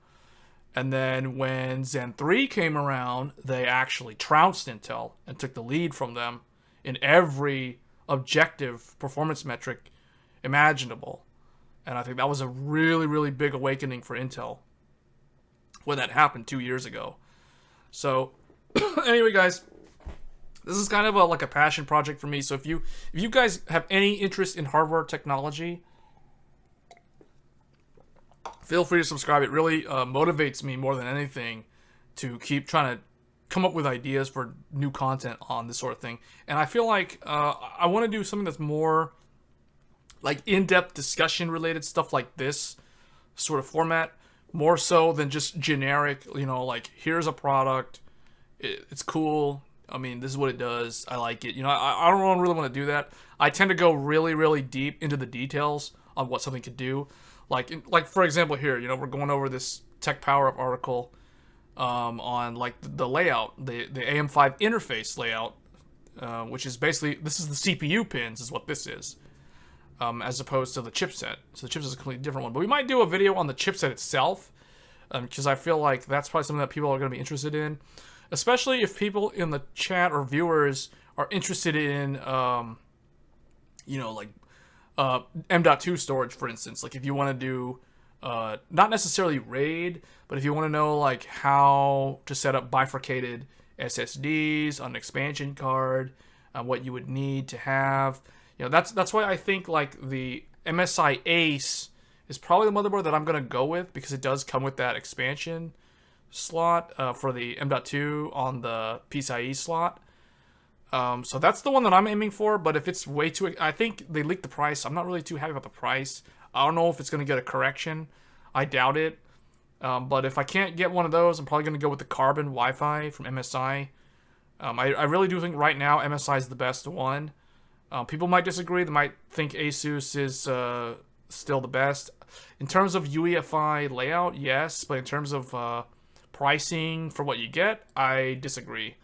and then when Zen 3 came around, they actually trounced Intel and took the lead from them in every objective performance metric imaginable. And I think that was a really big awakening for Intel when that happened 2 years ago. So anyway, guys, this is kind of like a passion project for me. So if you guys have any interest in hardware technology, feel free to subscribe. It really motivates me more than anything to keep trying to come up with ideas for new content on this sort of thing. And I feel like I want to do something that's more like in-depth discussion related stuff, like this sort of format, more so than just generic, like here's a product, it's cool, I mean, this is what it does, I like it. I don't really want to do that. I tend to go really deep into the details on what something could do. Like for example here, we're going over this Tech Power Up article on like the layout, the AM5 interface layout, which is basically, this is the CPU pins is what this is, as opposed to the chipset. So the chipset is a completely different one. But we might do a video on the chipset itself, because I feel like that's probably something that people are going to be interested in, especially if people in the chat or viewers are interested in, like M.2 storage, for instance. Like if you want to do, not necessarily RAID, but if you want to know like how to set up bifurcated SSDs on an expansion card, what you would need to have. That's why I think like the MSI Ace is probably the motherboard that I'm going to go with, because it does come with that expansion slot for the M.2 on the PCIe slot. So that's the one that I'm aiming for, but if it's way too... I think they leaked the price. I'm not really too happy about the price. I don't know if it's going to get a correction. I doubt it. But if I can't get one of those, I'm probably going to go with the Carbon Wi-Fi from MSI. I really do think right now MSI is the best one. People might disagree. They might think Asus is still the best. In terms of UEFI layout, yes. But in terms of pricing for what you get, I disagree.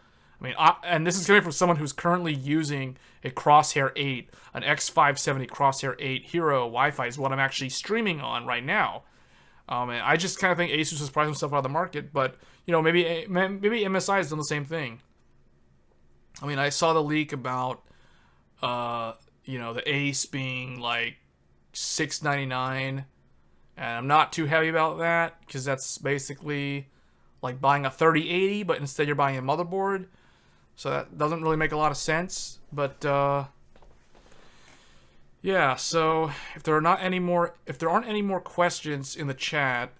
I mean, and this is coming from someone who's currently using a Crosshair 8, an X570 Crosshair 8 Hero Wi-Fi is what I'm actually streaming on right now. And I just kind of think Asus is pricing stuff out of the market, but maybe MSI has done the same thing. I mean, I saw the leak about the Ace being like $699, and I'm not too happy about that, because that's basically like buying a 3080, but instead you're buying a motherboard. So that doesn't really make a lot of sense. But yeah, so if there aren't any more questions in the chat,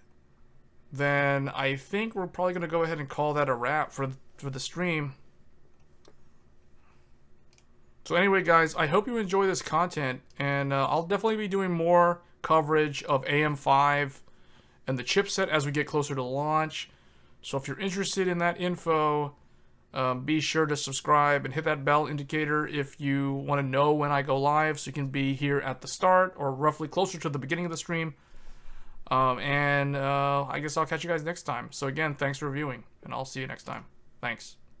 then I think we're probably going to go ahead and call that a wrap for the stream. So anyway, guys, I hope you enjoy this content, and I'll definitely be doing more coverage of AM5 and the chipset as we get closer to launch. So if you're interested in that info, be sure to subscribe and hit that bell indicator if you want to know when I go live, so you can be here at the start or roughly closer to the beginning of the stream. I guess I'll catch you guys next time. So again, thanks for viewing, and I'll see you next time. Thanks.